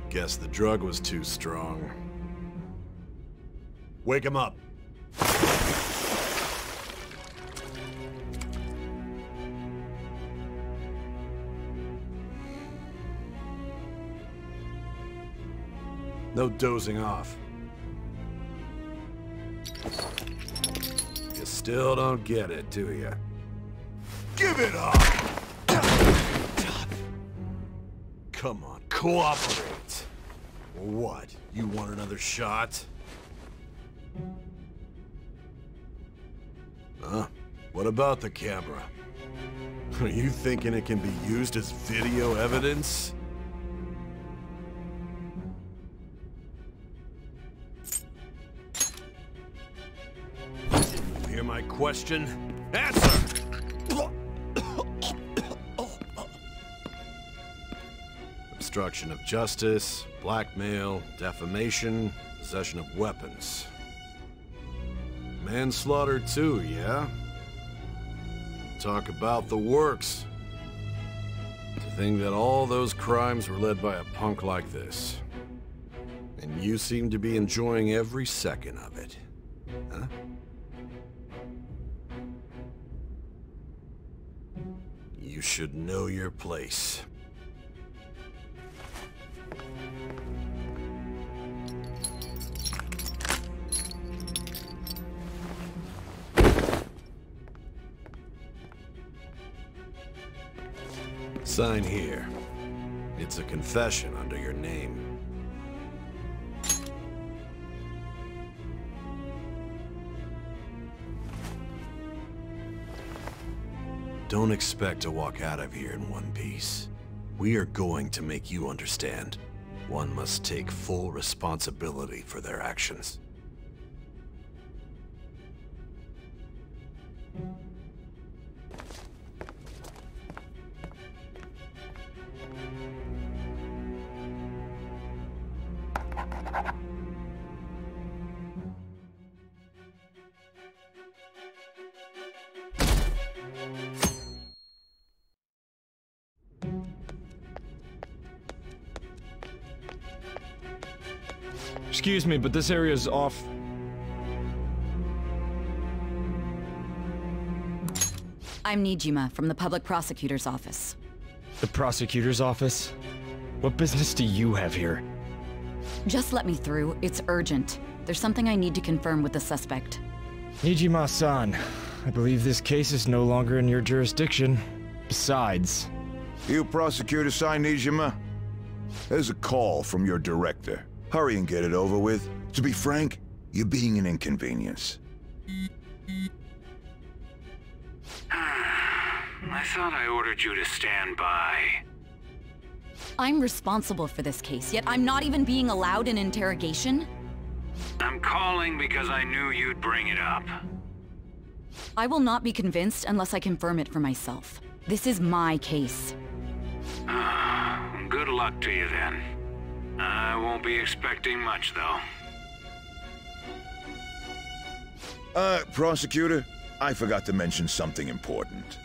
Guess the drug was too strong. Wake him up. No dozing off. You still don't get it, do you? Give it up! Come on, cooperate. What? You want another shot? Huh? What about the camera? Are you thinking it can be used as video evidence? You hear my question? Answer! Obstruction of justice, blackmail, defamation, possession of weapons. Manslaughter too, yeah? Talk about the works. To think that all those crimes were led by a punk like this. And you seem to be enjoying every second of it. Huh? You should know your place. Sign here. It's a confession under your name. Don't expect to walk out of here in one piece. We are going to make you understand. One must take full responsibility for their actions. Excuse me, but this area's off. I'm Nijima from the Public Prosecutor's Office. The Prosecutor's Office? What business do you have here? Just let me through. It's urgent. There's something I need to confirm with the suspect. Nijima-san, I believe this case is no longer in your jurisdiction. Besides... You prosecutor, Nijima? There's a call from your director. Hurry and get it over with. To be frank, you're being an inconvenience. I thought I ordered you to stand by. I'm responsible for this case, yet I'm not even being allowed an interrogation? I'm calling because I knew you'd bring it up. I will not be convinced unless I confirm it for myself. This is my case. Good luck to you then. I won't be expecting much, though. Prosecutor, I forgot to mention something important.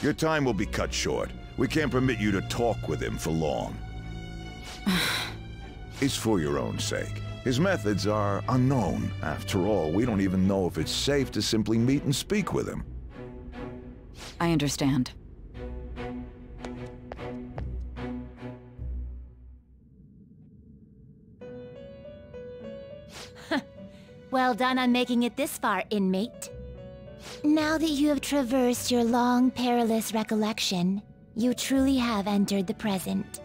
Your time will be cut short. We can't permit you to talk with him for long. It's for your own sake. His methods are unknown. After all, we don't even know if it's safe to simply meet and speak with him. I understand. Well done on making it this far, inmate. Now that you have traversed your long, perilous recollection, you truly have entered the present.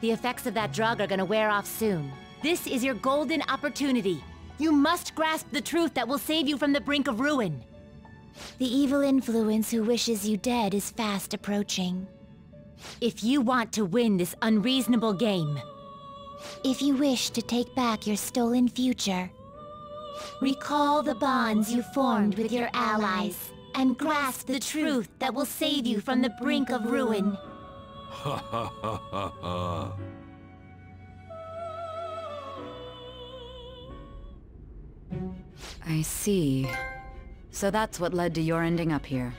The effects of that drug are gonna wear off soon. This is your golden opportunity. You must grasp the truth that will save you from the brink of ruin. The evil influence who wishes you dead is fast approaching. If you want to win this unreasonable game, if you wish to take back your stolen future, recall the bonds you formed with your allies, and grasp the truth that will save you from the brink of ruin. Ha ha ha ha ha. I see. So that's what led to your ending up here.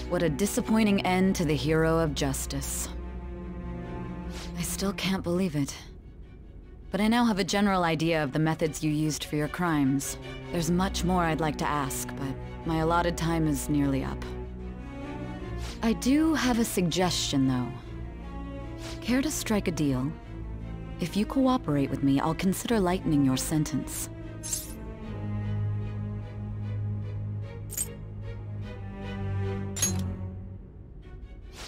What a disappointing end to the hero of justice. I still can't believe it. But I now have a general idea of the methods you used for your crimes. There's much more I'd like to ask, but my allotted time is nearly up. I do have a suggestion, though. Care to strike a deal? If you cooperate with me, I'll consider lightening your sentence.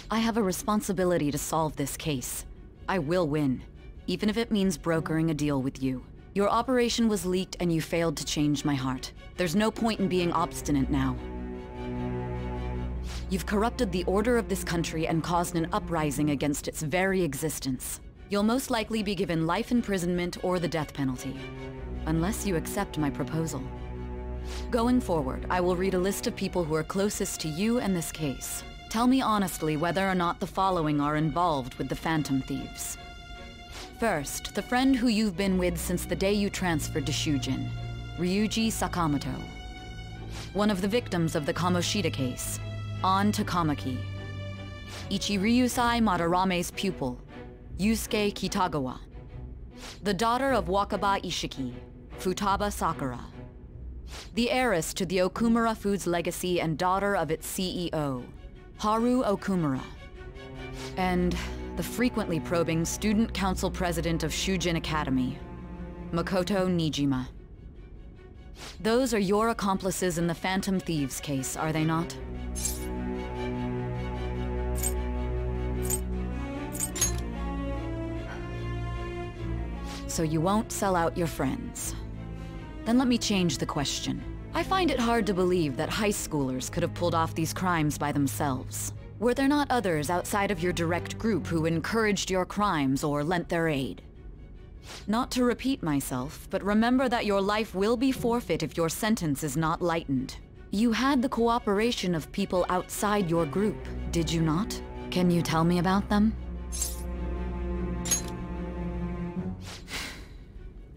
I have a responsibility to solve this case. I will win, even if it means brokering a deal with you. Your operation was leaked and you failed to change my heart. There's no point in being obstinate now. You've corrupted the order of this country and caused an uprising against its very existence. You'll most likely be given life imprisonment or the death penalty, unless you accept my proposal. Going forward, I will read a list of people who are closest to you and this case. Tell me honestly whether or not the following are involved with the Phantom Thieves. First, the friend who you've been with since the day you transferred to Shujin, Ryuji Sakamoto. One of the victims of the Kamoshida case, An Takamaki. Ichiryusai Madarame's pupil, Yusuke Kitagawa. The daughter of Wakaba Ishiki, Futaba Sakura. The heiress to the Okumura Foods legacy and daughter of its CEO, Haru Okumura. And the frequently probing student council president of Shujin Academy, Makoto Nijima. Those are your accomplices in the Phantom Thieves case, are they not? So you won't sell out your friends. Then let me change the question. I find it hard to believe that high schoolers could have pulled off these crimes by themselves. Were there not others outside of your direct group who encouraged your crimes or lent their aid? Not to repeat myself, but remember that your life will be forfeit if your sentence is not lightened. You had the cooperation of people outside your group, did you not? Can you tell me about them?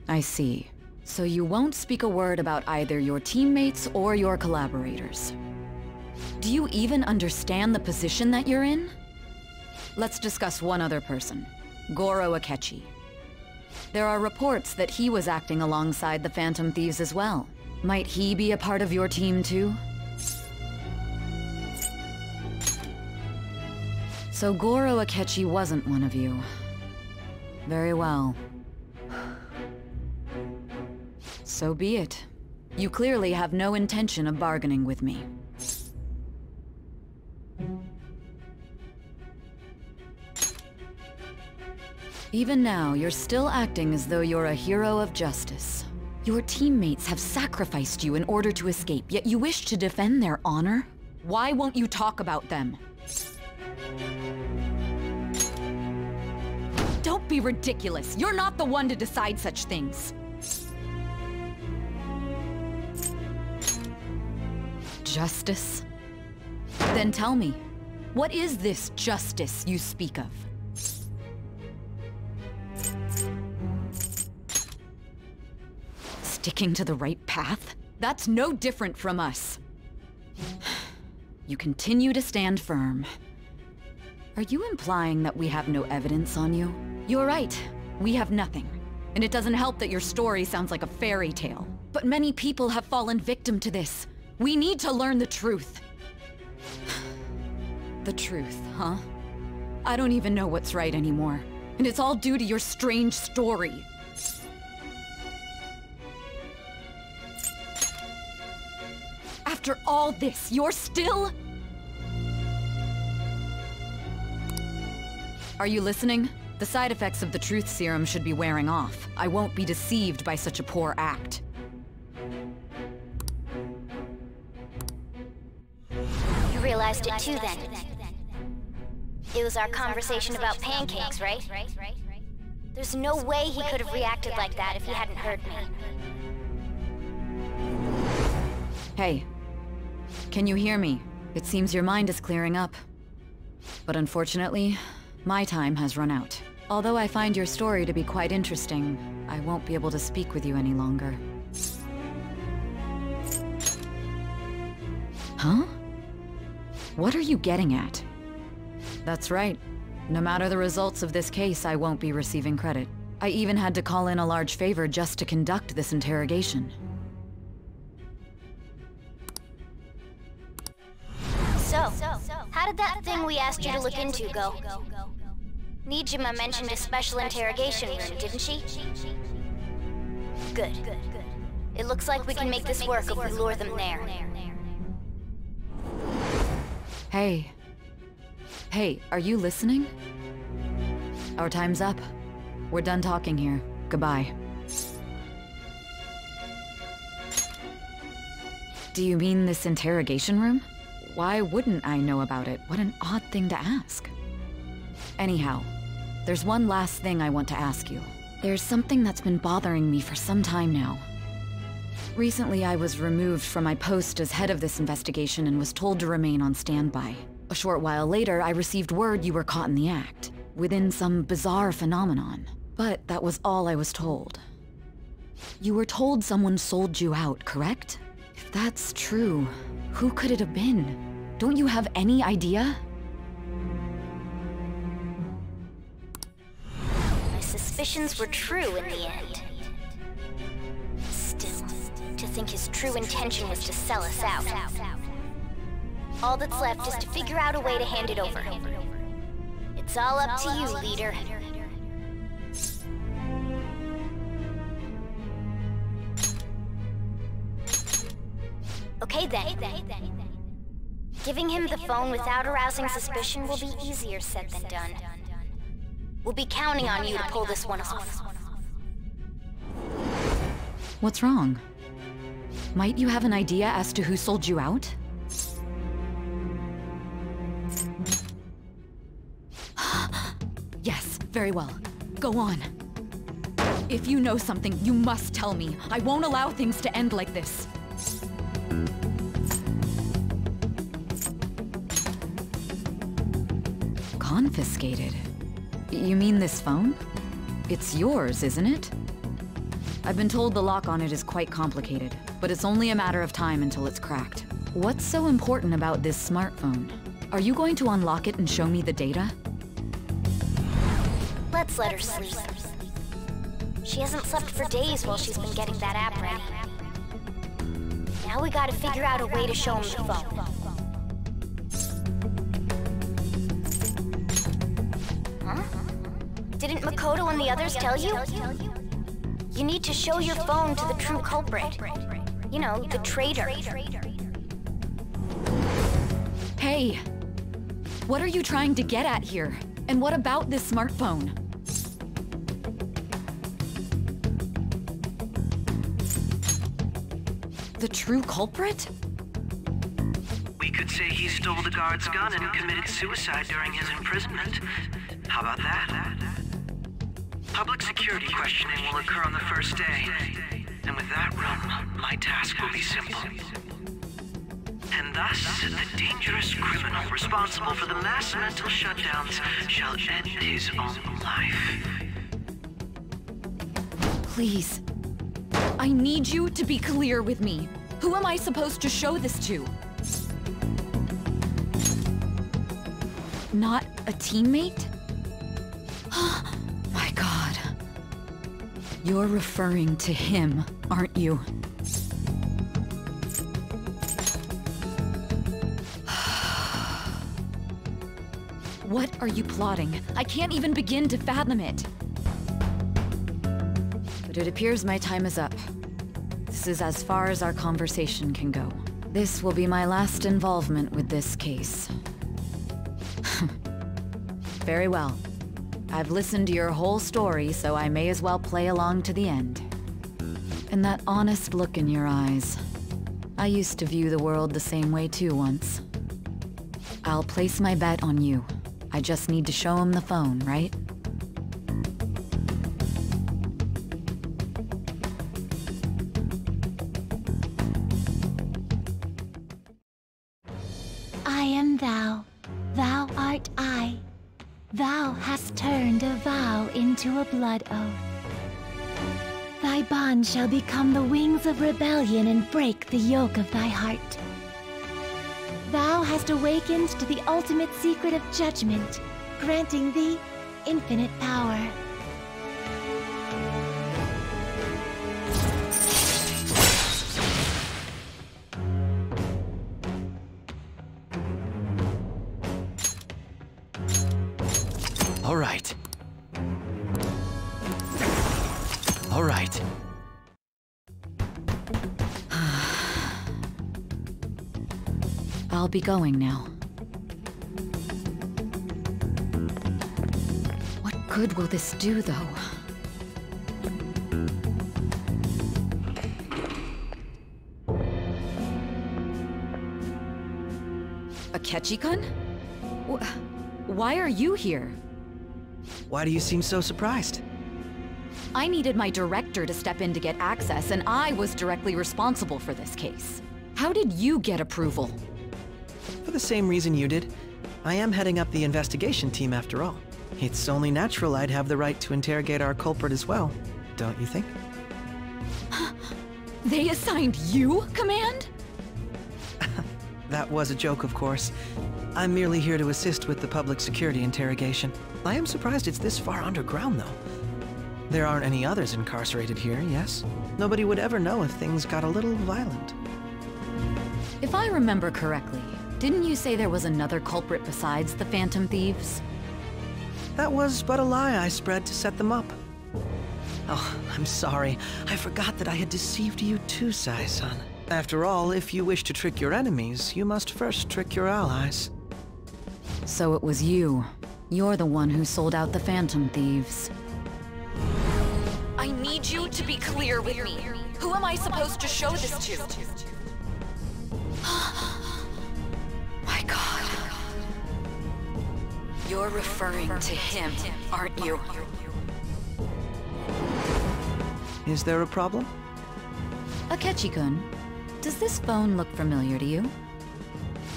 I see. So you won't speak a word about either your teammates or your collaborators. Do you even understand the position that you're in? Let's discuss one other person, Goro Akechi. There are reports that he was acting alongside the Phantom Thieves as well. Might he be a part of your team too? So Goro Akechi wasn't one of you. Very well. So be it. You clearly have no intention of bargaining with me. Even now, you're still acting as though you're a hero of justice. Your teammates have sacrificed you in order to escape, yet you wish to defend their honor? Why won't you talk about them? Don't be ridiculous. You're not the one to decide such things. Justice? Then tell me, what is this justice you speak of? Sticking to the right path? That's no different from us. You continue to stand firm. Are you implying that we have no evidence on you? You're right, we have nothing. And it doesn't help that your story sounds like a fairy tale. But many people have fallen victim to this. We need to learn the truth. The truth, huh? I don't even know what's right anymore. And it's all due to your strange story. After all this, you're still... Are you listening? The side effects of the truth serum should be wearing off. I won't be deceived by such a poor act. You realized it too then. It was our conversation about pancakes, right? There's no way he could have reacted like that if he hadn't heard me. Hey. Can you hear me? It seems your mind is clearing up. But unfortunately, my time has run out. Although I find your story to be quite interesting, I won't be able to speak with you any longer. Huh? What are you getting at? That's right. No matter the results of this case, I won't be receiving credit. I even had to call in a large favor just to conduct this interrogation. So, how did that thing we asked you to look into go? Nijima mentioned a special interrogation room, didn't she? Good. It looks like we can make this work if we lure them there. Hey. Hey, are you listening? Our time's up. We're done talking here. Goodbye. Do you mean this interrogation room? Why wouldn't I know about it? What an odd thing to ask. Anyhow, there's one last thing I want to ask you. There's something that's been bothering me for some time now. Recently, I was removed from my post as head of this investigation and was told to remain on standby. A short while later, I received word you were caught in the act, within some bizarre phenomenon. But that was all I was told. You were told someone sold you out, correct? If that's true, who could it have been? Don't you have any idea? My suspicions were true in the end. Still, to think his true intention was to sell us out. All that's left is to figure out a way to hand it over. It's all up to you, leader. Okay then. Giving him the phone without arousing suspicion will be easier said than done. We'll be counting on you to pull this one off. What's wrong? Might you have an idea as to who sold you out? Yes, very well. Go on. If you know something, you must tell me. I won't allow things to end like this. Confiscated? You mean this phone? It's yours, isn't it? I've been told the lock on it is quite complicated, but it's only a matter of time until it's cracked. What's so important about this smartphone? Are you going to unlock it and show me the data? Let's let her sleep. She hasn't slept for days while she's been getting that app ready. Now we gotta figure out a way to show him the phone. Huh? Didn't Makoto and the others tell you? You need to show your phone to the true culprit. You know, the traitor. Hey! What are you trying to get at here? And what about this smartphone? The true culprit? We could say he stole the guard's gun and committed suicide during his imprisonment. How about that? Public security questioning will occur on the first day. And with that room, my task will be simple. And thus, the dangerous criminal responsible for the mass mental shutdowns shall end his own life. Please. I need you to be clear with me. Who am I supposed to show this to? Not a teammate? My God. You're referring to him, aren't you? What are you plotting? I can't even begin to fathom it. But it appears my time is up. This is as far as our conversation can go. This will be my last involvement with this case. Very well. I've listened to your whole story, so I may as well play along to the end. And that honest look in your eyes. I used to view the world the same way too once. I'll place my bet on you. I just need to show him the phone, right? I am thou, thou art I. Thou hast turned a vow into a blood oath. Thy bond shall become the wings of rebellion and break the yoke of thy heart. Thou hast awakened to the ultimate secret of judgment, granting thee infinite power. All right. All right. I'll be going now. What good will this do, though? Akechi-kun? Why are you here? Why do you seem so surprised? I needed my director to step in to get access, and I was directly responsible for this case. How did you get approval? For the same reason you did. I am heading up the investigation team after all. It's only natural I'd have the right to interrogate our culprit as well, don't you think? They assigned you command? That was a joke, of course. I'm merely here to assist with the public security interrogation. I am surprised it's this far underground, though. There aren't any others incarcerated here, yes? Nobody would ever know if things got a little violent. If I remember correctly, didn't you say there was another culprit besides the Phantom Thieves? That was but a lie I spread to set them up. Oh, I'm sorry. I forgot that I had deceived you too, Sai-san. After all, if you wish to trick your enemies, you must first trick your allies. So it was you. You're the one who sold out the Phantom Thieves. I need you to be clear with me. Who am I supposed to show this to? My God. You're referring to him, aren't you? Is there a problem? Akechi-kun, does this phone look familiar to you?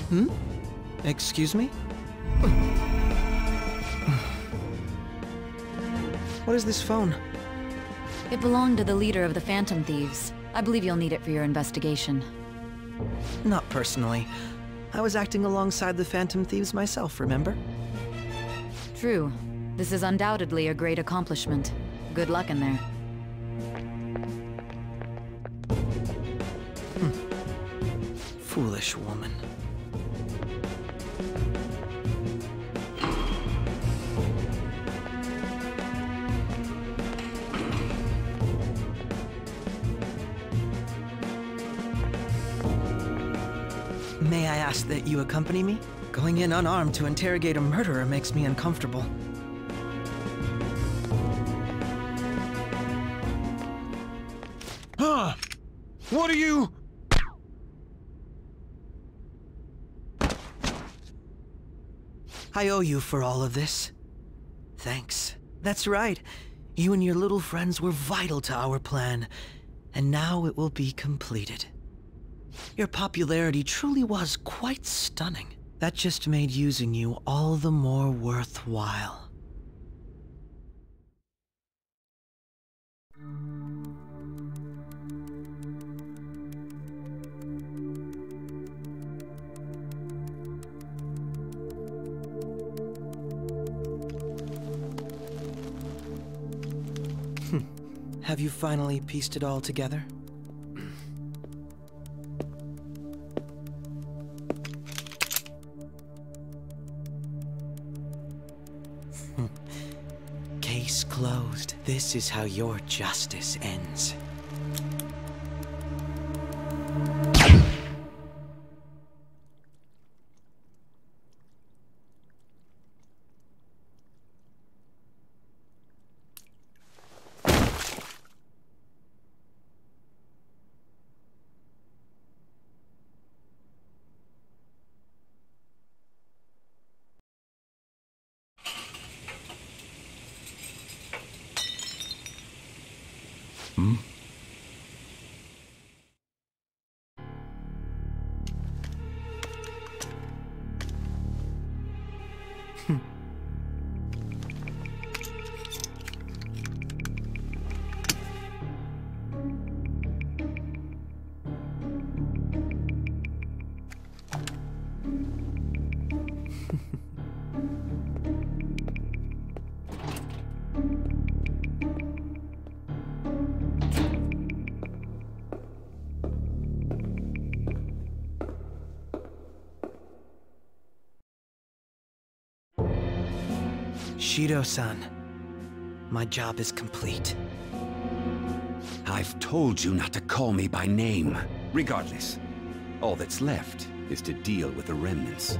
Hmm? Excuse me? What is this phone? It belonged to the leader of the Phantom Thieves. I believe you'll need it for your investigation. Not personally. I was acting alongside the Phantom Thieves myself, remember? True. This is undoubtedly a great accomplishment. Good luck in there. Foolish woman. May I ask that you accompany me? Going in unarmed to interrogate a murderer makes me uncomfortable. Huh? What are you... I owe you for all of this. Thanks. That's right. You and your little friends were vital to our plan, and now it will be completed. Your popularity truly was quite stunning. That just made using you all the more worthwhile. Have you finally pieced it all together? Case closed. This is how your justice ends. Bushido-san. My job is complete. I've told you not to call me by name. Regardless, all that's left is to deal with the remnants.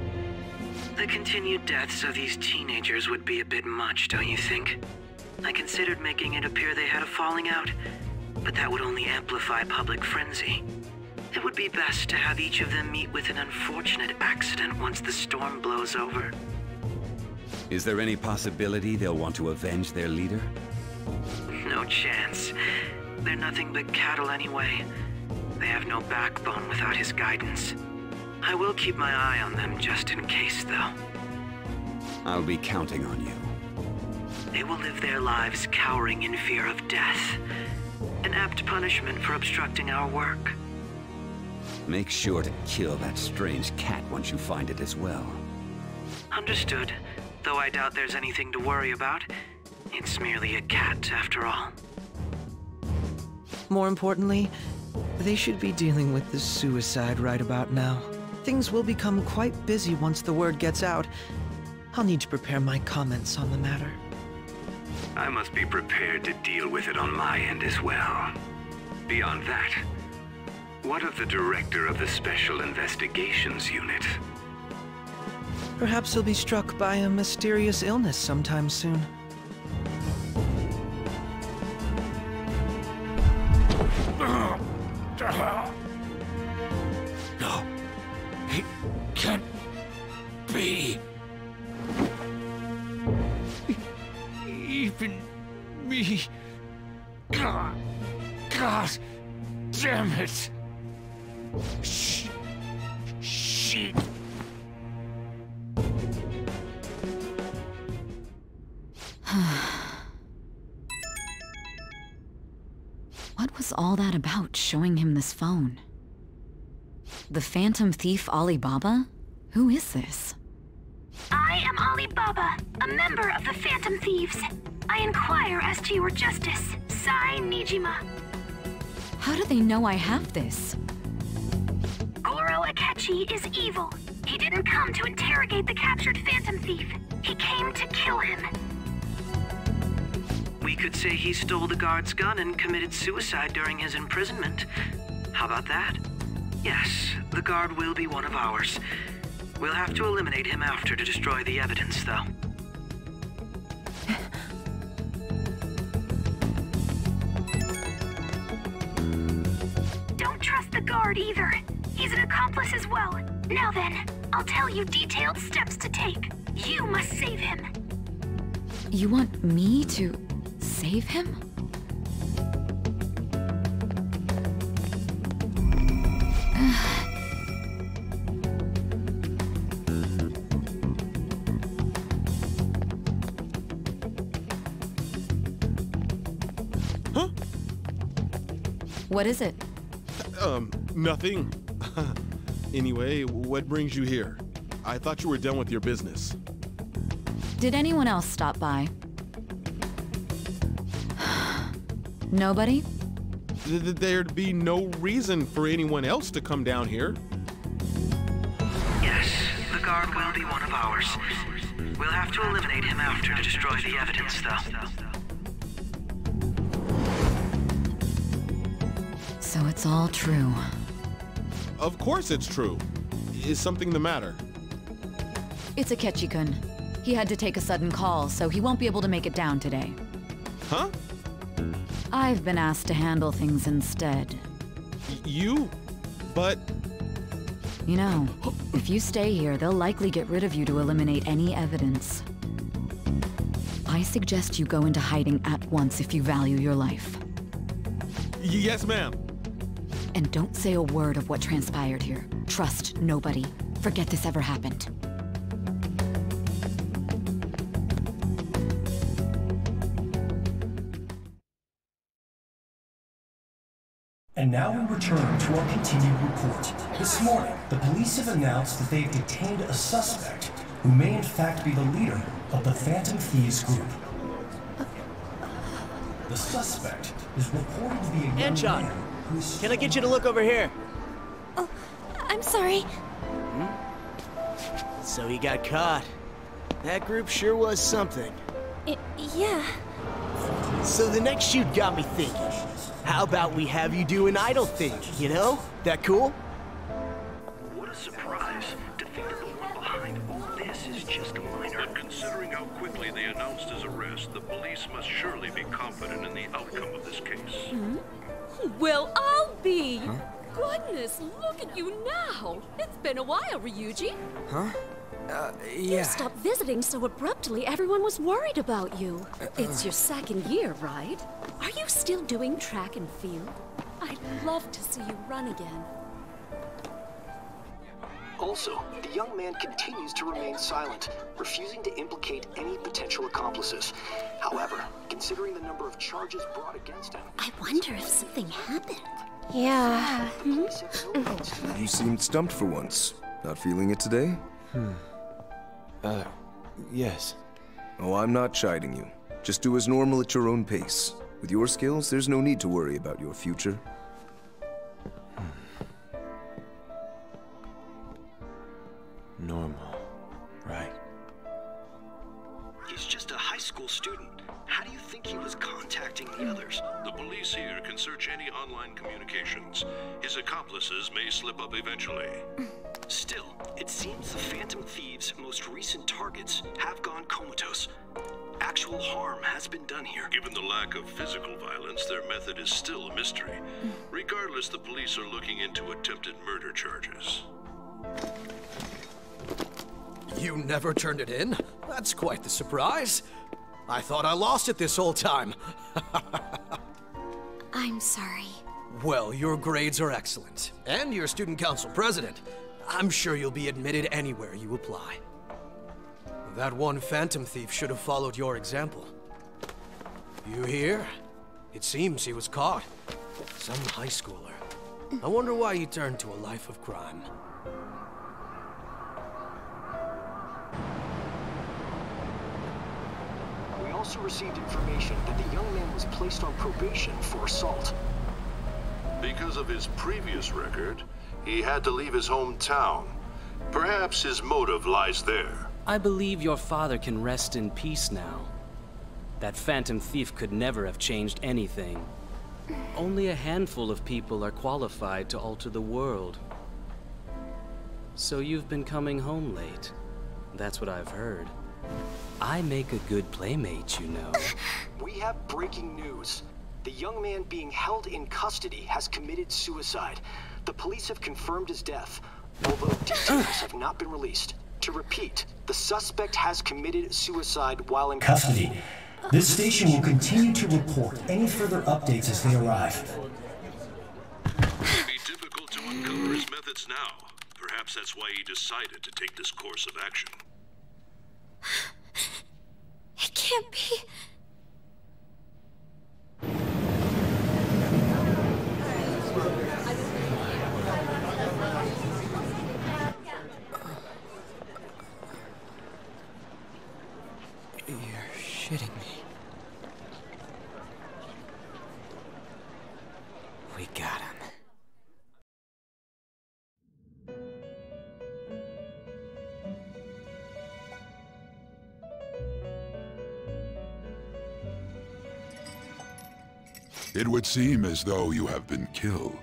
The continued deaths of these teenagers would be a bit much, don't you think? I considered making it appear they had a falling out, but that would only amplify public frenzy. It would be best to have each of them meet with an unfortunate accident once the storm blows over. Is there any possibility they'll want to avenge their leader? No chance. They're nothing but cattle anyway. They have no backbone without his guidance. I will keep my eye on them just in case, though. I'll be counting on you. They will live their lives cowering in fear of death. An apt punishment for obstructing our work. Make sure to kill that strange cat once you find it as well. Understood. Though I doubt there's anything to worry about. It's merely a cat, after all. More importantly, they should be dealing with the suicide right about now. Things will become quite busy once the word gets out. I'll need to prepare my comments on the matter. I must be prepared to deal with it on my end as well. Beyond that, what of the director of the Special Investigations Unit? Perhaps he'll be struck by a mysterious illness sometime soon. No, it can't be. Even me. God damn it. Shit. What was all that about, showing him this phone? The Phantom Thief Alibaba? Who is this? I am Alibaba, a member of the Phantom Thieves. I inquire as to your justice, Sai Nijima. How do they know I have this? Goro Akechi is evil. He didn't come to interrogate the captured Phantom Thief. He came to kill him. We could say he stole the guard's gun and committed suicide during his imprisonment. How about that? Yes, the guard will be one of ours. We'll have to eliminate him after to destroy the evidence, though. Don't trust the guard either. He's an accomplice as well. Now then, I'll tell you detailed steps to take. You must save him. You want me to save him? Huh? What is it? Nothing. Anyway, what brings you here? I thought you were done with your business. Did anyone else stop by? Nobody? There'd be no reason for anyone else to come down here. Yes, the guard will be one of ours. We'll have to eliminate him after to destroy the evidence, though. So it's all true. Of course it's true. Is something the matter? It's Akechi-kun. He had to take a sudden call, so he won't be able to make it down today. Huh? I've been asked to handle things instead. You? But... You know, if you stay here, they'll likely get rid of you to eliminate any evidence. I suggest you go into hiding at once if you value your life. Yes, ma'am. And don't say a word of what transpired here. Trust nobody. Forget this ever happened. And now we return to our continued report. This morning, the police have announced that they've detained a suspect who may in fact be the leader of the Phantom Thieves group. The suspect is reported to be a young Anshon, man who's... Can I get you to look over here? Oh, I'm sorry. So he got caught. That group sure was something. Yeah. So the next shoot got me thinking. How about we have you do an idol thing, you know? That cool? What a surprise to think that the one behind all this is just a minor. But considering how quickly they announced his arrest, the police must surely be confident in the outcome of this case. Hmm? Well, I'll be. Huh? Goodness, look at you now. It's been a while, Ryuji. Huh? Yeah. You stopped visiting so abruptly, everyone was worried about you. It's your second year, right? Are you still doing track and field? I'd love to see you run again. Also, the young man continues to remain silent, refusing to implicate any potential accomplices. However, considering the number of charges brought against him... I wonder if something happened. Yeah. You seemed stumped for once. Not feeling it today? Yes. Oh, I'm not chiding you. Just do as normal at your own pace. With your skills, there's no need to worry about your future. Normal, right? He's just a high school student. How do you think he was contacting the others? The police here can search any online communications. His accomplices may slip up eventually. Still, it seems the Phantom Thieves' most recent targets have gone comatose. Actual harm has been done here. Given the lack of physical violence, their method is still a mystery. Regardless, the police are looking into attempted murder charges. You never turned it in? That's quite the surprise. I thought I lost it this whole time. I'm sorry. Well, your grades are excellent. And you're student council president. I'm sure you'll be admitted anywhere you apply. That one Phantom Thief should have followed your example. You hear? It seems he was caught. Some high schooler. I wonder why he turned to a life of crime. We also received information that the young man was placed on probation for assault. Because of his previous record, he had to leave his hometown. Perhaps his motive lies there. I believe your father can rest in peace now. That Phantom Thief could never have changed anything. Only a handful of people are qualified to alter the world. So you've been coming home late. That's what I've heard. I make a good playmate, you know. We have breaking news. The young man being held in custody has committed suicide. The police have confirmed his death, although details have not been released. To repeat, the suspect has committed suicide while in custody. This station will continue to report any further updates as they arrive. It may be difficult to uncover his methods now. Perhaps that's why he decided to take this course of action. It can't be. You're shitting me. We got him. It would seem as though you have been killed.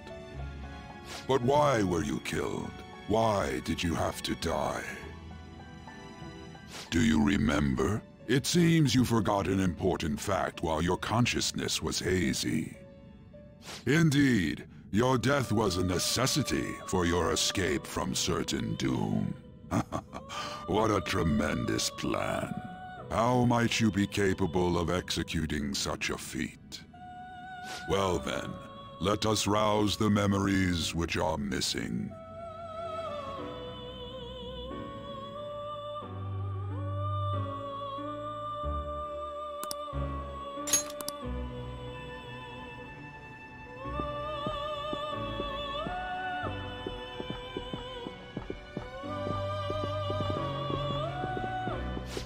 But why were you killed? Why did you have to die? Do you remember? It seems you forgot an important fact while your consciousness was hazy. Indeed, your death was a necessity for your escape from certain doom. What a tremendous plan. How might you be capable of executing such a feat? Well then, let us rouse the memories which are missing.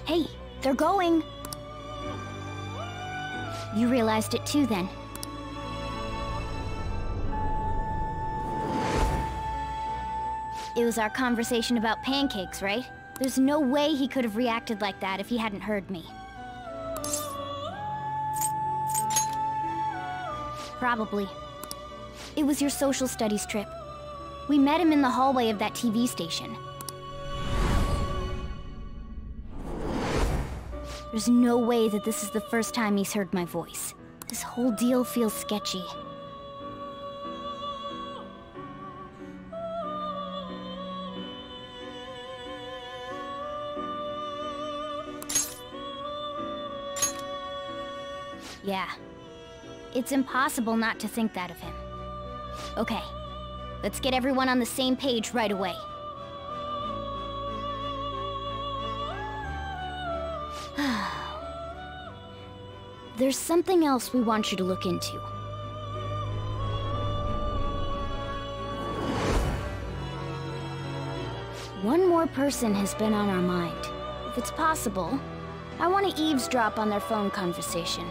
Hey, they're going. You realized it too, then. It was our conversation about pancakes, right? There's no way he could have reacted like that if he hadn't heard me. Probably. It was your social studies trip. We met him in the hallway of that TV station. There's no way that this is the first time he's heard my voice. This whole deal feels sketchy. Yeah. It's impossible not to think that of him. Okay. Let's get everyone on the same page right away. There's something else we want you to look into. One more person has been on our mind. If it's possible, I want to eavesdrop on their phone conversation.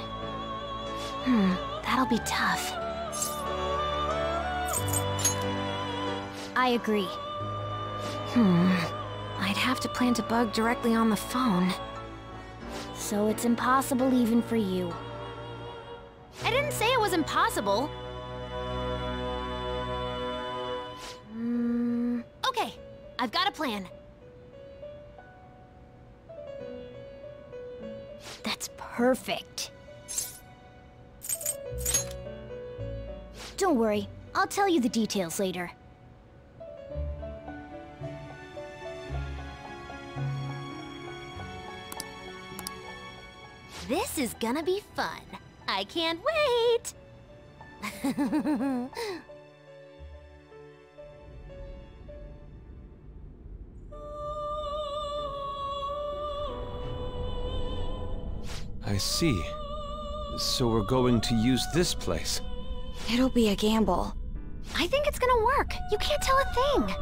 That'll be tough. I agree. I'd have to plant a bug directly on the phone. So it's impossible even for you. I didn't say it was impossible. Okay, I've got a plan. That's perfect. Don't worry, I'll tell you the details later. This is gonna be fun. I can't wait! I see. So we're going to use this place. It'll be a gamble. I think it's gonna work. You can't tell a thing.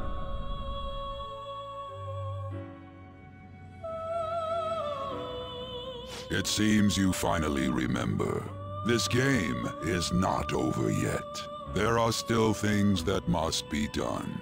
It seems you finally remember. This game is not over yet. There are still things that must be done.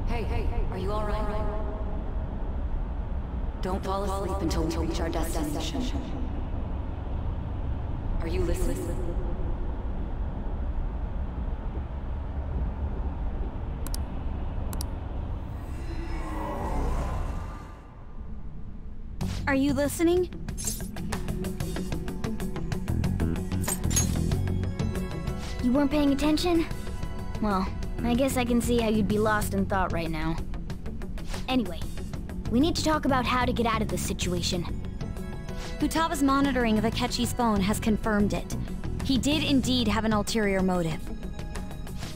Hey, are you all right? Don't fall asleep until we reach our destination. Are you listening? Are you listening? You weren't paying attention? Well, I guess I can see how you'd be lost in thought right now. Anyway, we need to talk about how to get out of this situation. Futaga's monitoring of Akechi's phone has confirmed it. He did indeed have an ulterior motive.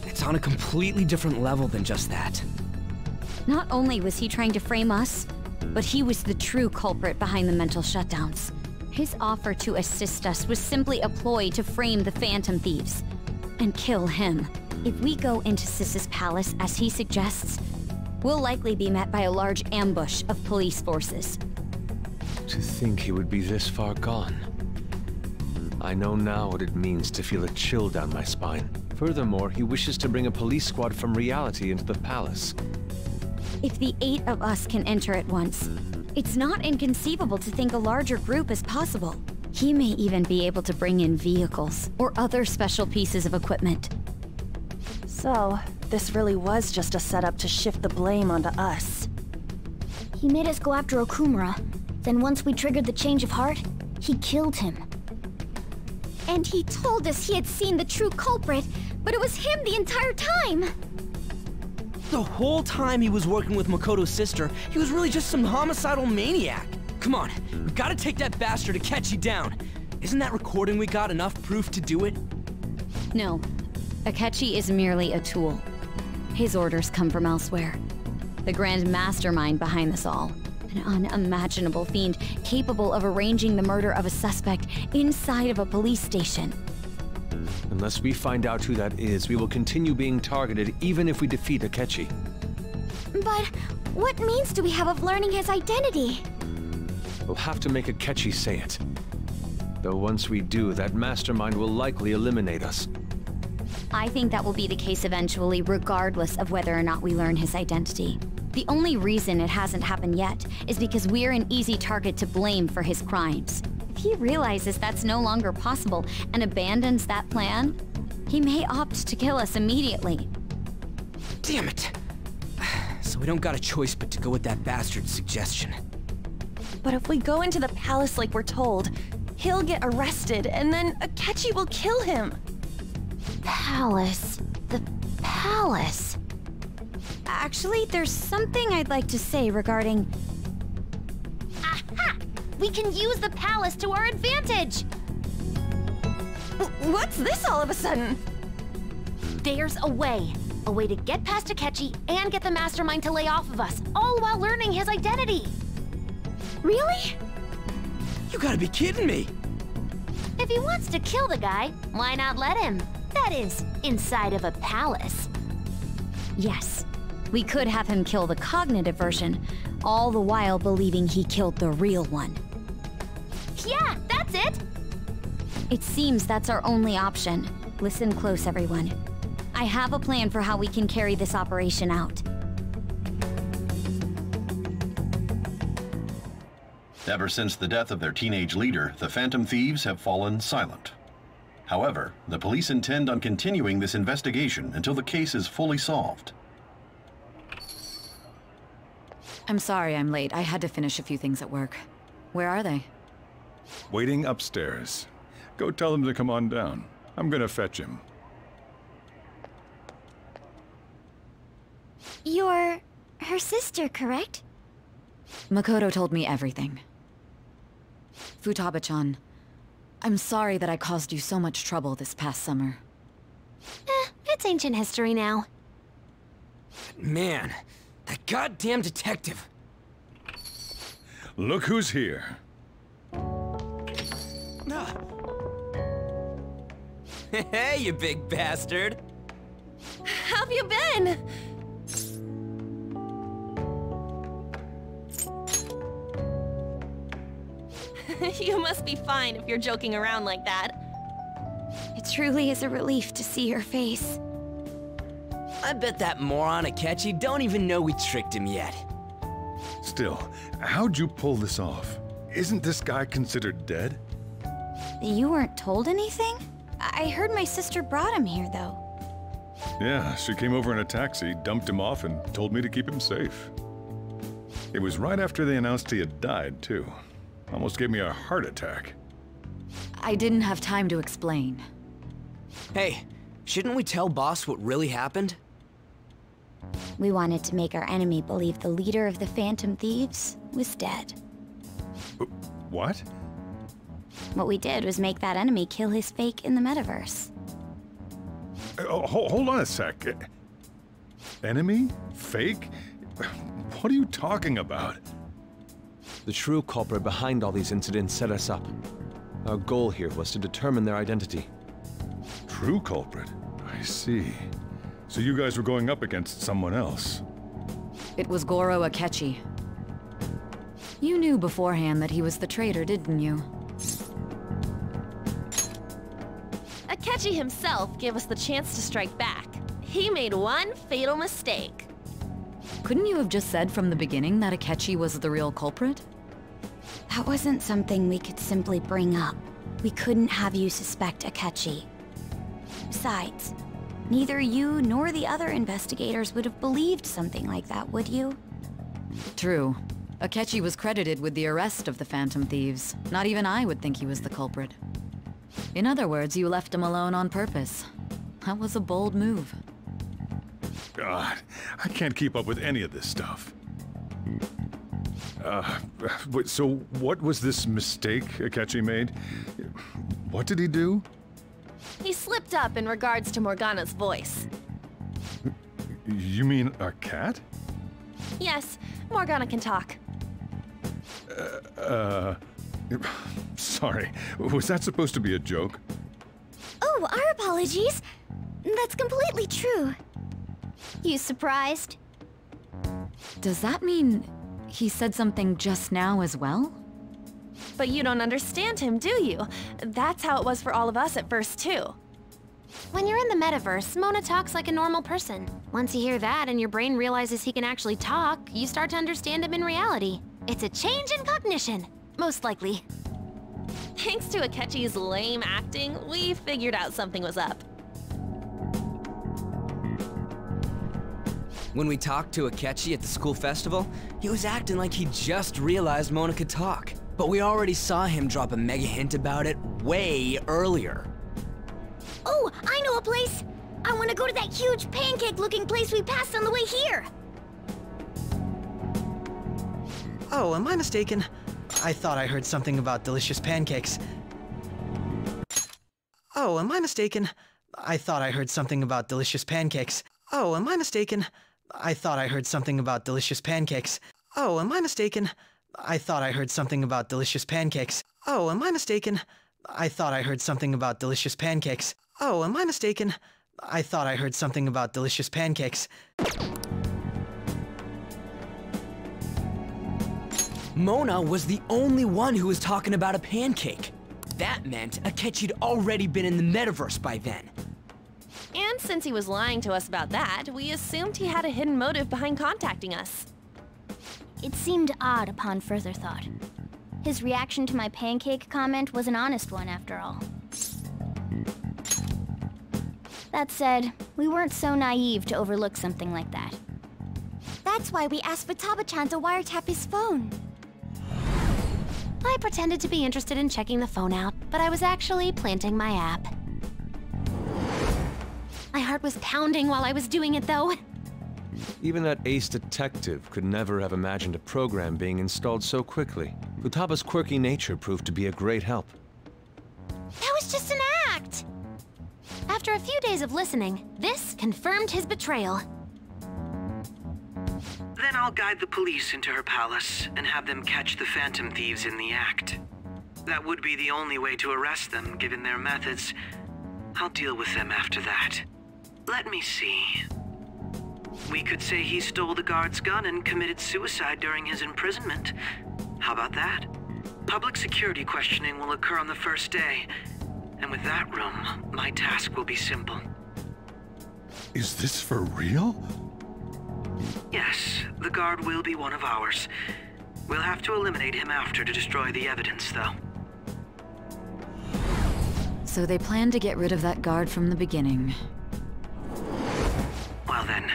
It's on a completely different level than just that. Not only was he trying to frame us, but he was the true culprit behind the mental shutdowns. His offer to assist us was simply a ploy to frame the Phantom Thieves and kill him. If we go into Sis's palace, as he suggests, we'll likely be met by a large ambush of police forces. To think he would be this far gone. I know now what it means to feel a chill down my spine. Furthermore, he wishes to bring a police squad from reality into the palace. If the 8 of us can enter at once, It's not inconceivable to think a larger group is possible. He may even be able to bring in vehicles or other special pieces of equipment. So, this really was just a setup to shift the blame onto us. He made us go after Okumura. Then once we triggered the change of heart, he killed him. And he told us he had seen the true culprit, but it was him the entire time! The whole time he was working with Makoto's sister, he was really just some homicidal maniac. Come on, we gotta take that bastard Akechi down. Isn't that recording we got enough proof to do it? No. Akechi is merely a tool. His orders come from elsewhere. The grand mastermind behind this all. An unimaginable fiend capable of arranging the murder of a suspect inside of a police station. Unless we find out who that is, we will continue being targeted even if we defeat Akechi. But what means do we have of learning his identity? We'll have to make Akechi say it. Though once we do, that mastermind will likely eliminate us. I think that will be the case eventually, regardless of whether or not we learn his identity. The only reason it hasn't happened yet is because we're an easy target to blame for his crimes. If he realizes that's no longer possible and abandons that plan, he may opt to kill us immediately. Damn it! So we don't got a choice but to go with that bastard's suggestion. But if we go into the palace like we're told, he'll get arrested and then Akechi will kill him. Palace. The palace. Actually, there's something I'd like to say regarding... Aha! We can use the palace to our advantage! What's this all of a sudden? There's a way. A way to get past Akechi and get the mastermind to lay off of us, all while learning his identity. Really? You gotta be kidding me! If he wants to kill the guy, why not let him? That is, inside of a palace. Yes. We could have him kill the cognitive version, all the while believing he killed the real one. Yeah, that's it! It seems that's our only option. Listen close, everyone. I have a plan for how we can carry this operation out. Ever since the death of their teenage leader, the Phantom Thieves have fallen silent. However, the police intend on continuing this investigation until the case is fully solved. I'm sorry I'm late. I had to finish a few things at work. Where are they? Waiting upstairs. Go tell them to come on down. I'm gonna fetch him. You're her sister, correct? Makoto told me everything. Futaba-chan, I'm sorry that I caused you so much trouble this past summer. It's ancient history now. Man, that goddamn detective. Look who's here. Hey, you big bastard. How have you been? You must be fine if you're joking around like that. It truly is a relief to see your face. I bet that moron Akechi don't even know we tricked him yet. Still, how'd you pull this off? Isn't this guy considered dead? You weren't told anything? I heard my sister brought him here, though. Yeah, she came over in a taxi, dumped him off, and told me to keep him safe. It was right after they announced he had died, too. Almost gave me a heart attack. I didn't have time to explain. Hey, shouldn't we tell boss what really happened? We wanted to make our enemy believe the leader of the Phantom Thieves was dead. What? What we did was make that enemy kill his fake in the metaverse. Hold on a sec. Enemy? Fake? What are you talking about? The true culprit behind all these incidents set us up. Our goal here was to determine their identity. True culprit? I see. So you guys were going up against someone else? It was Goro Akechi. You knew beforehand that he was the traitor, didn't you? Akechi himself gave us the chance to strike back. He made one fatal mistake. Couldn't you have just said from the beginning that Akechi was the real culprit? That wasn't something we could simply bring up. We couldn't have you suspect Akechi. Besides, neither you nor the other investigators would have believed something like that, would you? True. Akechi was credited with the arrest of the Phantom Thieves. Not even I would think he was the culprit. In other words, you left him alone on purpose. That was a bold move. God, I can't keep up with any of this stuff. So what was this mistake Akechi made? What did he do? He slipped up in regards to Morgana's voice. You mean a cat? Yes, Morgana can talk. Sorry. Was that supposed to be a joke? Oh, our apologies. That's completely true. You surprised? Does that mean he said something just now as well? But you don't understand him, do you? That's how it was for all of us at first, too. When you're in the metaverse, Mona talks like a normal person. Once you hear that and your brain realizes he can actually talk, you start to understand him in reality. It's a change in cognition, most likely. Thanks to Akechi's lame acting, we figured out something was up. When we talked to Akechi at the school festival, he was acting like he just realized Mona could talk. But we already saw him drop a mega hint about it way earlier. Oh, I know a place! I want to go to that huge pancake-looking place we passed on the way here! Oh, am I mistaken? I thought I heard something about delicious pancakes. Oh, am I mistaken? I thought I heard something about delicious pancakes. Oh, am I mistaken? I thought I heard something about delicious pancakes. Oh, am I mistaken? I thought I heard something about delicious pancakes. Oh, am I mistaken? I thought I heard something about delicious pancakes. Oh, am I mistaken? I thought I heard something about delicious pancakes. Mona was the only one who was talking about a pancake. That meant Akechi'd already been in the metaverse by then. And since he was lying to us about that, we assumed he had a hidden motive behind contacting us. It seemed odd upon further thought. His reaction to my pancake comment was an honest one, after all. That said, we weren't so naive to overlook something like that. That's why we asked Futaba-chan to wiretap his phone. I pretended to be interested in checking the phone out, but I was actually planting my app. My heart was pounding while I was doing it, though. Even that ace detective could never have imagined a program being installed so quickly. Futaba's quirky nature proved to be a great help. That was just an act! After a few days of listening, this confirmed his betrayal. Then I'll guide the police into her palace and have them catch the Phantom Thieves in the act. That would be the only way to arrest them, given their methods. I'll deal with them after that. Let me see. We could say he stole the guard's gun and committed suicide during his imprisonment. How about that? Public security questioning will occur on the first day. And with that room, my task will be simple. Is this for real? Yes, the guard will be one of ours. We'll have to eliminate him after to destroy the evidence, though. So they planned to get rid of that guard from the beginning. Well then,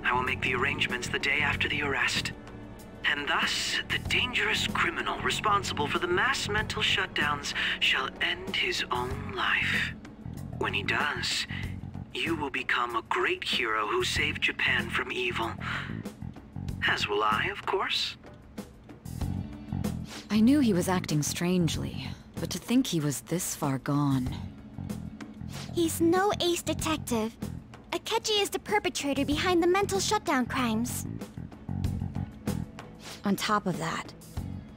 I will make the arrangements the day after the arrest. And thus, the dangerous criminal responsible for the mass mental shutdowns shall end his own life. When he does, you will become a great hero who saved Japan from evil. As will I, of course. I knew he was acting strangely, but to think he was this far gone. He's no ace detective. Akechi is the perpetrator behind the mental shutdown crimes. On top of that,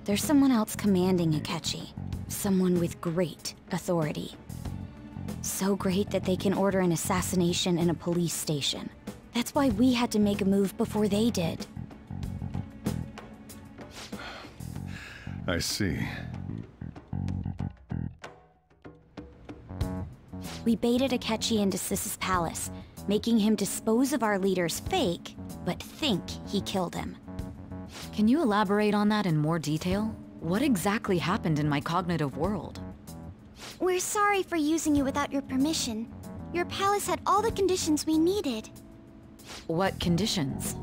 there's someone else commanding Akechi. Someone with great authority. So great that they can order an assassination in a police station. That's why we had to make a move before they did. I see. We baited Akechi into Sis's palace, making him dispose of our leader's fake, but think he killed him. Can you elaborate on that in more detail? What exactly happened in my cognitive world? We're sorry for using you without your permission. Your palace had all the conditions we needed. What conditions?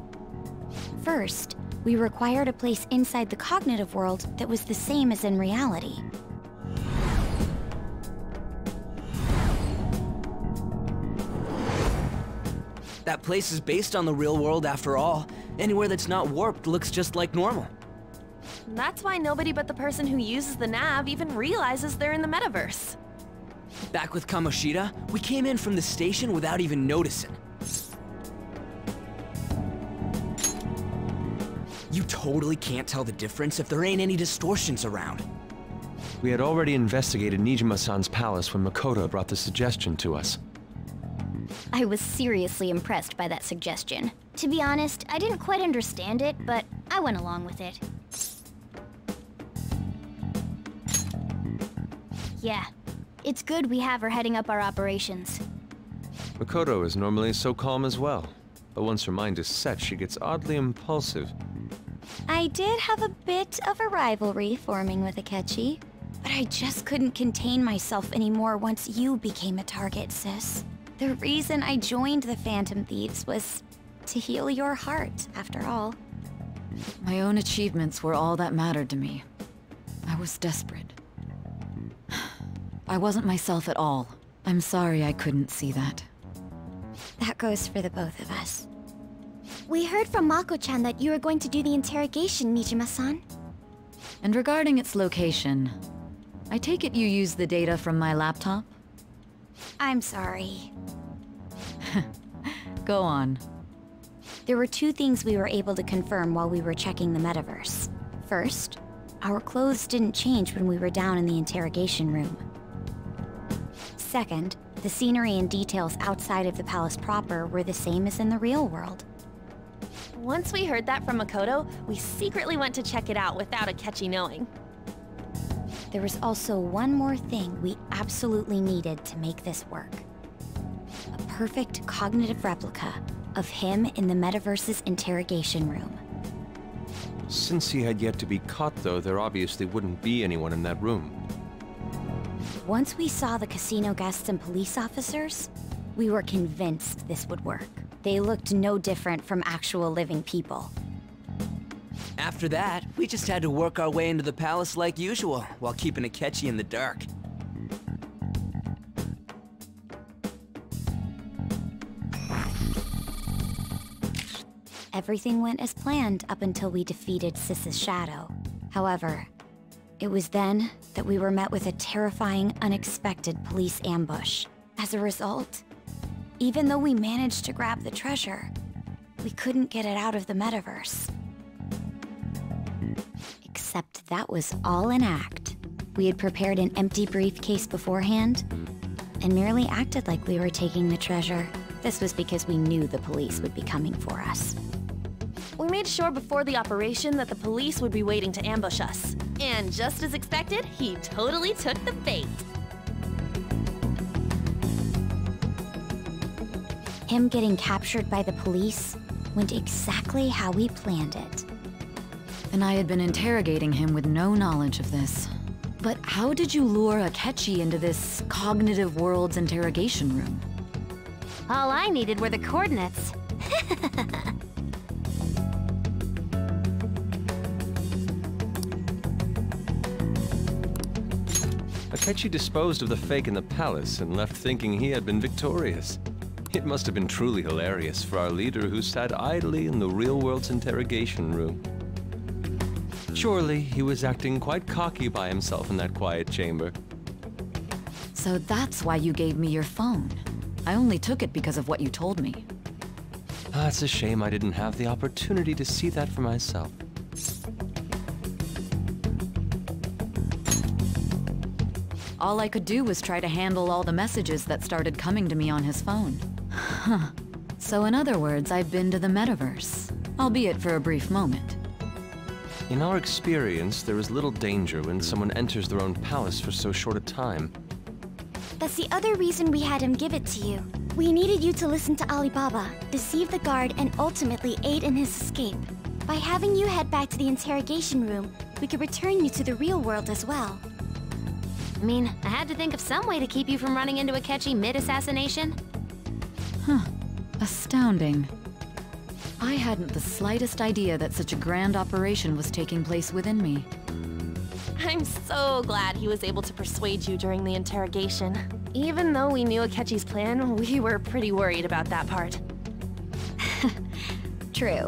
First, we required a place inside the cognitive world that was the same as in reality. That place is based on the real world after all. Anywhere that's not warped looks just like normal. That's why nobody but the person who uses the nav even realizes they're in the metaverse. Back with Kamoshida, we came in from the station without even noticing. You totally can't tell the difference if there ain't any distortions around. We had already investigated Nijima-san's palace when Makoto brought the suggestion to us. I was seriously impressed by that suggestion. To be honest, I didn't quite understand it, but I went along with it. Yeah, it's good we have her heading up our operations. Makoto is normally so calm as well, but once her mind is set, she gets oddly impulsive. I did have a bit of a rivalry forming with Akechi, but I just couldn't contain myself anymore once you became a target, sis. The reason I joined the Phantom Thieves was to heal your heart, after all. My own achievements were all that mattered to me. I was desperate. I wasn't myself at all. I'm sorry I couldn't see that. That goes for the both of us. We heard from Mako-chan that you were going to do the interrogation, Nijima-san. And regarding its location, I take it you used the data from my laptop? I'm sorry. Go on. There were two things we were able to confirm while we were checking the metaverse. First, our clothes didn't change when we were down in the interrogation room. Second, the scenery and details outside of the palace proper were the same as in the real world. Once we heard that from Makoto, we secretly went to check it out without Akechi knowing. There was also one more thing we absolutely needed to make this work. A perfect cognitive replica of him in the metaverse's interrogation room. Since he had yet to be caught, though, there obviously wouldn't be anyone in that room. Once we saw the casino guests and police officers, we were convinced this would work. They looked no different from actual living people. After that, we just had to work our way into the palace like usual, while keeping Akechi in the dark. Everything went as planned up until we defeated Sis's shadow. However, it was then that we were met with a terrifying, unexpected police ambush. As a result, even though we managed to grab the treasure, we couldn't get it out of the metaverse. Except that was all an act. We had prepared an empty briefcase beforehand, and merely acted like we were taking the treasure. This was because we knew the police would be coming for us. We made sure before the operation that the police would be waiting to ambush us. And just as expected, he totally took the bait. Him getting captured by the police went exactly how we planned it. And I had been interrogating him with no knowledge of this. But how did you lure Akechi into this cognitive world's interrogation room? All I needed were the coordinates. Akechi disposed of the fake in the palace and left thinking he had been victorious. It must have been truly hilarious for our leader who sat idly in the real world's interrogation room. Surely he was acting quite cocky by himself in that quiet chamber. So that's why you gave me your phone. I only took it because of what you told me. It's a shame I didn't have the opportunity to see that for myself. All I could do was try to handle all the messages that started coming to me on his phone. Huh. So in other words, I've been to the metaverse, albeit for a brief moment. In our experience, there is little danger when someone enters their own palace for so short a time. That's the other reason we had him give it to you. We needed you to listen to Alibaba, deceive the guard, and ultimately aid in his escape. By having you head back to the interrogation room, we could return you to the real world as well. I mean, I had to think of some way to keep you from running into Akechi mid-assassination. Huh. Astounding. I hadn't the slightest idea that such a grand operation was taking place within me. I'm so glad he was able to persuade you during the interrogation. Even though we knew Akechi's plan, we were pretty worried about that part. True.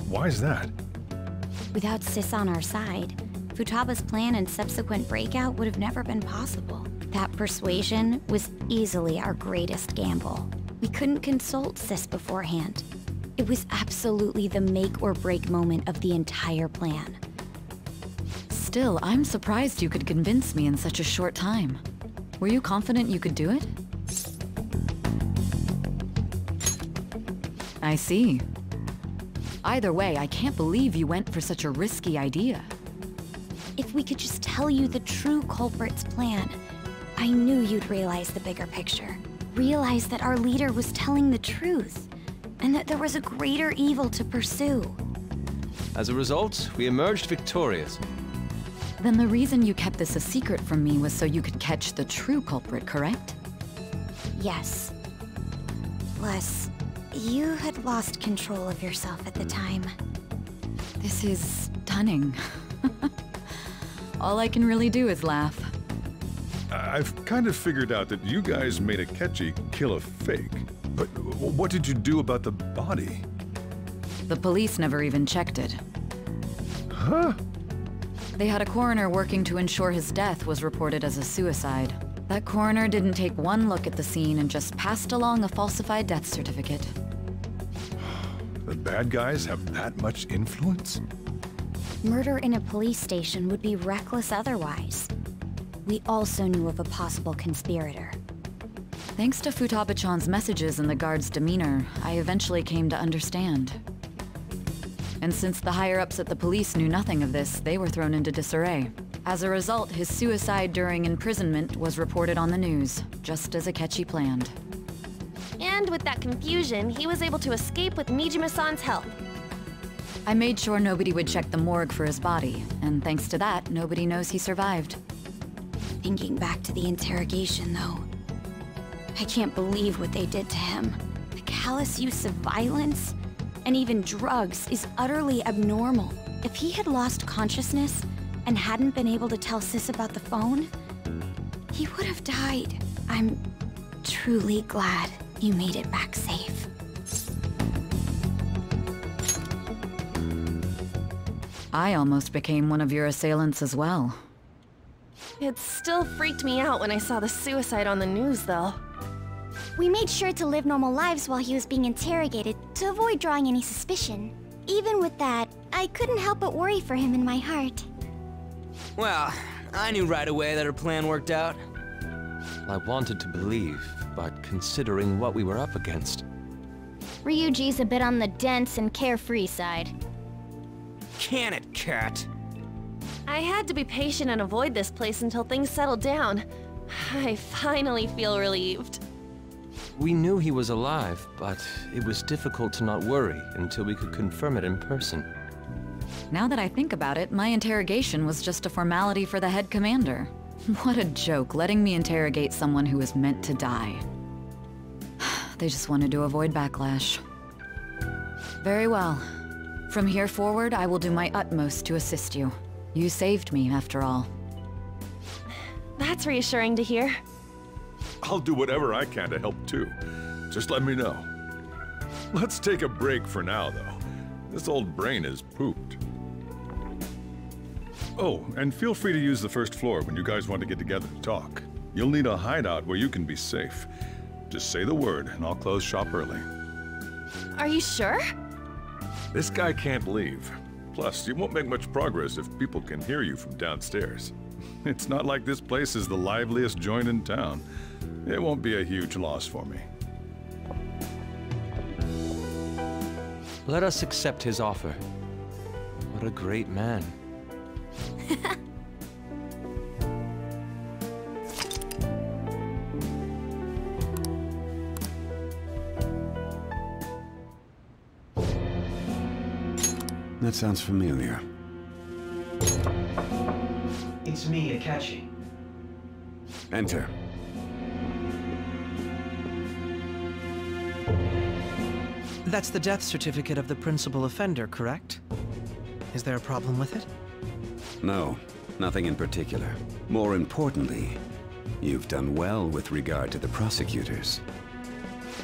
Why is that? Without Sis on our side, Futaba's plan and subsequent breakout would have never been possible. That persuasion was easily our greatest gamble. We couldn't consult Sis beforehand. It was absolutely the make or break moment of the entire plan. Still, I'm surprised you could convince me in such a short time. Were you confident you could do it? I see. Either way, I can't believe you went for such a risky idea. If we could just tell you the true culprit's plan, I knew you'd realize the bigger picture. Realize that our leader was telling the truth, and that there was a greater evil to pursue. As a result, we emerged victorious. Then the reason you kept this a secret from me was so you could catch the true culprit, correct? Yes. Plus, you had lost control of yourself at the time. This is stunning. All I can really do is laugh. I've kind of figured out that you guys made Akechi kill a fake. But what did you do about the body? The police never even checked it. Huh? They had a coroner working to ensure his death was reported as a suicide. That coroner didn't take one look at the scene and just passed along a falsified death certificate. The bad guys have that much influence? Murder in a police station would be reckless otherwise. We also knew of a possible conspirator. Thanks to Futaba-chan's messages and the guard's demeanor, I eventually came to understand. And since the higher-ups at the police knew nothing of this, they were thrown into disarray. As a result, his suicide during imprisonment was reported on the news, just as Akechi planned. And with that confusion, he was able to escape with Mijima-san's help. I made sure nobody would check the morgue for his body, and thanks to that, nobody knows he survived. Thinking back to the interrogation, though, I can't believe what they did to him. The callous use of violence, and even drugs, is utterly abnormal. If he had lost consciousness and hadn't been able to tell Sis about the phone, he would have died. I'm truly glad you made it back safe. I almost became one of your assailants as well. It still freaked me out when I saw the suicide on the news, though. We made sure to live normal lives while he was being interrogated to avoid drawing any suspicion. Even with that, I couldn't help but worry for him in my heart. Well, I knew right away that her plan worked out. I wanted to believe, but considering what we were up against... Ryuji's a bit on the dense and carefree side. Can it, Cat? I had to be patient and avoid this place until things settled down. I finally feel relieved. We knew he was alive, but it was difficult to not worry until we could confirm it in person. Now that I think about it, my interrogation was just a formality for the head commander. What a joke, letting me interrogate someone who was meant to die. They just wanted to avoid backlash. Very well. From here forward, I will do my utmost to assist you. You saved me, after all. That's reassuring to hear. I'll do whatever I can to help too. Just let me know. Let's take a break for now, though. This old brain is pooped. Oh, and feel free to use the first floor when you guys want to get together to talk. You'll need a hideout where you can be safe. Just say the word, and I'll close shop early. Are you sure? This guy can't leave. Plus, you won't make much progress if people can hear you from downstairs. It's not like this place is the liveliest joint in town. It won't be a huge loss for me. Let us accept his offer. What a great man. That sounds familiar. It's me, Akechi. Enter. That's the death certificate of the principal offender, correct? Is there a problem with it? No, nothing in particular. More importantly, you've done well with regard to the prosecutors.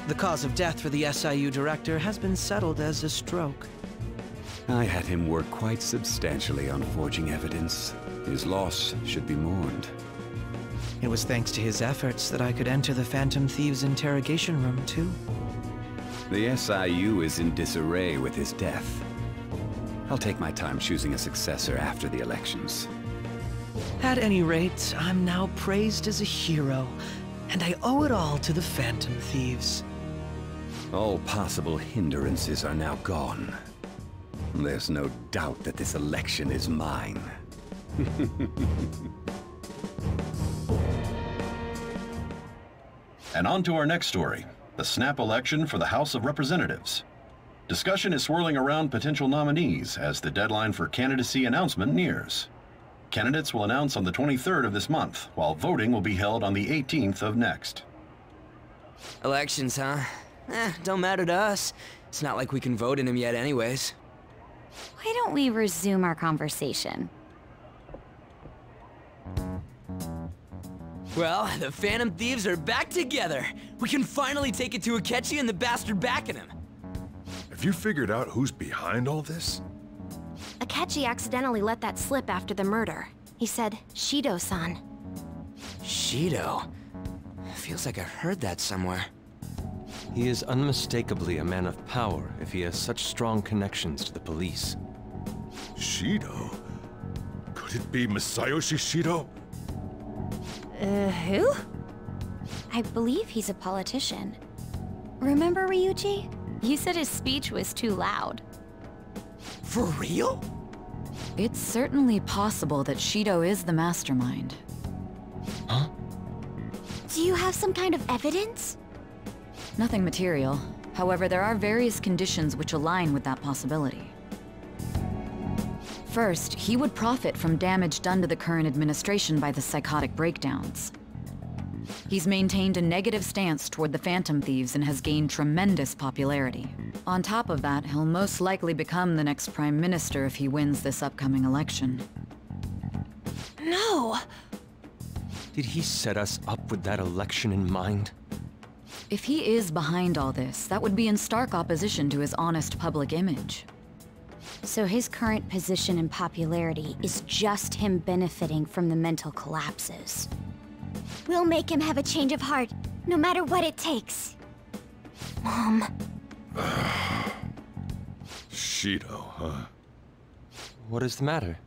The cause of death for the SIU director has been settled as a stroke. I had him work quite substantially on forging evidence. His loss should be mourned. It was thanks to his efforts that I could enter the Phantom Thieves' interrogation room, too. The SIU is in disarray with his death. I'll take my time choosing a successor after the elections. At any rate, I'm now praised as a hero, and I owe it all to the Phantom Thieves. All possible hindrances are now gone. There's no doubt that this election is mine. And on to our next story, the snap election for the House of Representatives. Discussion is swirling around potential nominees as the deadline for candidacy announcement nears. Candidates will announce on the 23rd of this month, while voting will be held on the 18th of next. Elections, huh? Don't matter to us. It's not like we can vote in them yet anyways. Why don't we resume our conversation? Well, the Phantom Thieves are back together. We can finally take it to Akechi and the bastard backing him. Have you figured out who's behind all this? Akechi accidentally let that slip after the murder. He said, Shido-san. Shido? Feels like I heard that somewhere. He is unmistakably a man of power if he has such strong connections to the police. Shido? Could it be Masayoshi Shido? Who? I believe he's a politician. Remember, Ryuji? You said his speech was too loud. For real? It's certainly possible that Shido is the mastermind. Huh? Do you have some kind of evidence? Nothing material. However, there are various conditions which align with that possibility. First, he would profit from damage done to the current administration by the psychotic breakdowns. He's maintained a negative stance toward the Phantom Thieves and has gained tremendous popularity. On top of that, he'll most likely become the next Prime Minister if he wins this upcoming election. No! Did he set us up with that election in mind? If he is behind all this, that would be in stark opposition to his honest public image. So his current position and popularity is just him benefiting from the mental collapses. We'll make him have a change of heart, no matter what it takes. Mom. Shido, huh? What is the matter?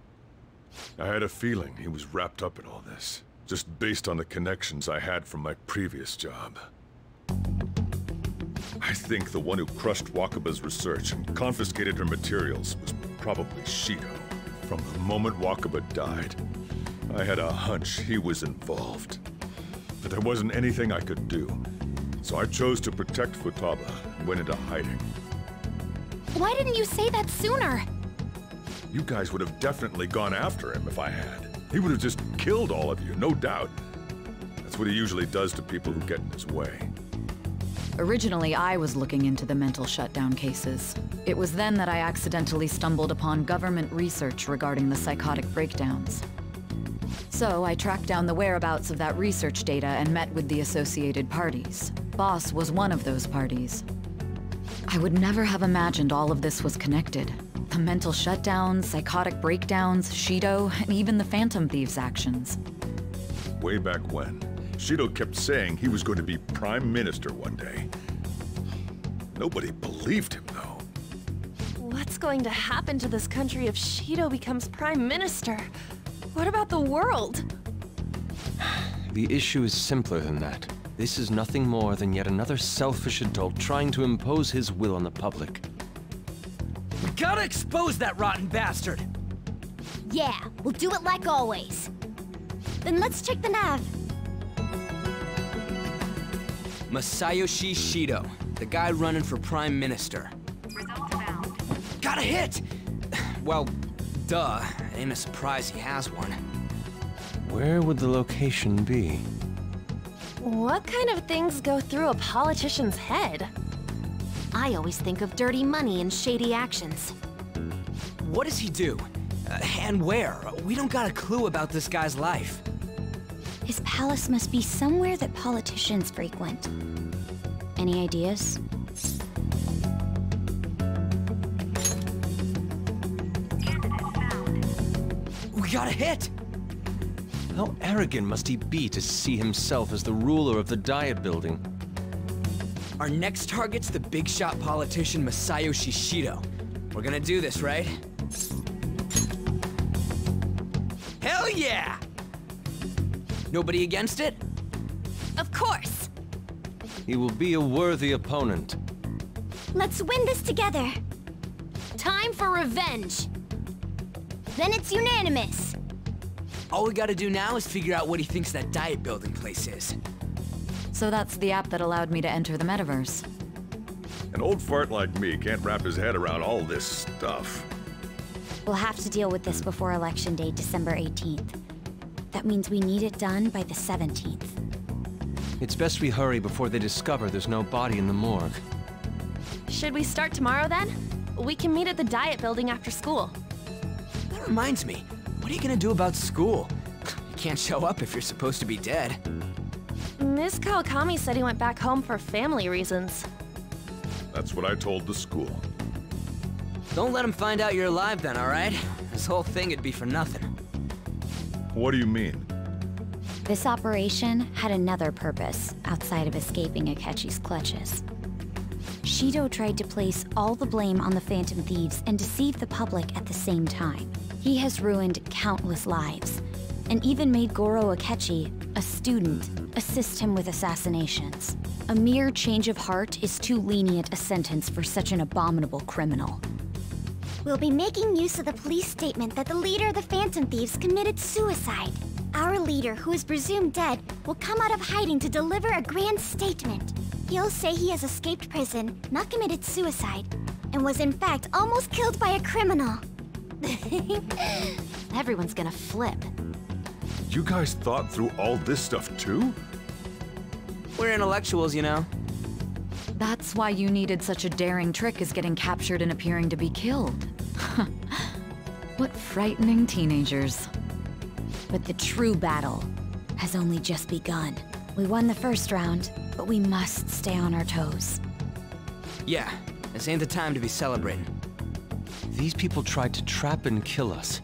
I had a feeling he was wrapped up in all this, just based on the connections I had from my previous job. I think the one who crushed Wakaba's research and confiscated her materials was probably Shido. From the moment Wakaba died, I had a hunch he was involved. But there wasn't anything I could do, so I chose to protect Futaba and went into hiding. Why didn't you say that sooner? You guys would have definitely gone after him if I had. He would have just killed all of you, no doubt. That's what he usually does to people who get in his way. Originally, I was looking into the mental shutdown cases. It was then that I accidentally stumbled upon government research regarding the psychotic breakdowns. So I tracked down the whereabouts of that research data and met with the associated parties. Boss was one of those parties. I would never have imagined all of this was connected. The mental shutdowns, psychotic breakdowns, Shido, and even the Phantom Thieves' actions. Way back when, Shido kept saying he was going to be Prime Minister one day. Nobody believed him, though. What's going to happen to this country if Shido becomes Prime Minister? What about the world? The issue is simpler than that. This is nothing more than yet another selfish adult trying to impose his will on the public. We gotta expose that rotten bastard! Yeah, we'll do it like always. Then let's check the nav. Masayoshi Shido, the guy running for Prime Minister. Got a hit! Well, duh. It ain't a surprise he has one. Where would the location be? What kind of things go through a politician's head? I always think of dirty money and shady actions. What does he do? And where? We don't got a clue about this guy's life. His palace must be somewhere that politicians frequent. Any ideas? We got a hit! How arrogant must he be to see himself as the ruler of the Diet Building? Our next target's the big shot politician Masayo Shishido. We're gonna do this, right? Hell yeah! Nobody against it? Of course! He will be a worthy opponent. Let's win this together. Time for revenge! Then it's unanimous! All we gotta do now is figure out what he thinks that Diet Building place is. So that's the app that allowed me to enter the metaverse. An old fart like me can't wrap his head around all this stuff. We'll have to deal with this before Election Day, December 18th. That means we need it done by the 17th. It's best we hurry before they discover there's no body in the morgue. Should we start tomorrow then? We can meet at the Diet Building after school. That reminds me, what are you gonna do about school? You can't show up if you're supposed to be dead. Miss Kawakami said he went back home for family reasons. That's what I told the school. Don't let him find out you're alive then, alright? This whole thing would be for nothing. What do you mean? This operation had another purpose outside of escaping Akechi's clutches. Shido tried to place all the blame on the Phantom Thieves and deceive the public at the same time. He has ruined countless lives, and even made Goro Akechi, a student, assist him with assassinations. A mere change of heart is too lenient a sentence for such an abominable criminal. We'll be making use of the police statement that the leader of the Phantom Thieves committed suicide. Our leader, who is presumed dead, will come out of hiding to deliver a grand statement. He'll say he has escaped prison, not committed suicide, and was in fact almost killed by a criminal. Everyone's gonna flip. You guys thought through all this stuff too? We're intellectuals, you know. That's why you needed such a daring trick as getting captured and appearing to be killed. What frightening teenagers. But the true battle has only just begun. We won the first round, but we must stay on our toes. Yeah, this ain't the time to be celebrating. These people tried to trap and kill us.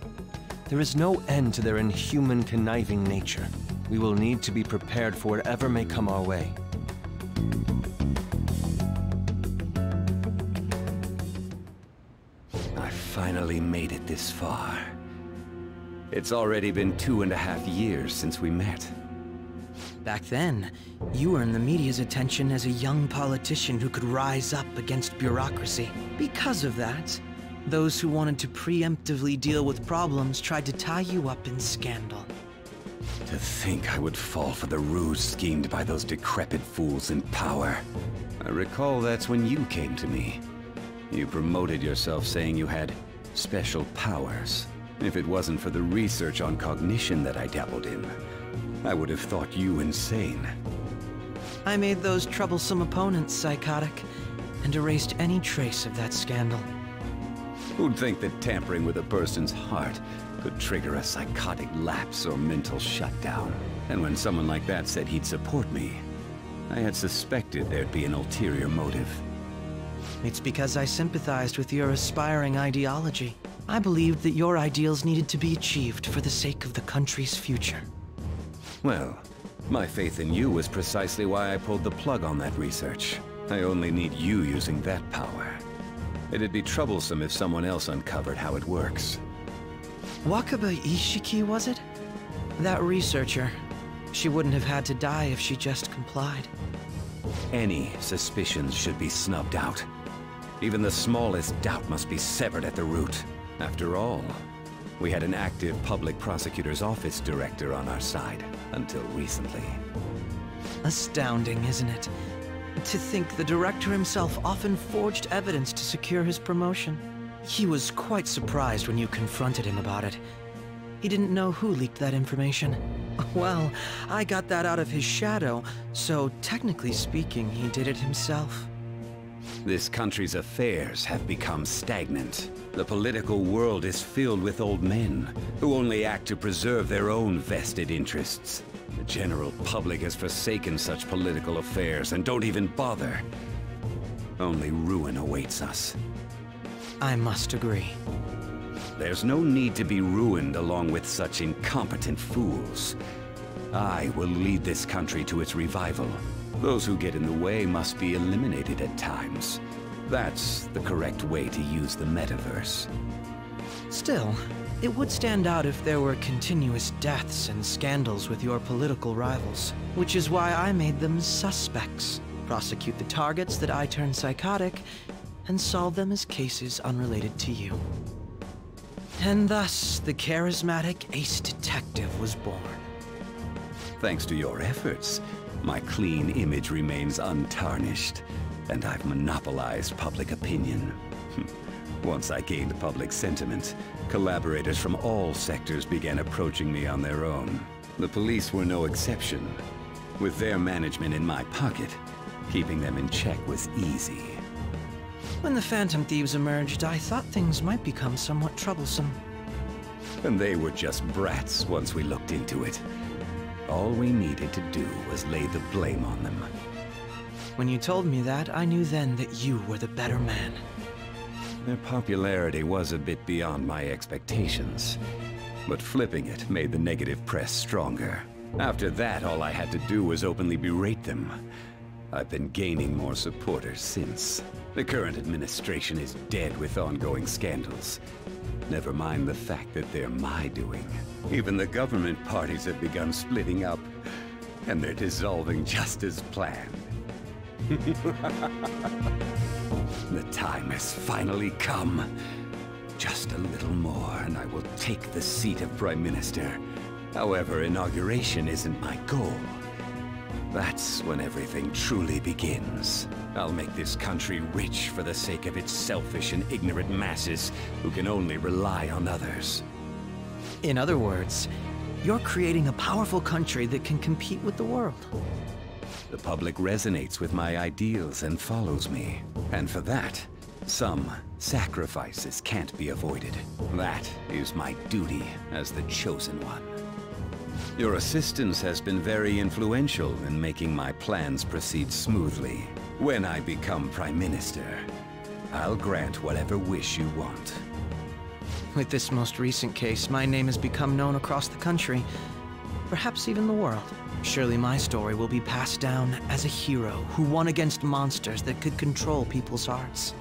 There is no end to their inhuman, conniving nature. We will need to be prepared for whatever may come our way. I finally made it this far. It's already been 2.5 years since we met. Back then, you earned the media's attention as a young politician who could rise up against bureaucracy. Because of that, those who wanted to preemptively deal with problems tried to tie you up in scandal. To think I would fall for the ruse schemed by those decrepit fools in power. I recall that's when you came to me. You promoted yourself saying you had special powers. If it wasn't for the research on cognition that I dabbled in, I would have thought you insane. I made those troublesome opponents psychotic, and erased any trace of that scandal. Who'd think that tampering with a person's heart could trigger a psychotic lapse or mental shutdown? And when someone like that said he'd support me, I had suspected there'd be an ulterior motive. It's because I sympathized with your aspiring ideology. I believed that your ideals needed to be achieved for the sake of the country's future. Well, my faith in you was precisely why I pulled the plug on that research. I only need you using that power. It'd be troublesome if someone else uncovered how it works. Wakaba Ishiki, was it? That researcher. She wouldn't have had to die if she just complied. Any suspicions should be snubbed out. Even the smallest doubt must be severed at the root. After all, we had an active public prosecutor's office director on our side, until recently. Astounding, isn't it? To think the director himself often forged evidence to secure his promotion. He was quite surprised when you confronted him about it. He didn't know who leaked that information. Well, I got that out of his shadow, so technically speaking, he did it himself. This country's affairs have become stagnant. The political world is filled with old men who only act to preserve their own vested interests. The general public has forsaken such political affairs and don't even bother. Only ruin awaits us. I must agree. There's no need to be ruined along with such incompetent fools. I will lead this country to its revival. Those who get in the way must be eliminated at times. That's the correct way to use the metaverse. Still, it would stand out if there were continuous deaths and scandals with your political rivals, which is why I made them suspects. Prosecute the targets that I turn psychotic, and solve them as cases unrelated to you. And thus, the charismatic ace detective was born. Thanks to your efforts, my clean image remains untarnished, and I've monopolized public opinion. Once I gained public sentiment, collaborators from all sectors began approaching me on their own. The police were no exception. With their management in my pocket, keeping them in check was easy. When the Phantom Thieves emerged, I thought things might become somewhat troublesome. And they were just brats once we looked into it. All we needed to do was lay the blame on them. When you told me that, I knew then that you were the better man. Their popularity was a bit beyond my expectations, but flipping it made the negative press stronger. After that, all I had to do was openly berate them. I've been gaining more supporters since. The current administration is dead with ongoing scandals. Never mind the fact that they're my doing. Even the government parties have begun splitting up, and they're dissolving just as planned. The time has finally come. Just a little more, and I will take the seat of Prime Minister. However, inauguration isn't my goal. That's when everything truly begins. I'll make this country rich for the sake of its selfish and ignorant masses who can only rely on others. In other words, you're creating a powerful country that can compete with the world. The public resonates with my ideals and follows me. And for that, some sacrifices can't be avoided. That is my duty as the chosen one. Your assistance has been very influential in making my plans proceed smoothly. When I become Prime Minister, I'll grant whatever wish you want. With this most recent case, my name has become known across the country, perhaps even the world. Surely my story will be passed down as a hero who won against monsters that could control people's hearts.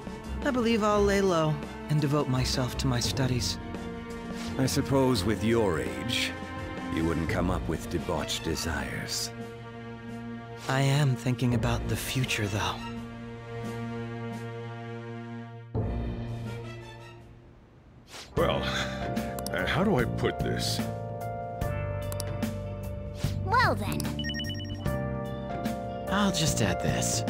I believe I'll lay low and devote myself to my studies. I suppose with your age, you wouldn't come up with debauched desires. I am thinking about the future, though. Well, how do I put this? Well then. I'll just add this.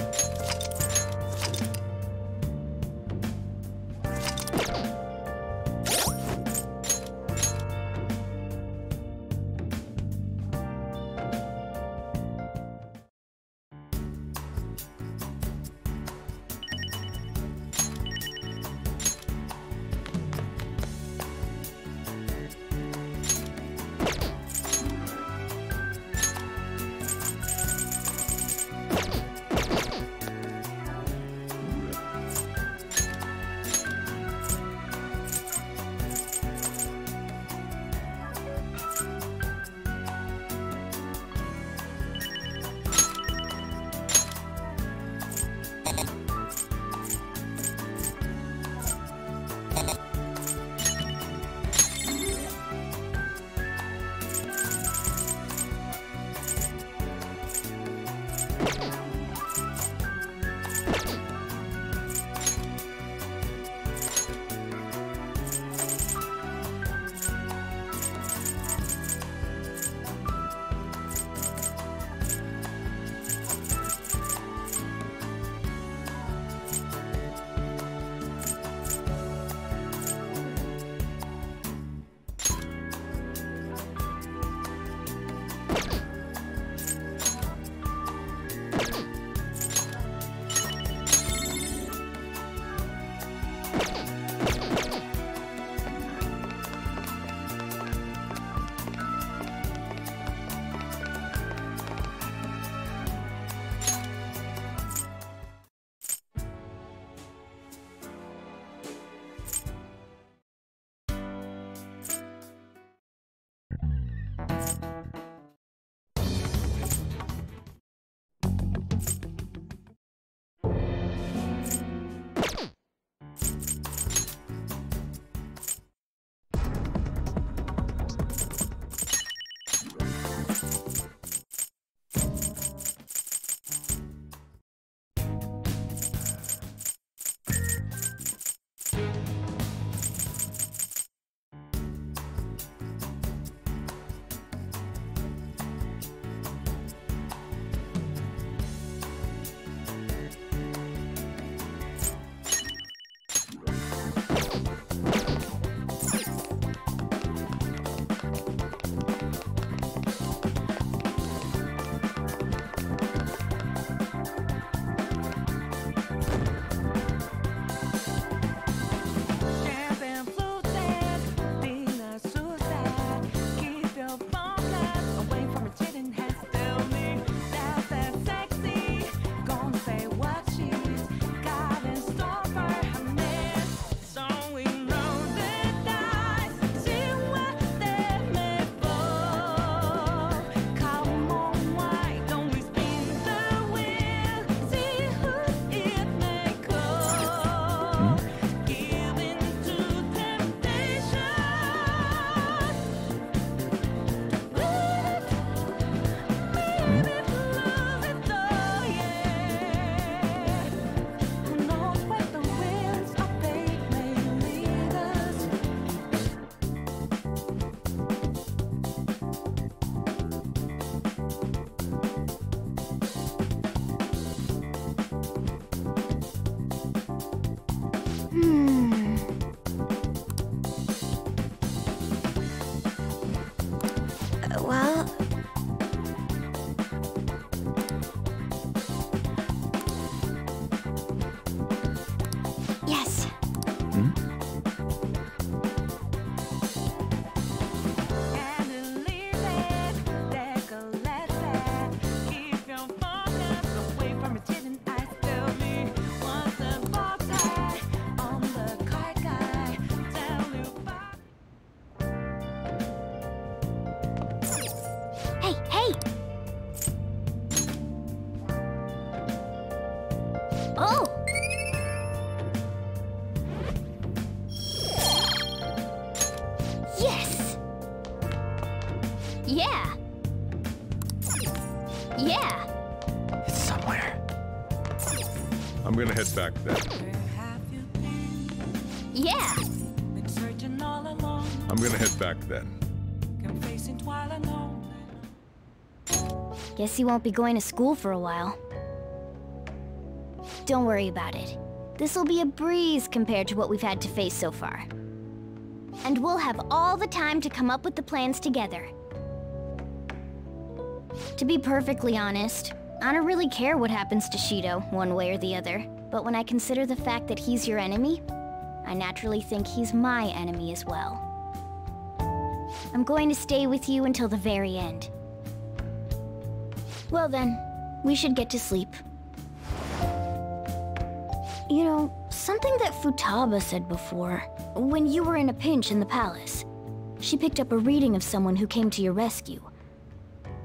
Oh! Yes! Yeah! Yeah! It's somewhere. I'm gonna head back then. Yeah! I'm gonna head back then. Guess he won't be going to school for a while. Don't worry about it. This'll be a breeze compared to what we've had to face so far. And we'll have all the time to come up with the plans together. To be perfectly honest, I don't really care what happens to Shido, one way or the other. But when I consider the fact that he's your enemy, I naturally think he's my enemy as well. I'm going to stay with you until the very end. Well then, we should get to sleep. You know, something that Futaba said before, when you were in a pinch in the palace, she picked up a reading of someone who came to your rescue.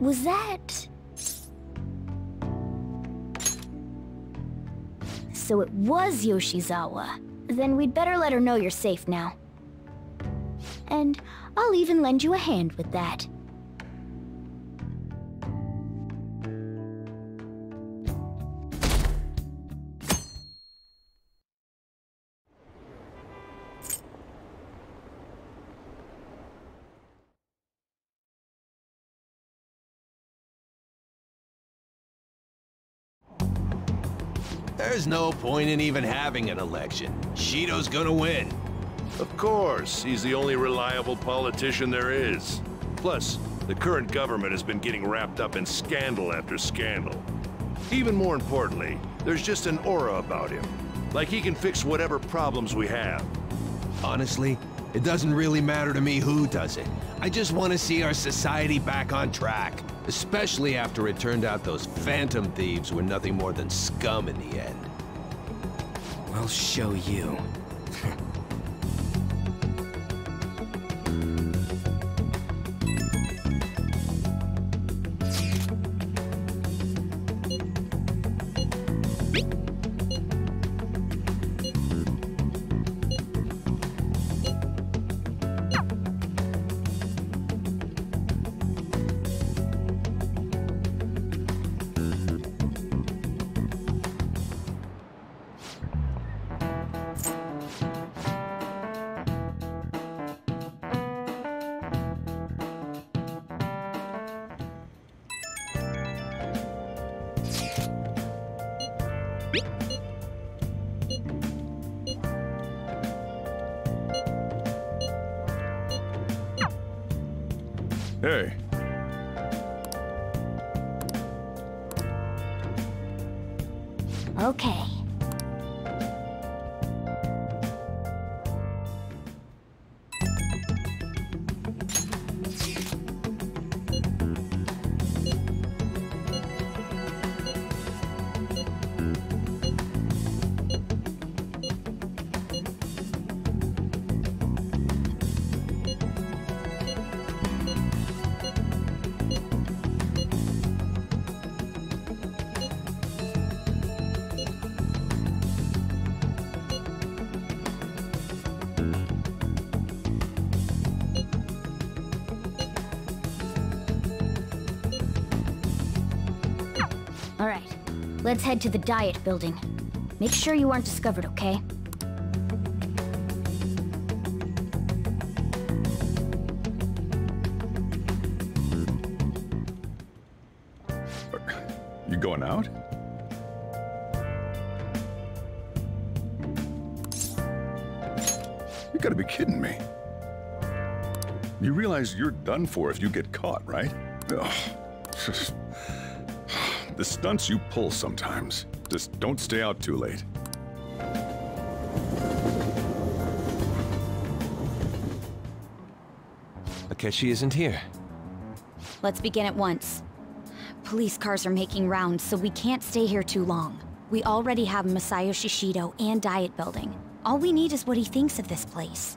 Was that... So it was Yoshizawa. Then we'd better let her know you're safe now. And I'll even lend you a hand with that. There's no point in even having an election. Shido's gonna win. Of course, he's the only reliable politician there is. Plus, the current government has been getting wrapped up in scandal after scandal. Even more importantly, there's just an aura about him. Like he can fix whatever problems we have. Honestly, it doesn't really matter to me who does it. I just want to see our society back on track. Especially after it turned out those phantom thieves were nothing more than scum in the end. I'll show you. Hey. Okay. All right, let's head to the Diet Building. Make sure you aren't discovered, okay? You going out? You gotta be kidding me. You realize you're done for if you get caught, right? Ugh. The stunts you pull sometimes. Just don't stay out too late. Akechi isn't here. Let's begin at once. Police cars are making rounds, so we can't stay here too long. We already have Masayoshi Shido and Diet Building. All we need is what he thinks of this place.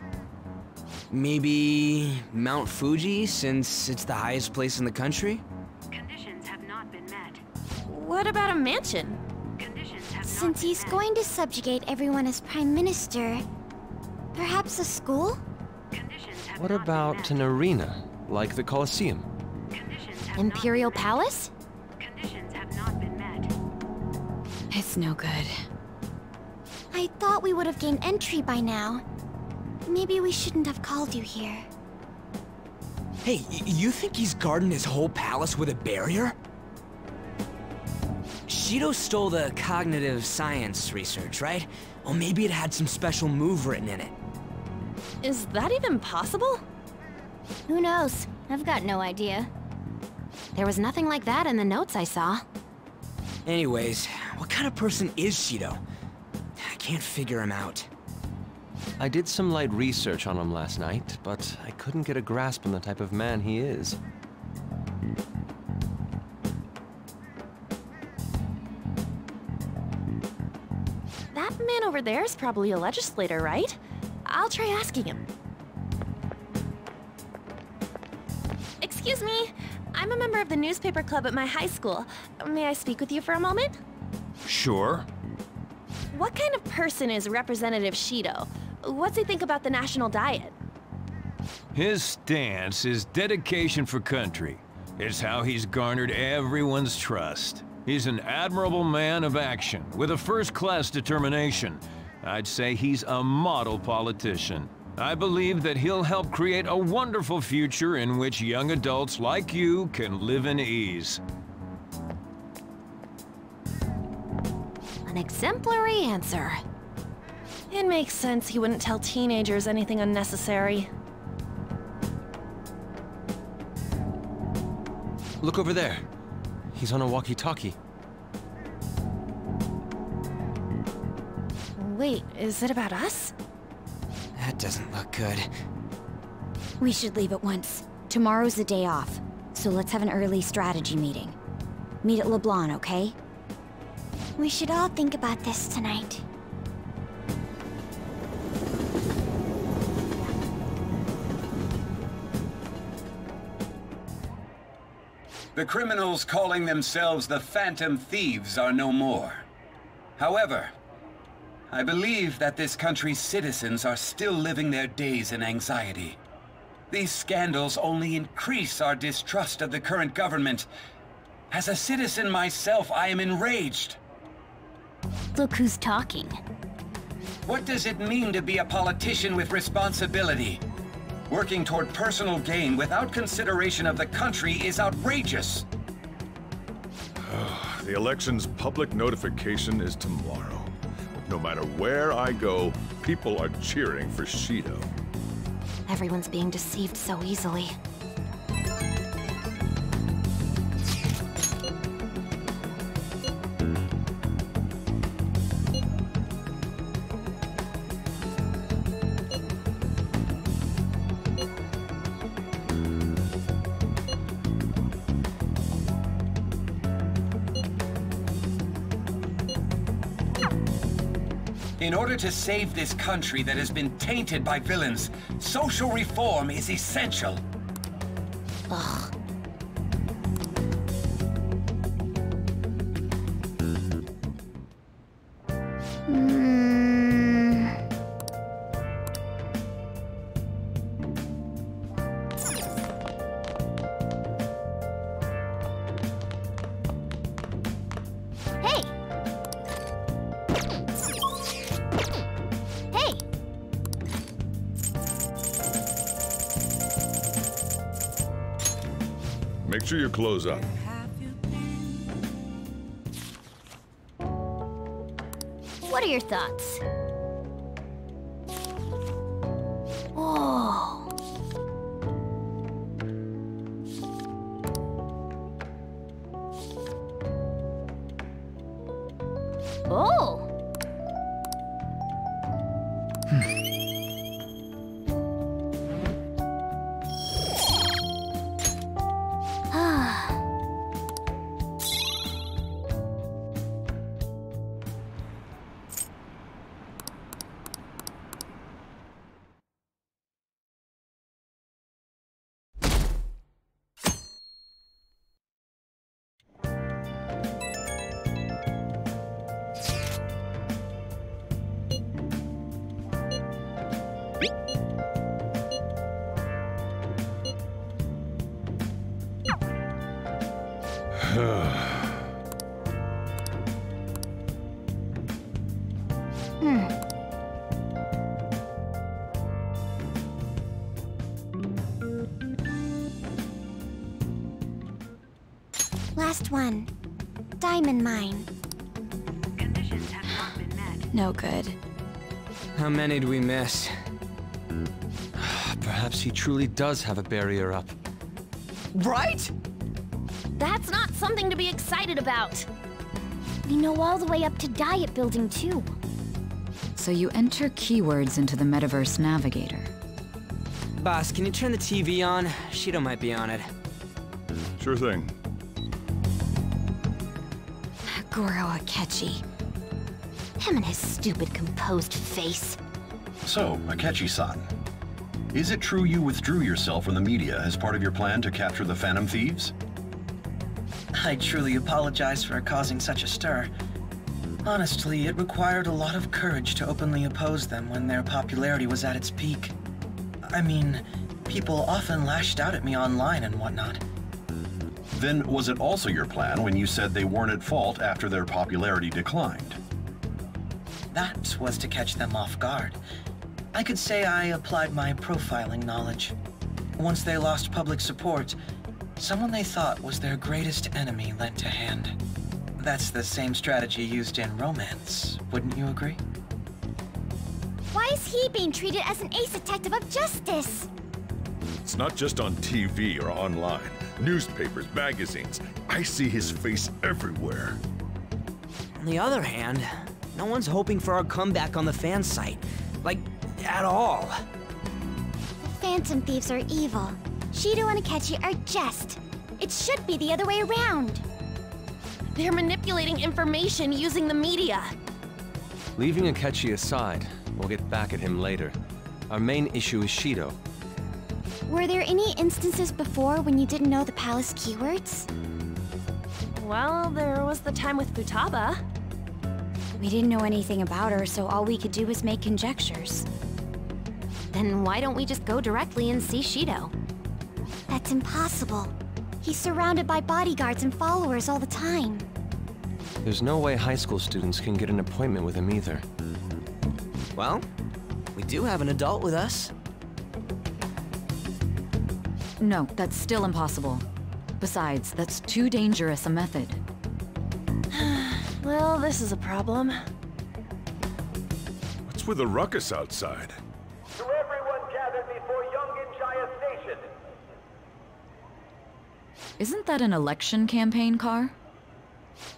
Maybe Mount Fuji, since it's the highest place in the country? Conditions have not been met. What about a mansion? Since he's going to subjugate everyone as Prime Minister, perhaps a school? What about an arena, like the Colosseum? Imperial Palace? It's no good. I thought we would have gained entry by now. Maybe we shouldn't have called you here. Hey, you think he's guarding his whole palace with a barrier? Shido stole the cognitive science research, right? Well, maybe it had some special move written in it. Is that even possible? Who knows? I've got no idea. There was nothing like that in the notes I saw. Anyways, what kind of person is Shido? I can't figure him out. I did some light research on him last night, but I couldn't get a grasp on the type of man he is. That man over there is probably a legislator, right? I'll try asking him. Excuse me, I'm a member of the newspaper club at my high school. May I speak with you for a moment? Sure. What kind of person is Representative Shido? What's he think about the national diet? His stance is dedication for country. It's how he's garnered everyone's trust. He's an admirable man of action, with a first-class determination. I'd say he's a model politician. I believe that he'll help create a wonderful future in which young adults like you can live in ease. An exemplary answer. It makes sense he wouldn't tell teenagers anything unnecessary. Look over there. He's on a walkie-talkie. Wait, is it about us? That doesn't look good. We should leave at once. Tomorrow's the day off, so let's have an early strategy meeting. Meet at LeBlanc, okay? We should all think about this tonight. The criminals calling themselves the Phantom Thieves are no more. However, I believe that this country's citizens are still living their days in anxiety. These scandals only increase our distrust of the current government. As a citizen myself, I am enraged. Look who's talking. What does it mean to be a politician with responsibility? Working toward personal gain without consideration of the country is outrageous. The election's public notification is tomorrow. No matter where I go, people are cheering for Shido. Everyone's being deceived so easily. In order to save this country that has been tainted by villains, social reform is essential. Ugh. Make sure you close up. What are your thoughts? Whoa. Oh! Last one. Diamond mine. Conditions have not been met. No good. How many do we miss? Perhaps he truly does have a barrier up. Right? That's not something to be excited about. We know all the way up to Diet Building, too. So you enter keywords into the Metaverse Navigator. Boss, can you turn the TV on? Shido might be on it. Sure thing. Goro Akechi. Him and his stupid composed face. So, Akechi-san, is it true you withdrew yourself from the media as part of your plan to capture the Phantom Thieves? I truly apologize for causing such a stir. Honestly, it required a lot of courage to openly oppose them when their popularity was at its peak. I mean, people often lashed out at me online and whatnot. Then was it also your plan when you said they weren't at fault after their popularity declined? That was to catch them off guard. I could say I applied my profiling knowledge. Once they lost public support, someone they thought was their greatest enemy lent a hand. That's the same strategy used in romance, wouldn't you agree? Why is he being treated as an ace detective of justice? It's not just on TV or online. Newspapers, magazines. I see his face everywhere. On the other hand, no one's hoping for our comeback on the fan site. Like, at all. The Phantom Thieves are evil. Shido and Akechi are just. It should be the other way around. They're manipulating information using the media. Leaving Akechi aside, we'll get back at him later. Our main issue is Shido. Were there any instances before when you didn't know the palace keywords? Well, there was the time with Futaba. We didn't know anything about her, so all we could do was make conjectures. Then why don't we just go directly and see Shido? That's impossible. He's surrounded by bodyguards and followers all the time. There's no way high school students can get an appointment with him either. Well, we do have an adult with us. No, that's still impossible. Besides, that's too dangerous a method. Well, this is a problem. What's with the ruckus outside? To everyone gathered before Yongen-Jaya Station. Isn't that an election campaign car?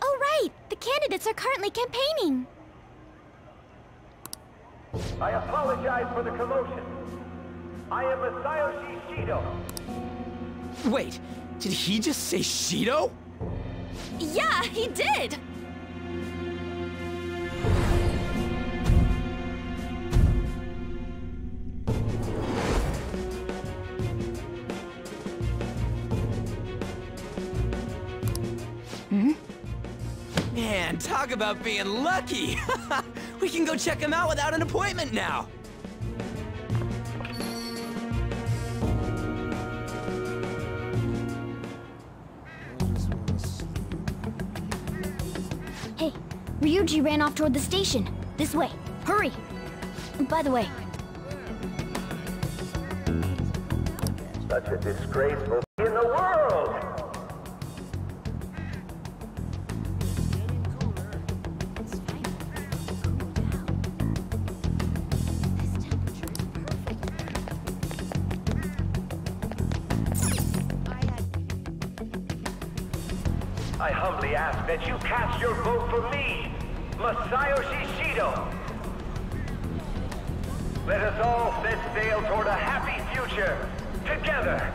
Oh right! The candidates are currently campaigning! I apologize for the commotion. I am Masayoshi Shido. Wait, did he just say Shido? Yeah, he did! Man, talk about being lucky! We can go check him out without an appointment now! Hey, Ryuji ran off toward the station. This way. Hurry! By the way... Such a disgraceful in the world! I humbly ask that you cast your vote for me, Masayoshi Shido. Let us all set sail toward a happy future, together.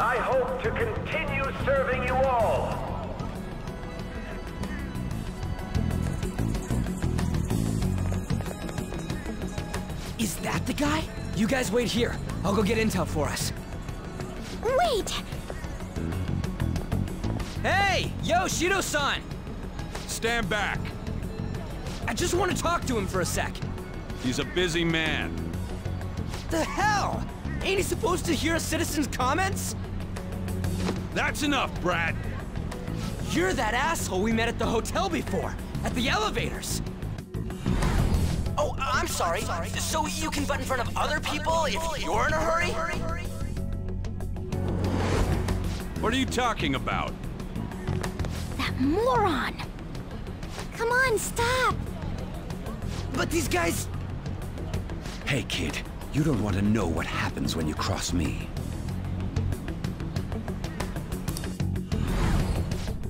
I hope to continue serving you all. Is that the guy? You guys wait here. I'll go get intel for us. Wait! Hey! Yo, Shido-san! Stand back. I just want to talk to him for a sec. He's a busy man. The hell? Ain't he supposed to hear a citizen's comments? That's enough, Brad. You're that asshole we met at the hotel before. At the elevators! Oh, I'm sorry. So you can butt in front of other people if you're in a hurry? What are you talking about? That moron! Come on, stop! But these guys... Hey, kid. You don't want to know what happens when you cross me.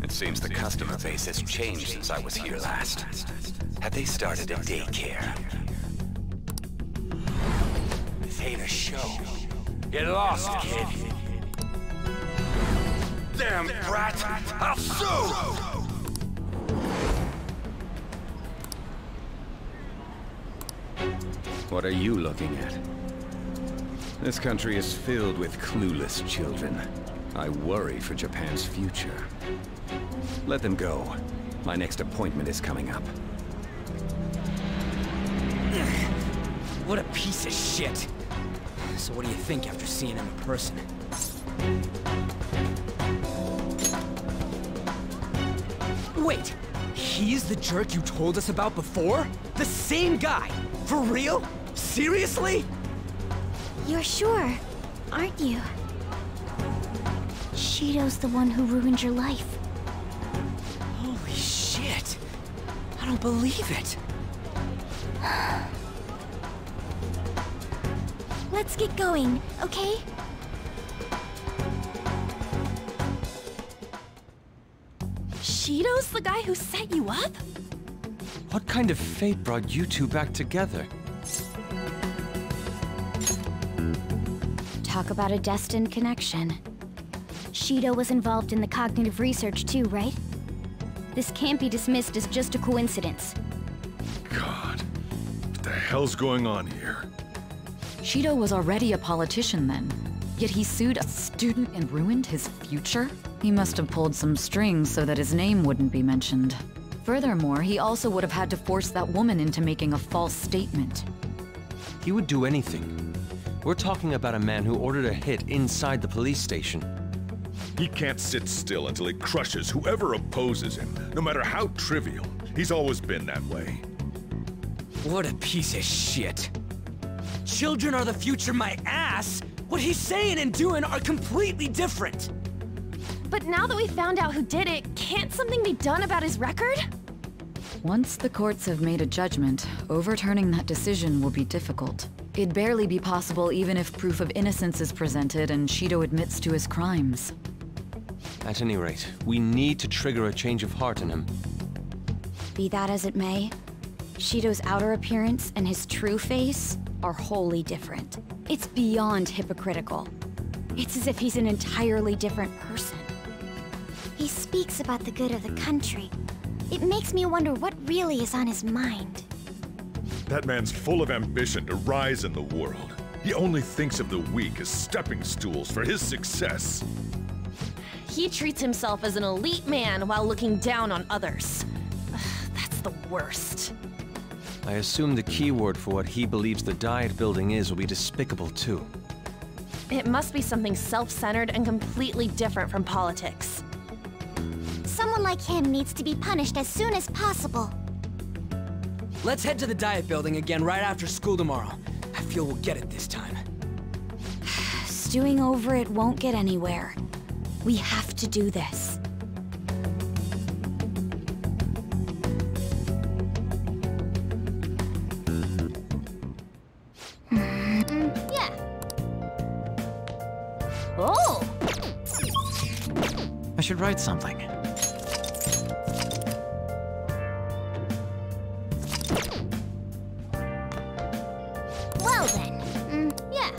It seems the customer base has changed since I was here last. Have they started a daycare? This ain't a show. Get lost, kid. Damn brat! I'll sue! What are you looking at? This country is filled with clueless children. I worry for Japan's future. Let them go. My next appointment is coming up. What a piece of shit. So what do you think after seeing him in person? Wait, he's the jerk you told us about before? The same guy? For real? Seriously? You're sure, aren't you? Shido's the one who ruined your life. Holy shit. I don't believe it. Let's get going, okay? Shido's the guy who set you up? What kind of fate brought you two back together? Talk about a destined connection. Shido was involved in the cognitive research too, right? This can't be dismissed as just a coincidence. God, what the hell's going on here? Shido was already a politician then, yet he sued a student and ruined his future? He must have pulled some strings so that his name wouldn't be mentioned. Furthermore, he also would have had to force that woman into making a false statement. He would do anything. We're talking about a man who ordered a hit inside the police station. He can't sit still until he crushes whoever opposes him, no matter how trivial. He's always been that way. What a piece of shit. Children are the future, my ass! What he's saying and doing are completely different! But now that we found out who did it, can't something be done about his record? Once the courts have made a judgment, overturning that decision will be difficult. It'd barely be possible even if proof of innocence is presented and Shido admits to his crimes. At any rate, we need to trigger a change of heart in him. Be that as it may, Shido's outer appearance and his true face are wholly different. It's beyond hypocritical. It's as if he's an entirely different person. He speaks about the good of the country. It makes me wonder what really is on his mind. That man's full of ambition to rise in the world. He only thinks of the weak as stepping stools for his success. He treats himself as an elite man while looking down on others. That's the worst. I assume the key word for what he believes the Diet building is will be despicable too. It must be something self-centered and completely different from politics. Someone like him needs to be punished as soon as possible. Let's head to the Diet building again right after school tomorrow. I feel we'll get it this time. Stewing over it won't get anywhere. We have to do this. Yeah. Oh! I should write something. Well then, yeah.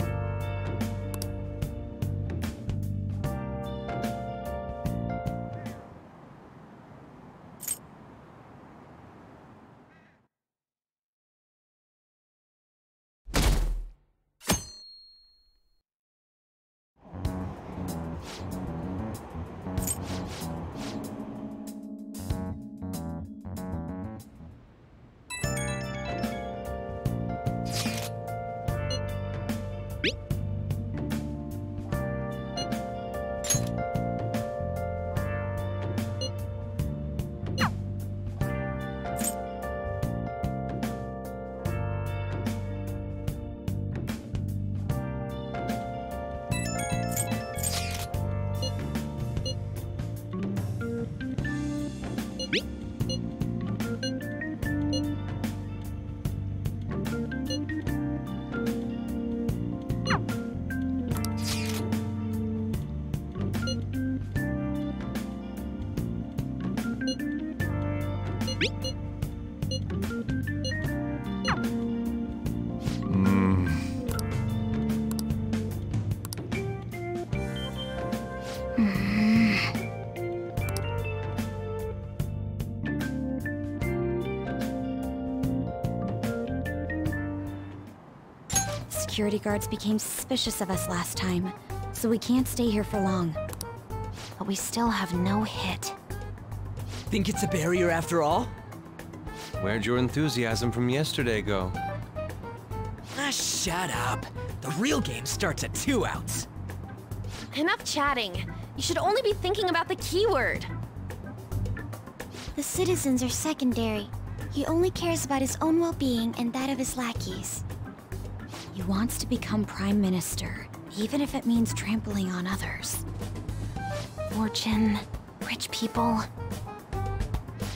security guards became suspicious of us last time, so we can't stay here for long. But we still have no hit. Think it's a barrier after all? Where'd your enthusiasm from yesterday go? Ah, shut up. The real game starts at 2 outs. Enough chatting. You should only be thinking about the keyword. The citizens are secondary. He only cares about his own well-being and that of his lackeys. He wants to become Prime Minister, even if it means trampling on others. Fortune, rich people.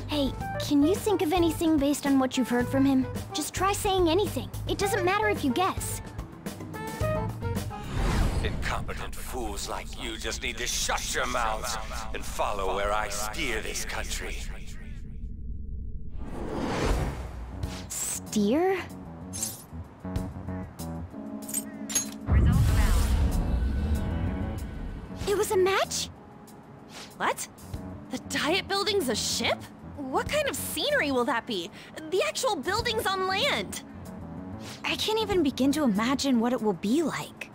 Hey, can you think of anything based on what you've heard from him? Just try saying anything. It doesn't matter if you guess. Incompetent fools like you just need to shut your mouths and follow where I steer this country. Steer? It was a match? What? The Diet Building's a ship? What kind of scenery will that be? The actual building's on land. I can't even begin to imagine what it will be like.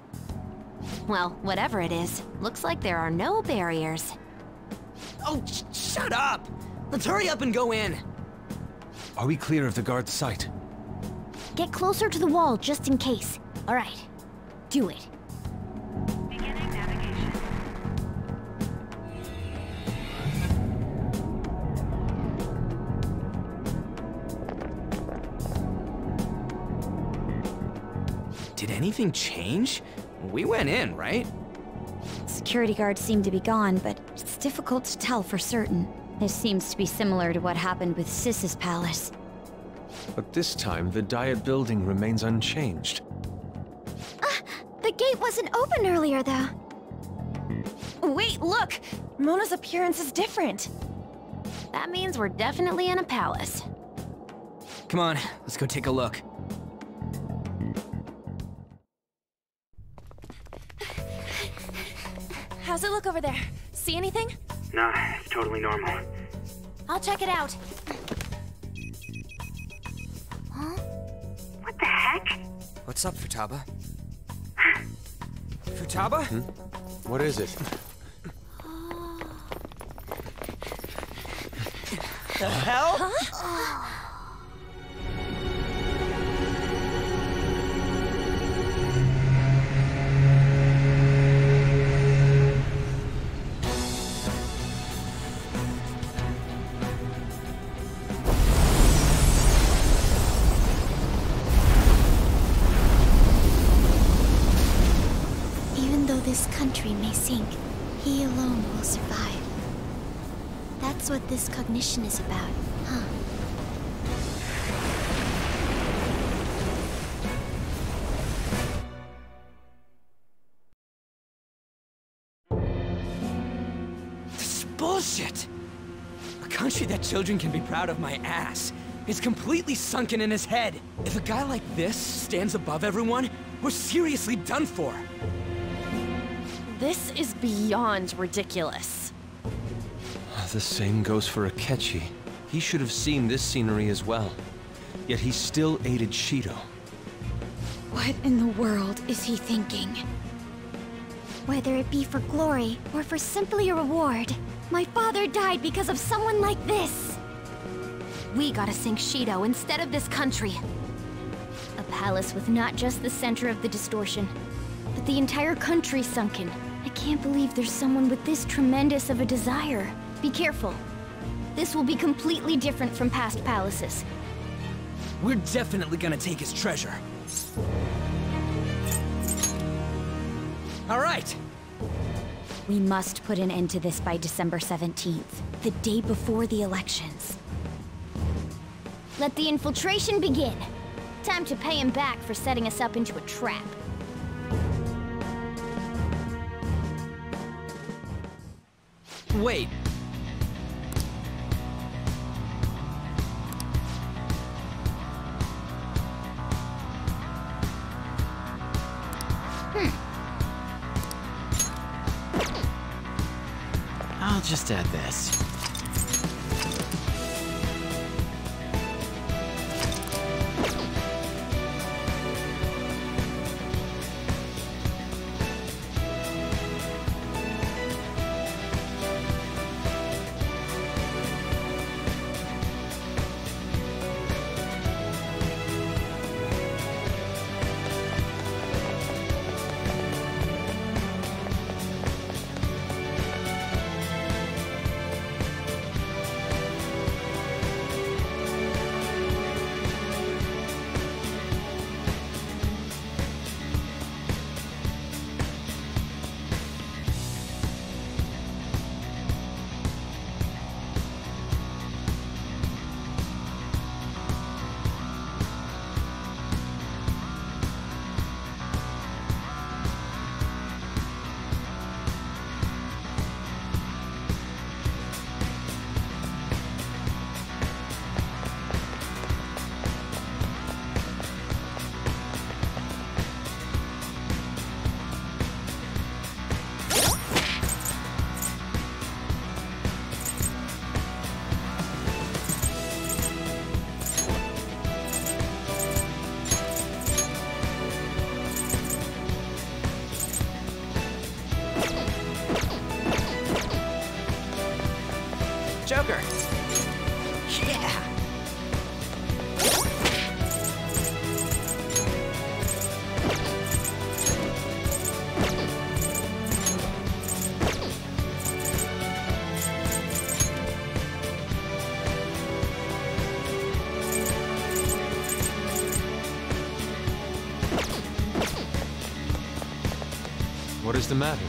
Well, whatever it is, looks like there are no barriers. Oh, shut up! Let's hurry up and go in. Are we clear of the guard's sight? Get closer to the wall just in case. All right, do it. Beginning navigation. Did anything change? We went in, right? Security guards seem to be gone, but it's difficult to tell for certain. This seems to be similar to what happened with Sis's palace. But this time, the Diet Building remains unchanged. The gate wasn't open earlier, though. Wait, look! Mona's appearance is different. That means we're definitely in a palace. Come on, let's go take a look. How's it look over there? See anything? Nah, it's totally normal. I'll check it out. Huh? What the heck? What's up, Futaba? Futaba? What is it? The hell? Huh? This country may sink, he alone will survive. That's what this cognition is about, huh? This is bullshit! A country that children can be proud of my ass is completely sunken in his head. If a guy like this stands above everyone, we're seriously done for. This is beyond ridiculous. The same goes for Akechi. He should have seen this scenery as well. Yet he still aided Shido. What in the world is he thinking? Whether it be for glory or for simply a reward, my father died because of someone like this. We gotta sink Shido instead of this country. A palace with not just the center of the distortion, but the entire country sunken. I can't believe there's someone with this tremendous of a desire. Be careful. This will be completely different from past palaces. We're definitely gonna take his treasure. All right. We must put an end to this by December 17th, the day before the elections. Let the infiltration begin. Time to pay him back for setting us up into a trap. Wait. I'll just add this. Joker! Yeah! What is the matter?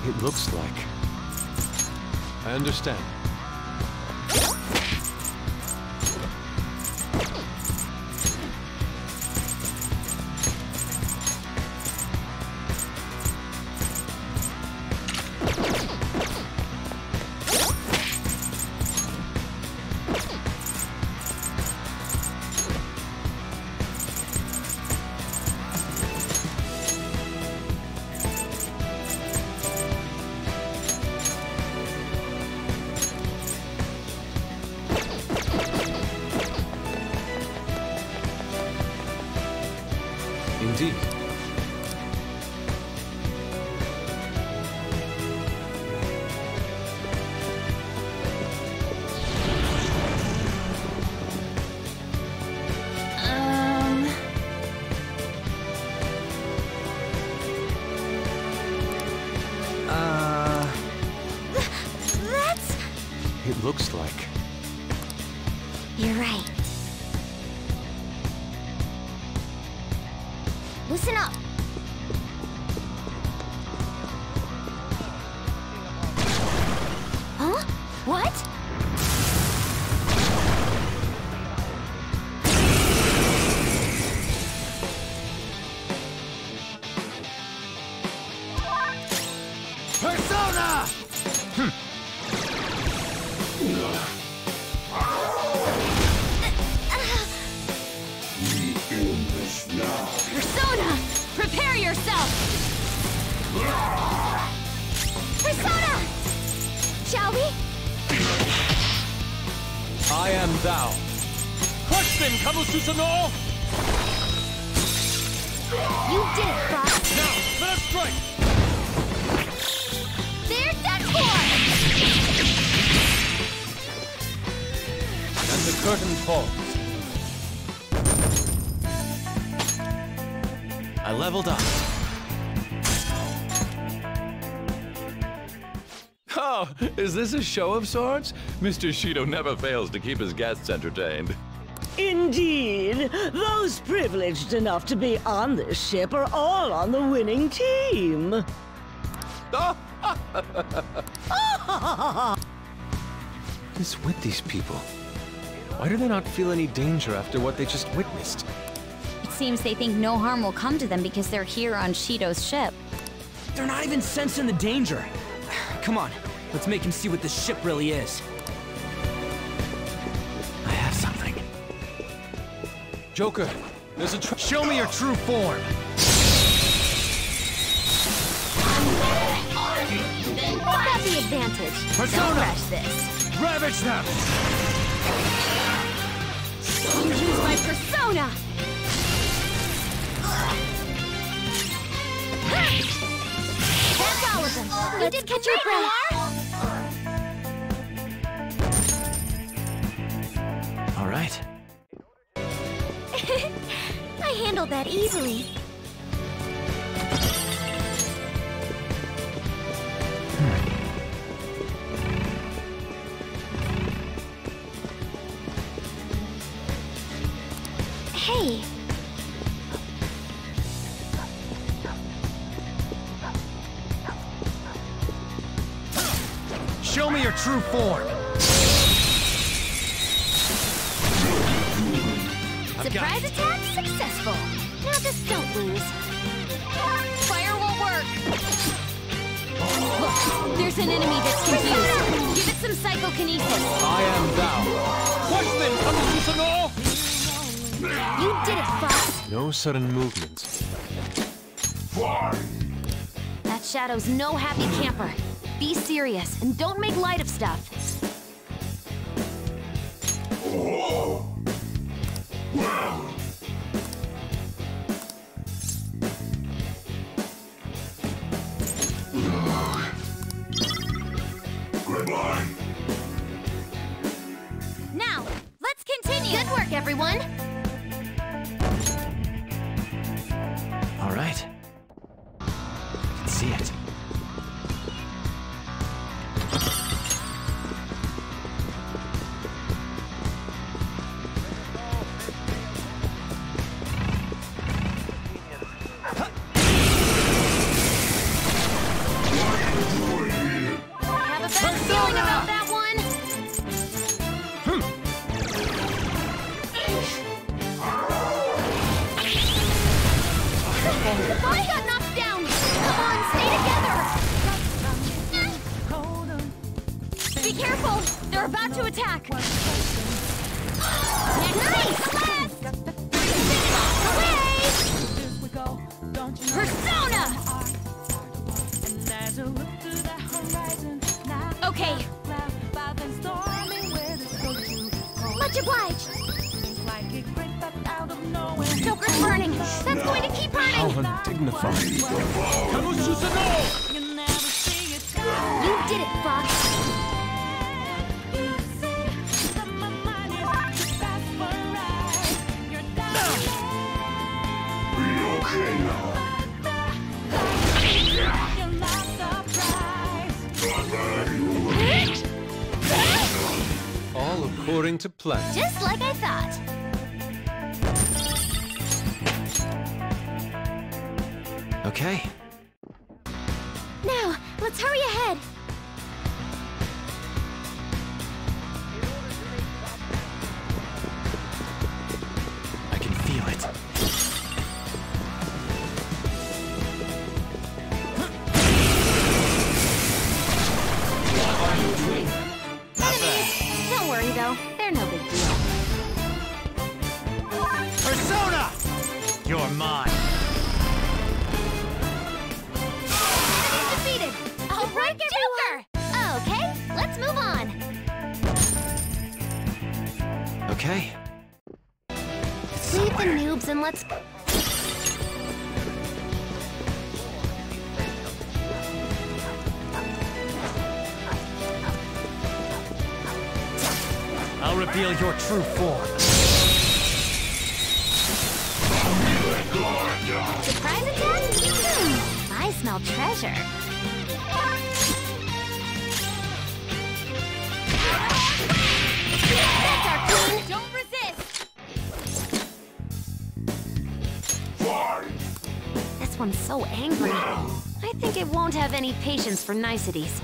It looks like... I understand. Indeed. That's... It looks like... You're right. Listen up. Huh? What? Persona! Persona! Prepare yourself! Persona! Shall we? I am thou. Crush them, Kamususanoo! You did it, Frost. Now, let us strike! There's that core! And the curtain falls. I leveled up. Oh, is this a show of sorts? Mr. Shido never fails to keep his guests entertained. Indeed. Those privileged enough to be on this ship are all on the winning team. What is with these people? Why do they not feel any danger after what they just witnessed? It seems they think no harm will come to them because they're here on Shido's ship. They're not even sensing the danger. Come on, let's make him see what this ship really is. I have something. Joker, there's a Show me your true form! I've got the advantage. Persona! Don't crash this. Ravage them! I'll use my persona! That's all of them. You did catch your breath. All right. I handled that easily. Hey. Show me your true form! Surprise attack successful. Now just don't lose. Fire won't work! Look, there's an enemy that's confused. Give it some psychokinesis. I am thou. Crush them, Kamususanoo! You did it, Frost. No sudden movements. That Shadow's no happy camper. Be serious and don't make light of stuff. careful. The body got knocked down! Come on, stay together! Be careful! They're about to attack! Nice! Away! Persona! Okay. Much obliged! Joker's burning! That's going to keep burning! How undignified. You did it, Fox! All according to plan. Just like I thought. Okay. Now, let's hurry ahead. I can feel it. Enemies! Don't worry though, they're no big deal. Persona! You're mine. Enemies defeated! All right, Joker! Okay, let's move on. Okay. Leave the noobs and let's... I'll reveal your true form. Surprise attack? I smell treasure. That's our queen! Don't resist! This one's so angry. I think it won't have any patience for niceties.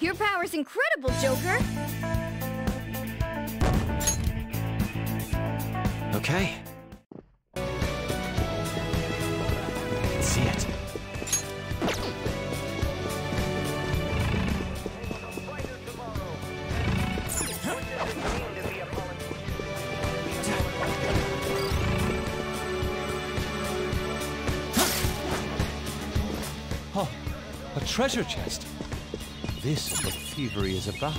Your power's incredible, Joker! Okay. Let's see it. Oh, a treasure chest. This is what thievery is about.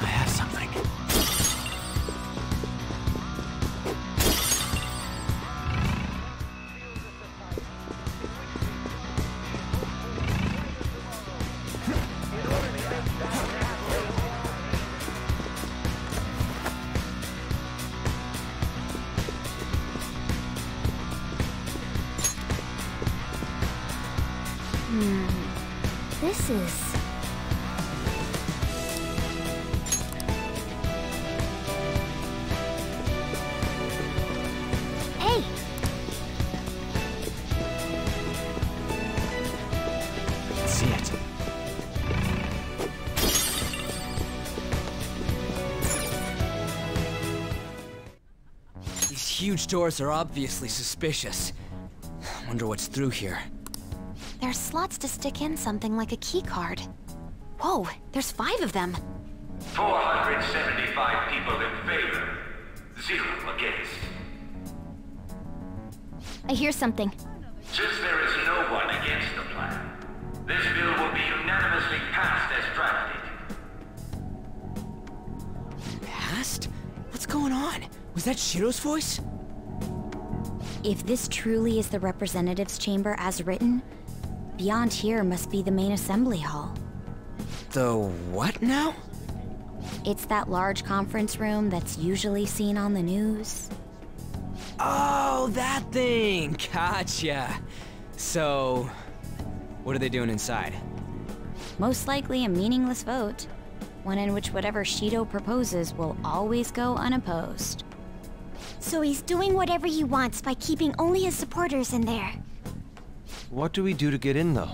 I have something. This is... Hey! Let's see it. huge doors are obviously suspicious. Wonder what's through here. There's slots to stick in something like a key card. Whoa, there's 5 of them. 475 people in favor, 0 against. I hear something. Since there is no one against the plan, this bill will be unanimously passed as drafted. Passed? What's going on? Was that Shiro's voice? If this truly is the representatives' chamber as written, beyond here must be the main assembly hall. The what now? It's that large conference room that's usually seen on the news. Oh, that thing! Gotcha. So, what are they doing inside? Most likely a meaningless vote. One in which whatever Shido proposes will always go unopposed. So he's doing whatever he wants by keeping only his supporters in there. What do we do to get in, though?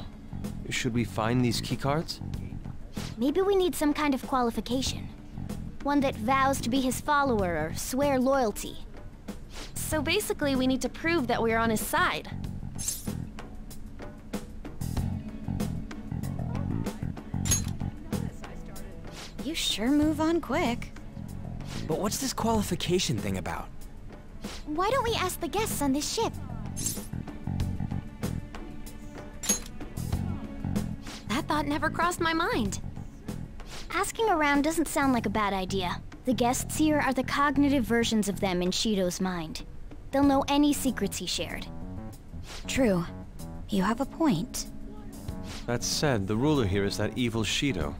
Should we find these keycards? Maybe we need some kind of qualification. One that vows to be his follower or swear loyalty. So basically, we need to prove that we're on his side. You sure move on quick. But what's this qualification thing about? Why don't we ask the guests on this ship? That thought never crossed my mind. Asking around doesn't sound like a bad idea. The guests here are the cognitive versions of them in Shido's mind. They'll know any secrets he shared. True. You have a point. That said, the ruler here is that evil Shido.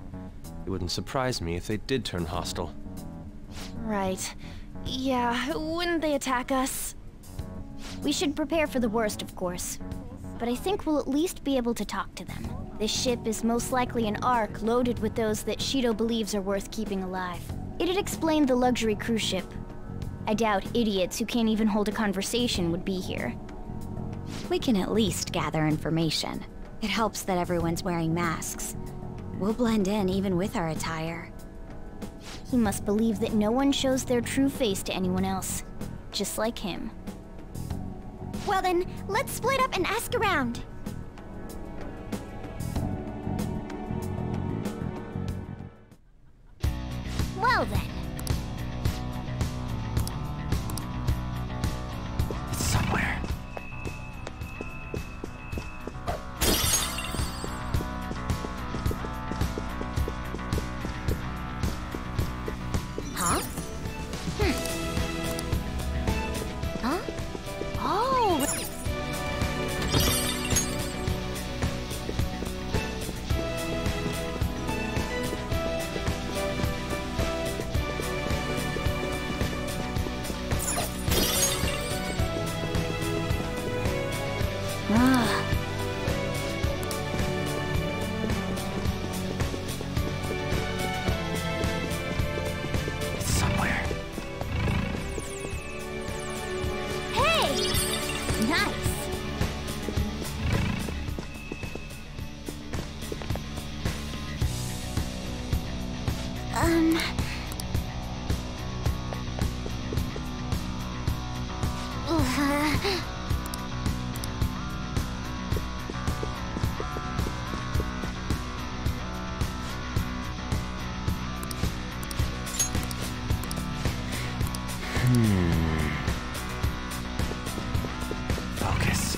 It wouldn't surprise me if they did turn hostile. Right. Yeah, wouldn't they attack us? We should prepare for the worst, of course. But I think we'll at least be able to talk to them. This ship is most likely an ark loaded with those that Shido believes are worth keeping alive. It'd explain the luxury cruise ship. I doubt idiots who can't even hold a conversation would be here. We can at least gather information. It helps that everyone's wearing masks. We'll blend in even with our attire. He must believe that no one shows their true face to anyone else. Just like him. Well then, let's split up and ask around. Well then. It's somewhere. Huh? Huh? Oh! Ah. Somewhere. Hey! Nice! Focus.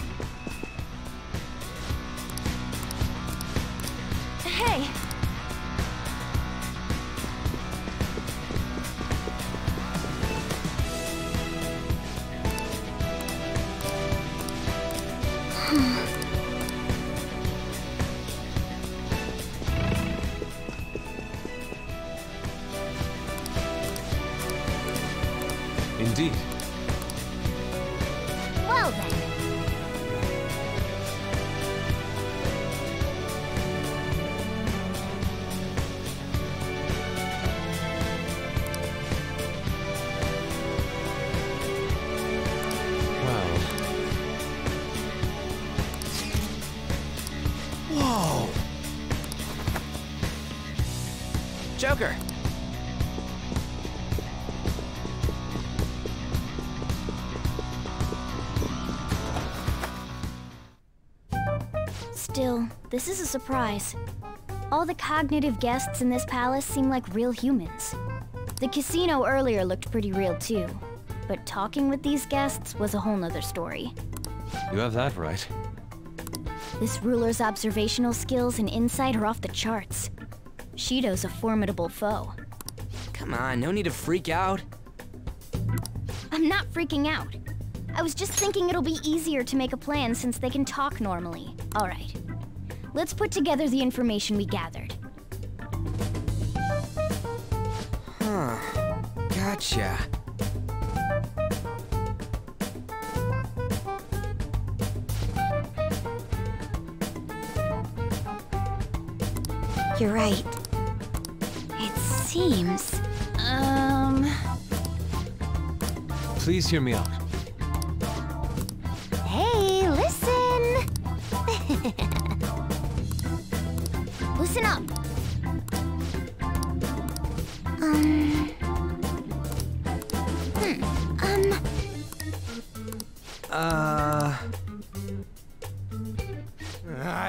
Hey! Indeed. Well then. Well. Whoa! Joker! Still, this is a surprise. All the cognitive guests in this palace seem like real humans. The casino earlier looked pretty real too, but talking with these guests was a whole nother story. You have that right. This ruler's observational skills and insight are off the charts. Shido's a formidable foe. Come on, no need to freak out. I'm not freaking out. I was just thinking it'll be easier to make a plan since they can talk normally. All right. Let's put together the information we gathered. Huh. Gotcha. You're right. It seems... Please hear me out. Hey, listen! Listen up.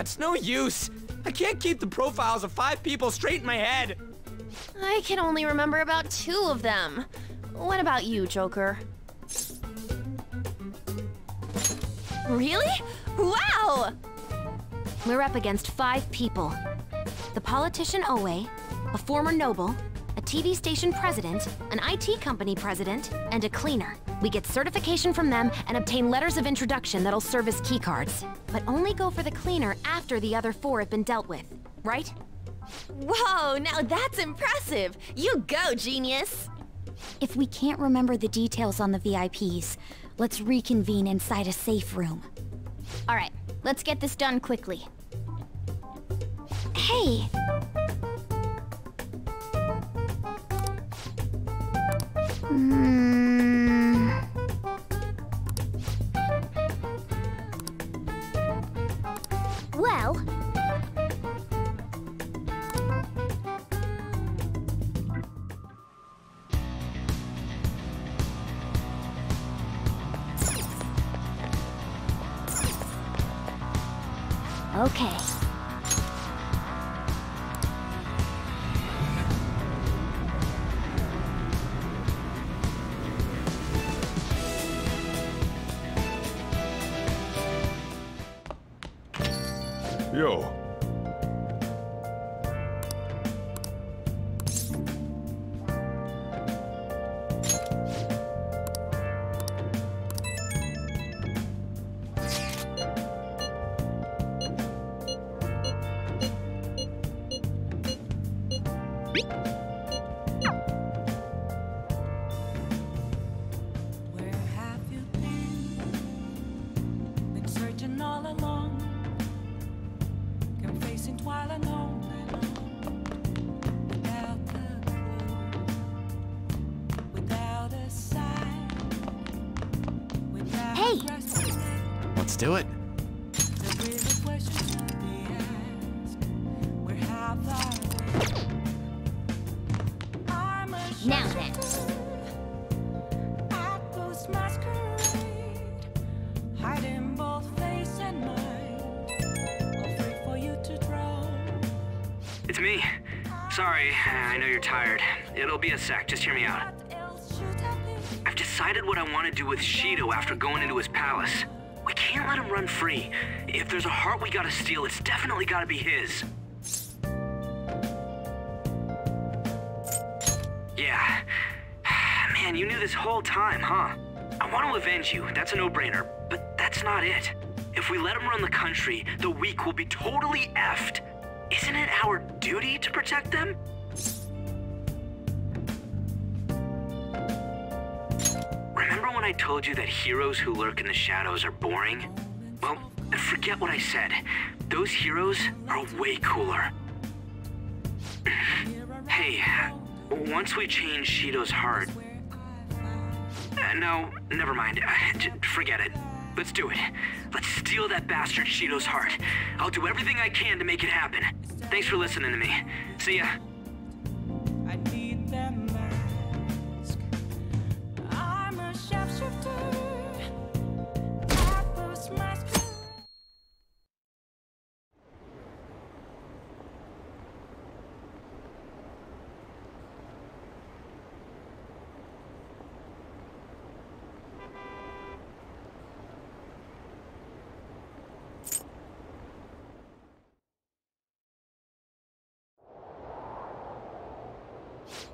It's no use. I can't keep the profiles of 5 people straight in my head. I can only remember about 2 of them. What about you, Joker? Really? Wow! We're up against 5 people. The politician Owe, a former noble, a TV station president, an IT company president, and a cleaner. We get certification from them and obtain letters of introduction that'll serve as keycards. But only go for the cleaner after the other 4 have been dealt with, right? Whoa, now that's impressive! You go, genius! If we can't remember the details on the VIPs, let's reconvene inside a safe room. All right, let's get this done quickly. Hey! Well... Okay. Yo. Let's do it. Now then. It's me. Sorry, I know you're tired. It'll be a sec, just hear me out. I've decided what I want to do with Shido after going into his palace. We can't let him run free. If there's a heart we gotta steal, it's definitely gotta be his. Yeah. Man, you knew this whole time, huh? I want to avenge you, that's a no-brainer, but that's not it. If we let him run the country, the weak will be totally effed. Isn't it our duty to protect them? Remember when I told you that heroes who lurk in the shadows are boring? Well, forget what I said. Those heroes are way cooler. Hey, once we change Shido's heart... no, never mind. Forget it. Let's do it. Let's steal that bastard Shido's heart. I'll do everything I can to make it happen. Thanks for listening to me. See ya.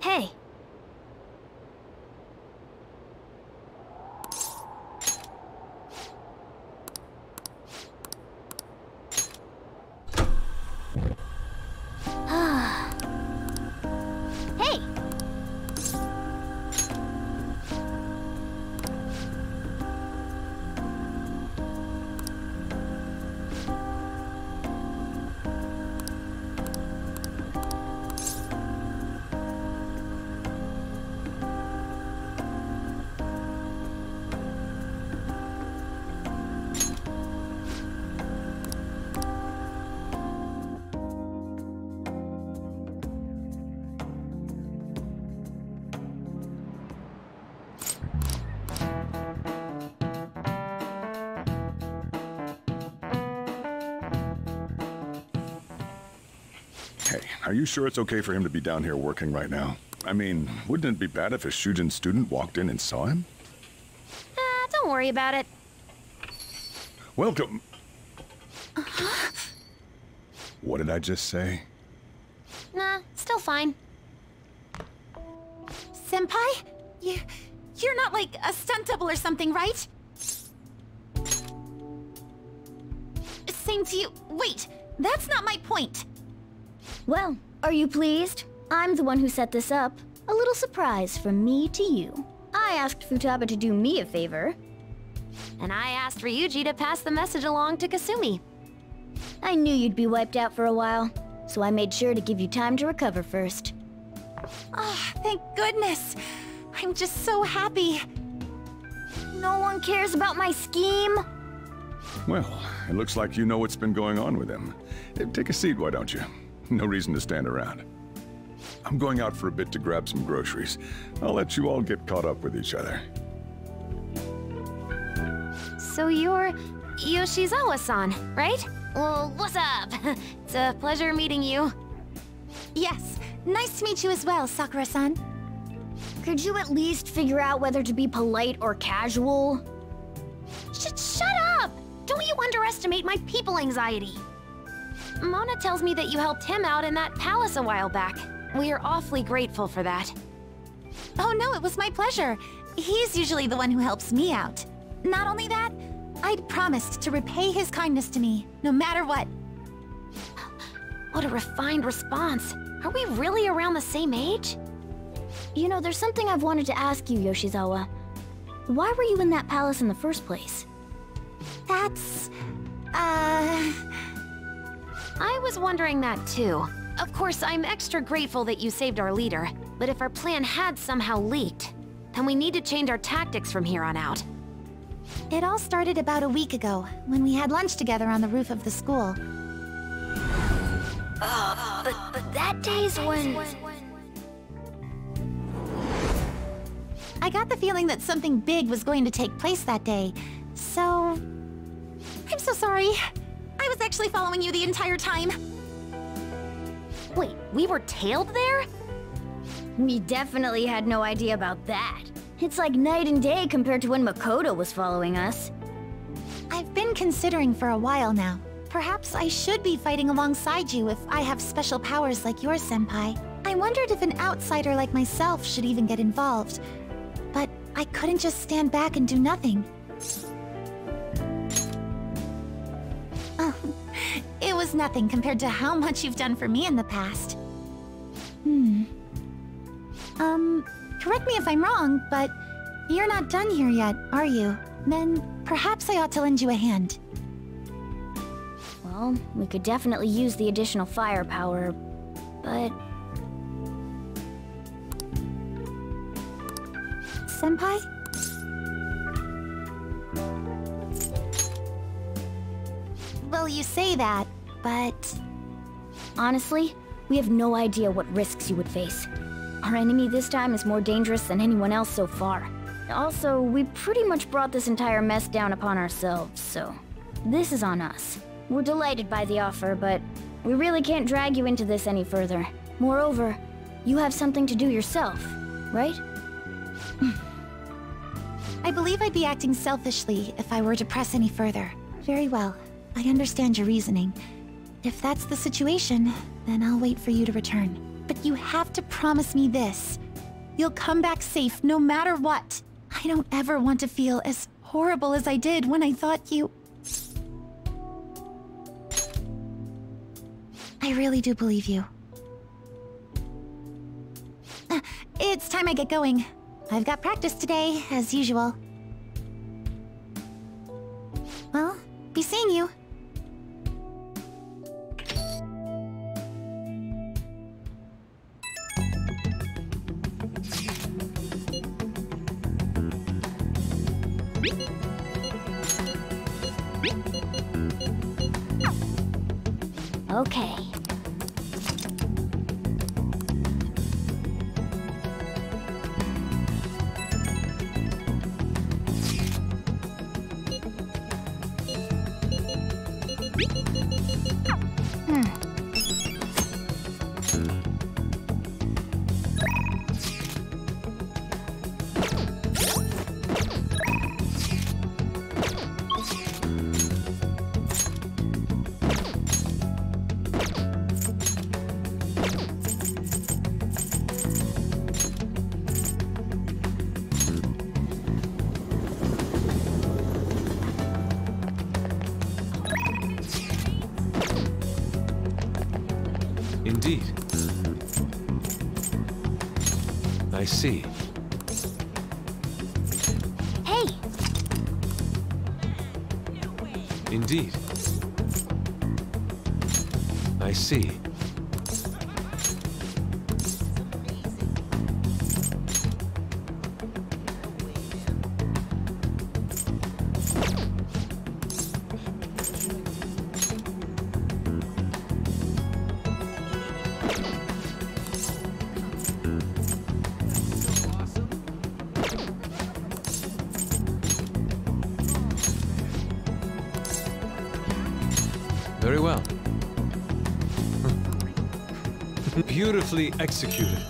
Hey. Hey! Hey, are you sure it's okay for him to be down here working right now? I mean, wouldn't it be bad if a Shujin student walked in and saw him? Don't worry about it. Welcome. What did I just say? Nah, still fine. Senpai? You're not like a stunt double or something, right? Same to you. Wait, that's not my point. Well, are you pleased? I'm the one who set this up. A little surprise from me to you. I asked Futaba to do me a favor. And I asked Ryuji to pass the message along to Kasumi. I knew you'd be wiped out for a while, so I made sure to give you time to recover first. Ah, thank goodness. I'm just so happy. No one cares about my scheme? Well, it looks like you know what's been going on with him. Take a seat, why don't you? No reason to stand around. I'm going out for a bit to grab some groceries. I'll let you all get caught up with each other. So you're Yoshizawa-san, right? Well, what's up? It's a pleasure meeting you. Yes, nice to meet you as well, Sakura-san. Could you at least figure out whether to be polite or casual? Shut up! Don't you underestimate my people anxiety. Mona tells me that you helped him out in that palace a while back. We are awfully grateful for that. Oh no, it was my pleasure. He's usually the one who helps me out. Not only that, I'd promised to repay his kindness to me, no matter what. What a refined response. Are we really around the same age? You know, there's something I've wanted to ask you, Yoshizawa. Why were you in that palace in the first place? That's... I was wondering that too. Of course, I'm extra grateful that you saved our leader, but if our plan had somehow leaked, then we need to change our tactics from here on out. It all started about a week ago, when we had lunch together on the roof of the school. But that day's when... I got the feeling that something big was going to take place that day, so... I'm so sorry. I was actually following you the entire time. Wait, we were tailed there? We definitely had no idea about that. It's like night and day compared to when Makoto was following us. I've been considering for a while now. Perhaps I should be fighting alongside you if I have special powers like yours, Senpai. I wondered if an outsider like myself should even get involved. But I couldn't just stand back and do nothing. Oh, it was nothing compared to how much you've done for me in the past. Correct me if I'm wrong, but you're not done here yet, are you? Then perhaps I ought to lend you a hand. Well, we could definitely use the additional firepower, but... Senpai? Well, you say that, but... Honestly, we have no idea what risks you would face. Our enemy this time is more dangerous than anyone else so far. Also, we pretty much brought this entire mess down upon ourselves, so... This is on us. We're delighted by the offer, but we really can't drag you into this any further. Moreover, you have something to do yourself, right? I believe I'd be acting selfishly if I were to press any further. Very well. I understand your reasoning. If that's the situation, then I'll wait for you to return. But you have to promise me this. You'll come back safe no matter what. I don't ever want to feel as horrible as I did when I thought you... I really do believe you. It's time I get going. I've got practice today, as usual. Well, be seeing you. Okay. Indeed. I see. Hey! Indeed. I see. Very well. Beautifully executed.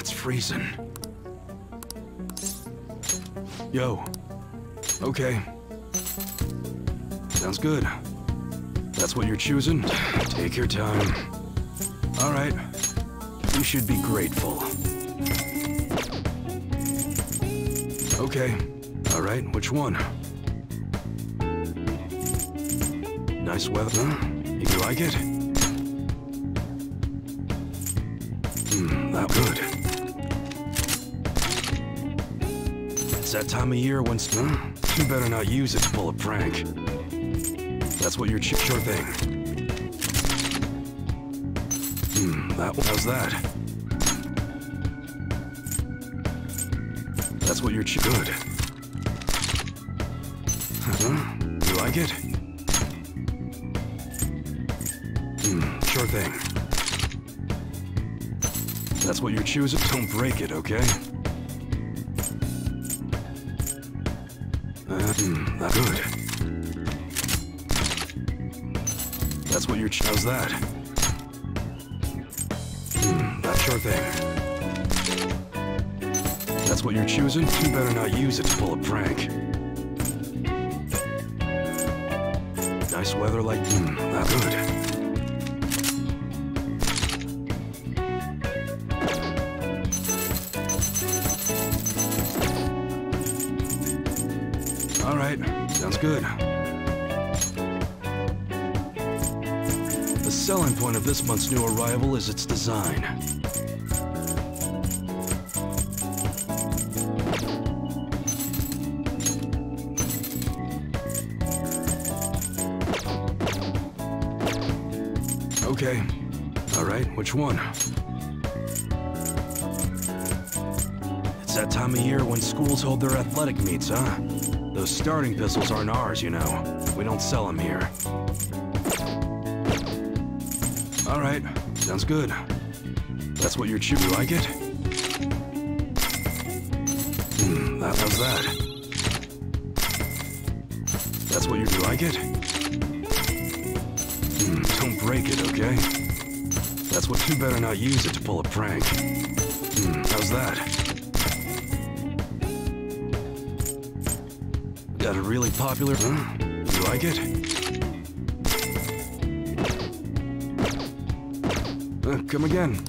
it's freezing. Yo. Okay. Sounds good. That's what you're choosing? Take your time. Alright. You should be grateful. Okay. Alright, which one? Nice weather, huh? You like it? That good. It's that time of year when... You better not use it to pull a prank. That's what you're... Sure thing. How's that? That's what you're... Good. You like it? Sure thing. That's what you're choosing? Don't break it, okay? That's good. That's what you're... How's that? That sure thing. That's what you're choosing? You better not use it to pull a prank. Nice weather like... That good. Alright, sounds good. The selling point of this month's new arrival is its design. Okay. Alright, which one? It's that time of year when schools hold their athletic meets, huh? Those starting pistols aren't ours, you know. We don't sell them here. Alright, sounds good. That's what you're choosing. You like it? How's that? That's what you like it? Don't break it, okay? That's what... You better not use it to pull a prank. How's that? Got a really popular... You like it? Come again.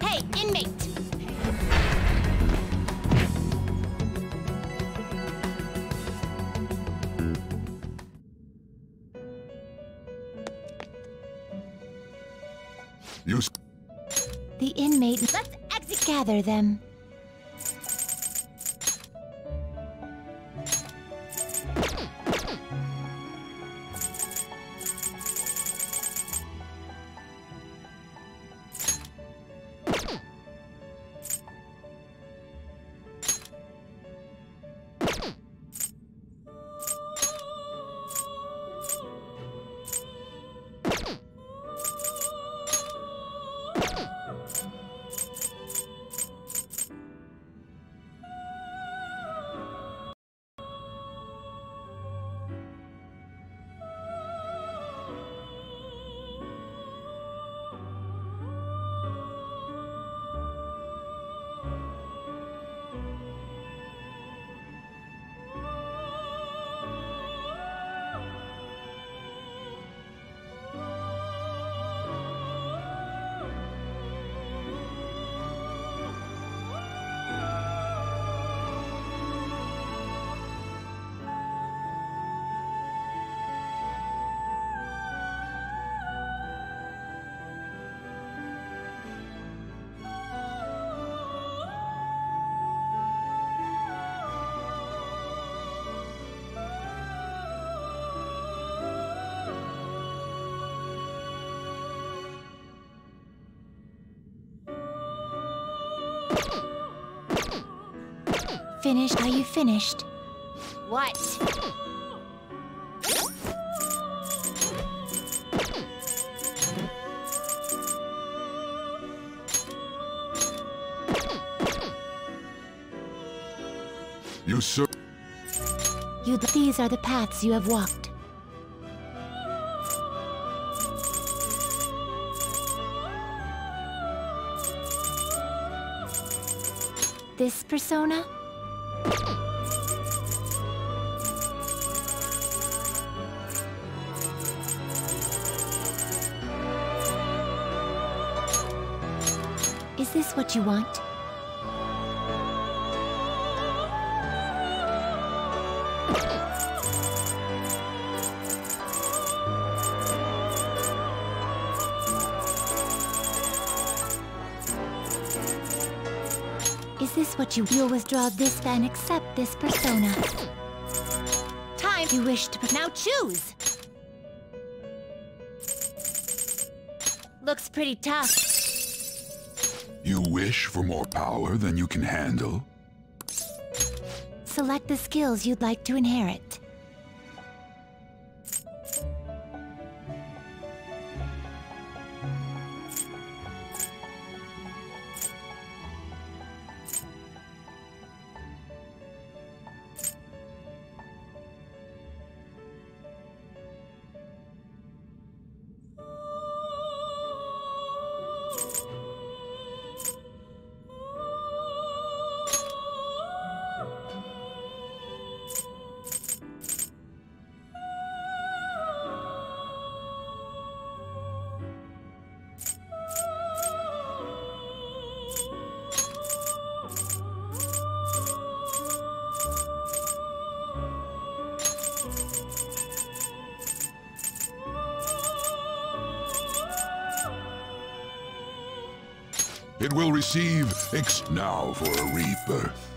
Hey, inmate! Use... The inmate... Let's gather them. Finished? Are you finished? What? You sir... These are the paths you have walked. this persona? Is this what you want? Is this what you'll withdraw this then accept this persona? Time you wish to now choose. Looks pretty tough. You wish for more power than you can handle? Select the skills you'd like to inherit. It will receive X now for a rebirth.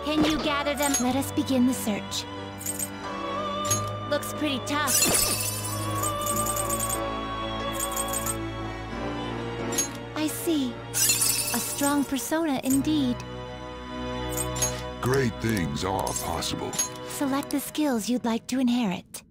Can you gather them? Let us begin the search. Looks pretty tough. I see. A strong persona indeed. Great things are possible. Select the skills you'd like to inherit.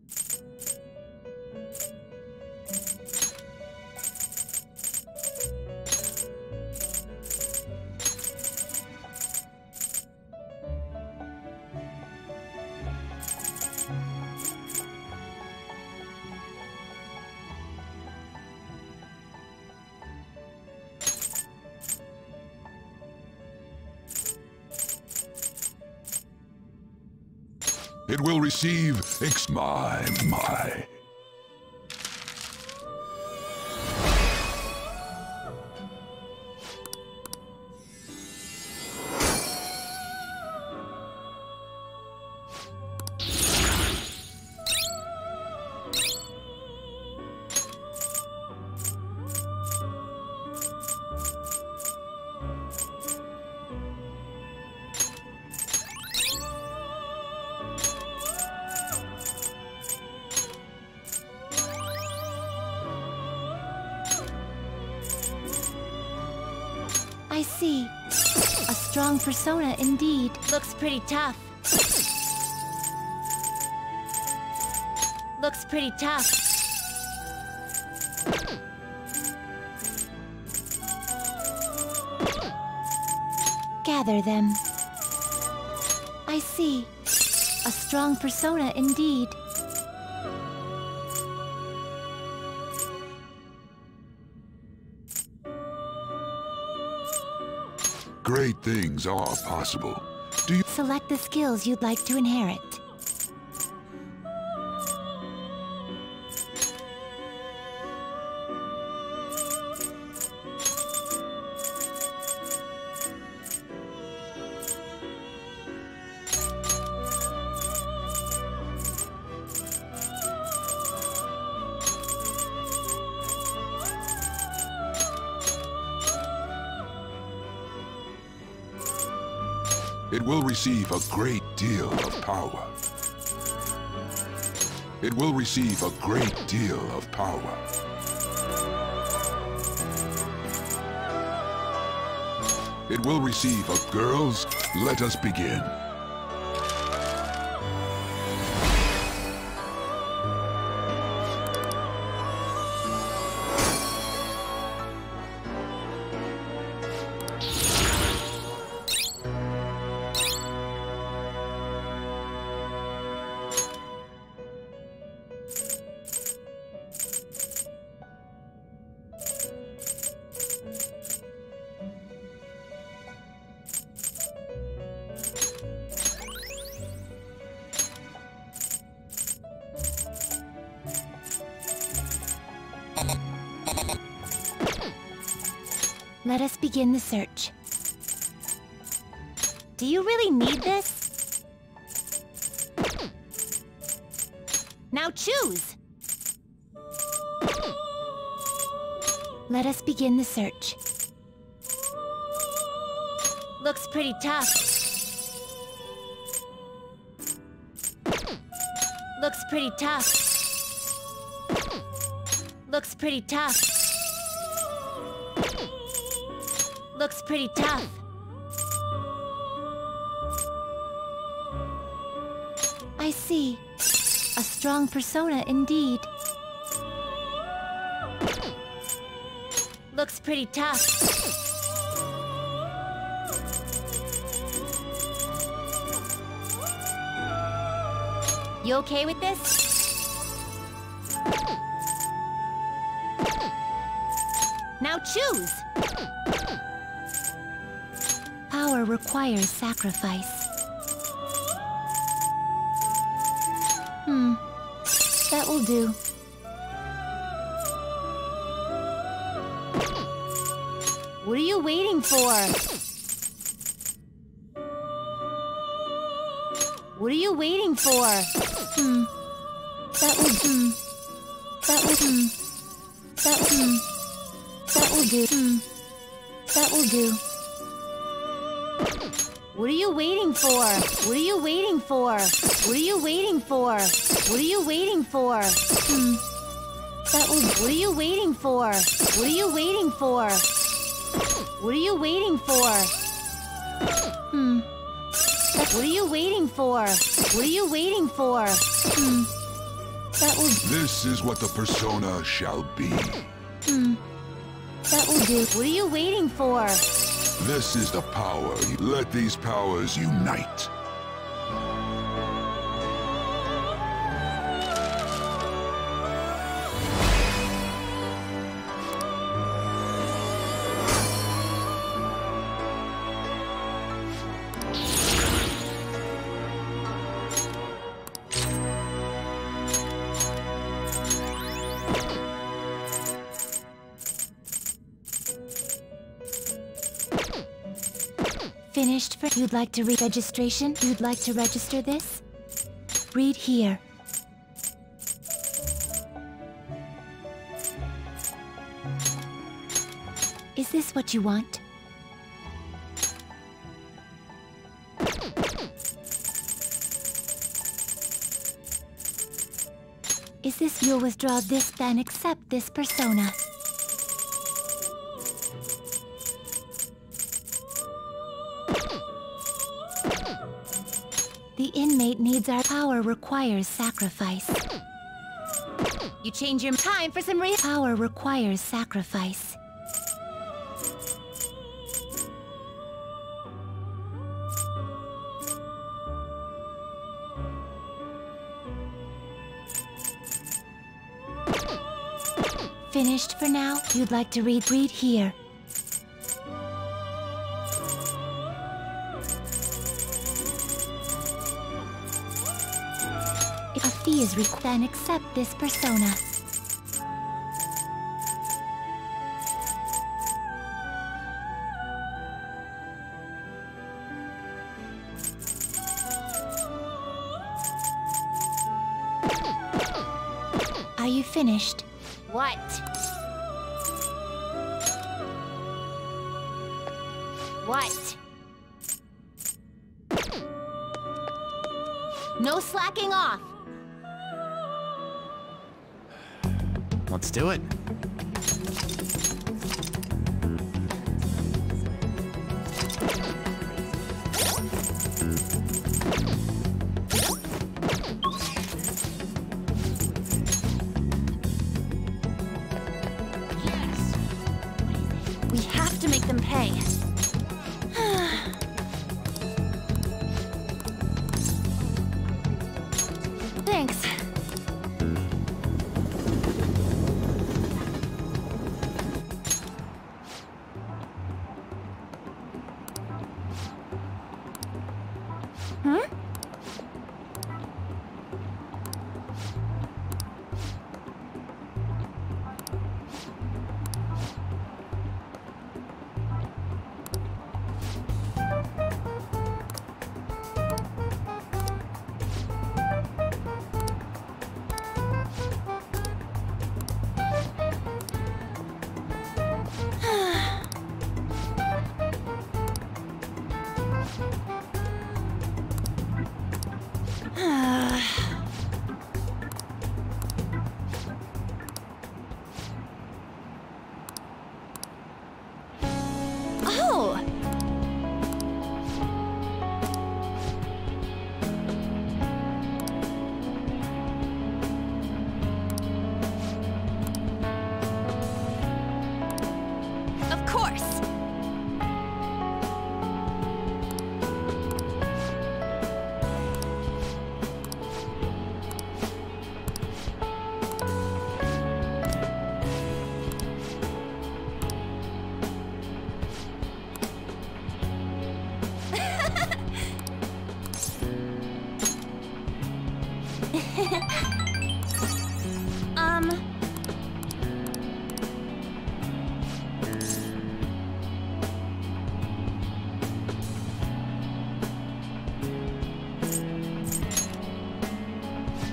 It will receive X my. I see. A strong persona indeed. Looks pretty tough. Looks pretty tough. Gather them. I see. A strong persona indeed. Great things are possible. Do you select the skills you'd like to inherit? It will receive a great deal of power. It will receive a great deal of power. It will receive a girls. Let us begin. Let us begin the search. Do you really need this? Now choose! Let us begin the search. Looks pretty tough. Looks pretty tough. Looks pretty tough. Looks pretty tough. I see. A strong persona indeed. Looks pretty tough. You okay with this? Now choose! Power requires sacrifice. That will do. What are you waiting for? What are you waiting for? That will do. That will do. That will do. That will do. What are you waiting for? What are you waiting for? What are you waiting for? What are you waiting for? That will. What are you waiting for? What are you waiting for? What are you waiting for? What are you waiting for? What are you waiting for? That will. This is what the persona shall be. That will do. What are you waiting for? This is the power. Let these powers unite. Finished for. You'd like to read registration? You'd like to register this? Read here. Is this what you want? Is this? You'll withdraw this, then accept this persona. The inmate needs our power requires sacrifice. You change your time for some power requires sacrifice. Finished for now? You'd like to read here. A fee is required, then accept this persona. Are you finished? What? What? No slacking off! Let's do it. We have to make them pay. Thanks. Oh! Of course!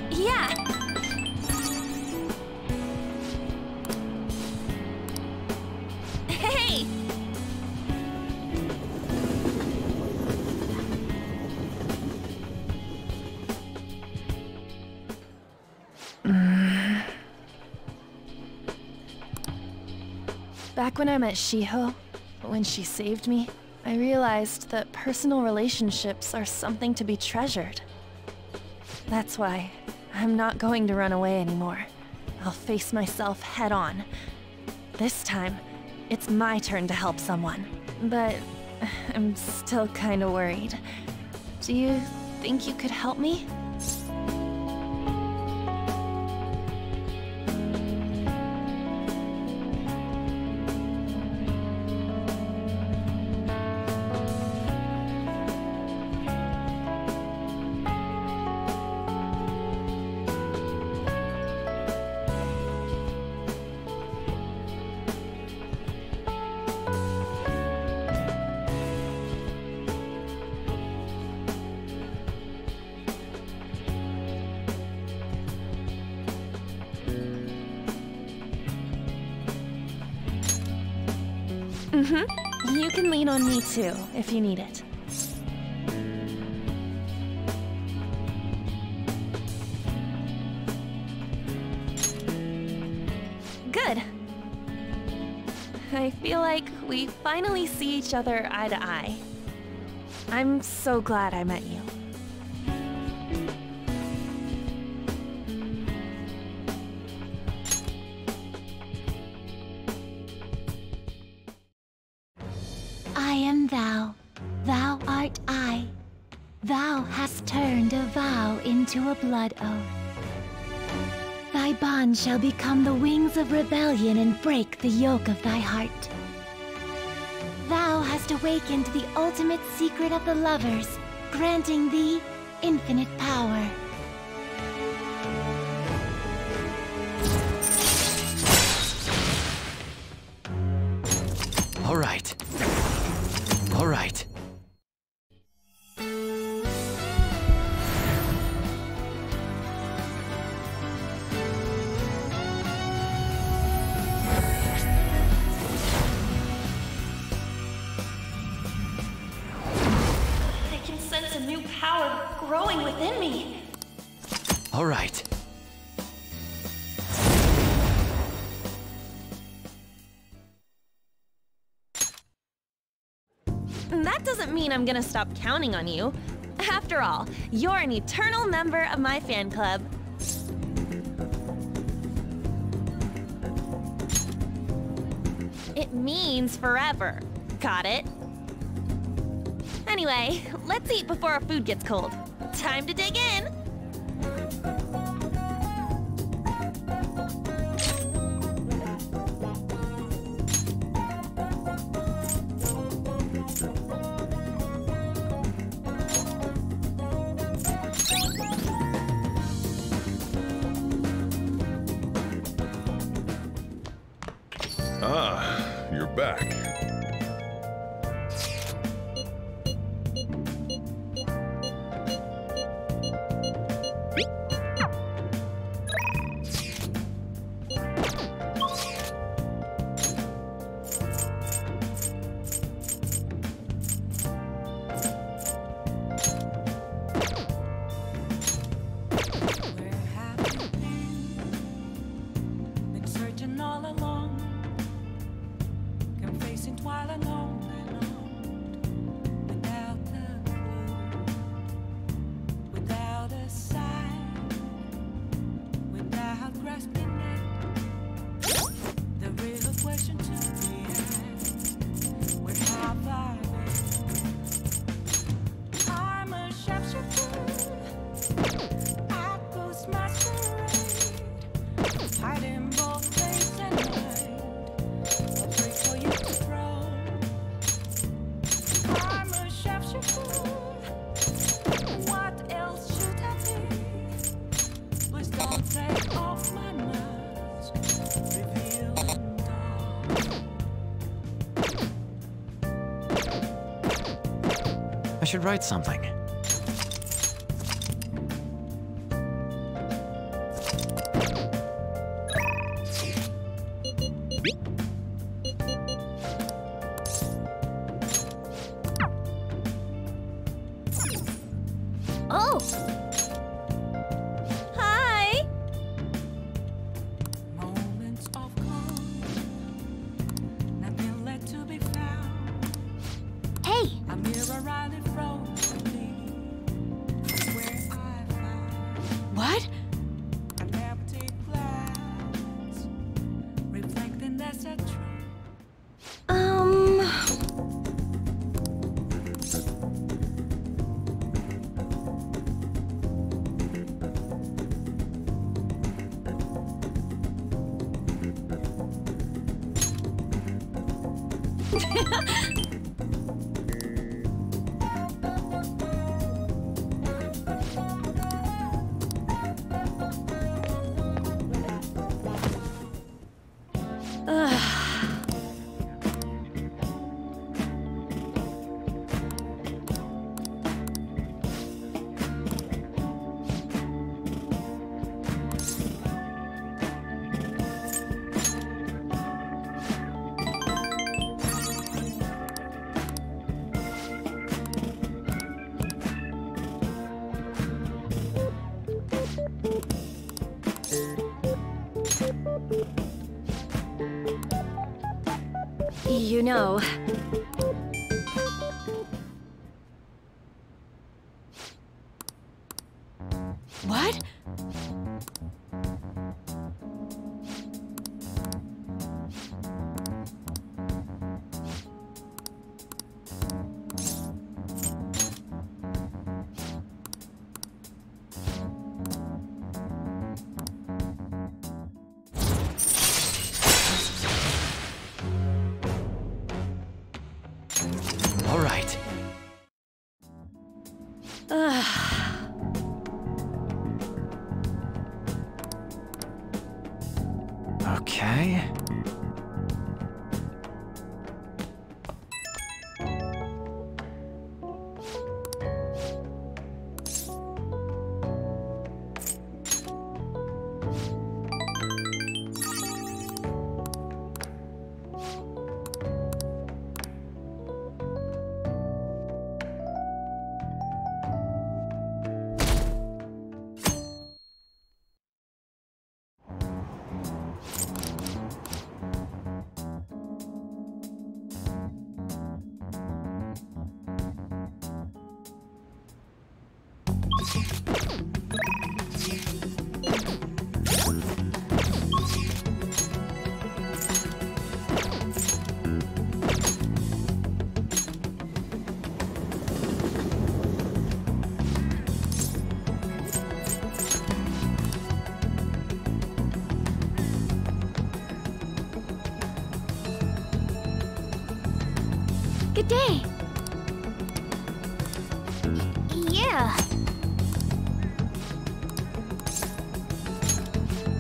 Yeah! Hey! Back when I met Shiho, when she saved me, I realized that personal relationships are something to be treasured. That's why I'm not going to run away anymore. I'll face myself head on. This time, it's my turn to help someone. But I'm still kinda worried. Do you think you could help me? You can lean on me too, if you need it. Good. I feel like we finally see each other eye to eye. I'm so glad I met you. I am thou, thou art I. Thou hast turned a vow into a blood oath. Thy bond shall become the wings of rebellion and break the yoke of thy heart. Thou hast awakened the ultimate secret of the lovers, granting thee infinite power. a new power growing within me. All right. That doesn't mean I'm gonna stop counting on you. After all, you're an eternal member of my fan club. It means forever. Got it? Anyway, let's eat before our food gets cold. Time to dig in! Ah, you're back. I should write something. Oh! Hi! Moments of calm, nothing left to be found. Hey! A mirror riding from me, where I found. What? An empty glass, reflecting that's a truth. You know... What? All right. Okay. good day. Yeah.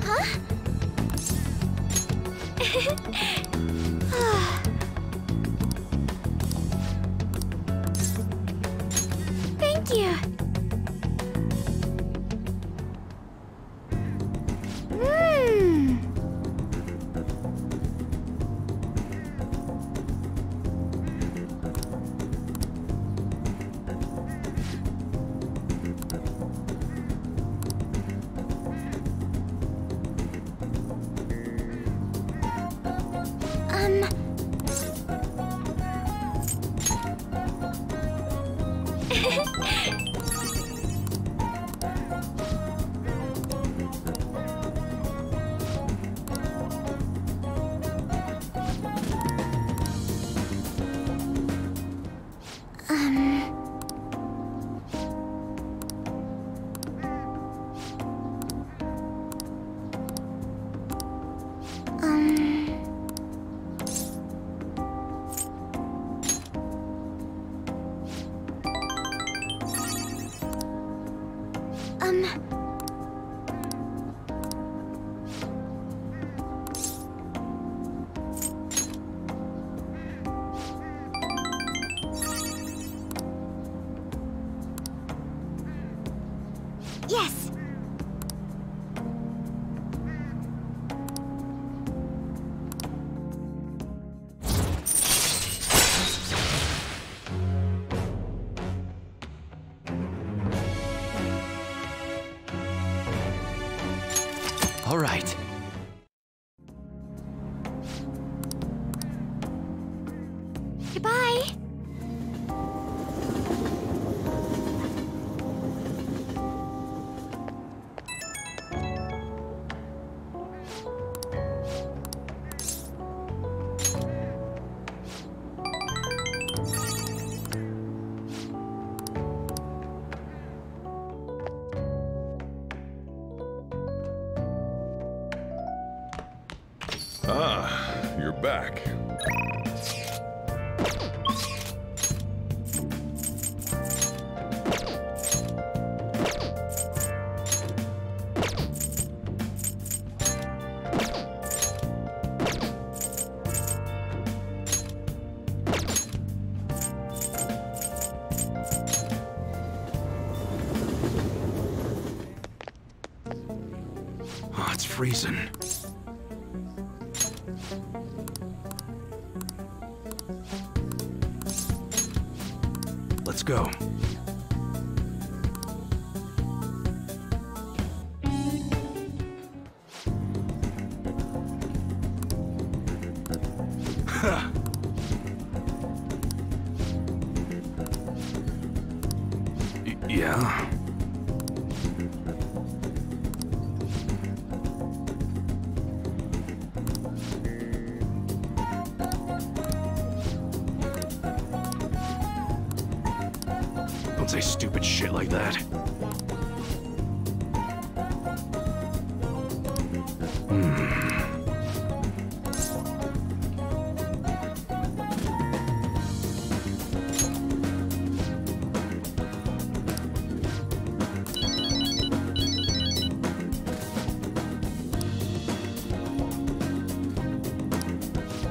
Huh? Thank you. Yes. All right. Goodbye. Ah, you're back. Oh, it's freezing. Let's go. Yeah. Don't say stupid shit like that.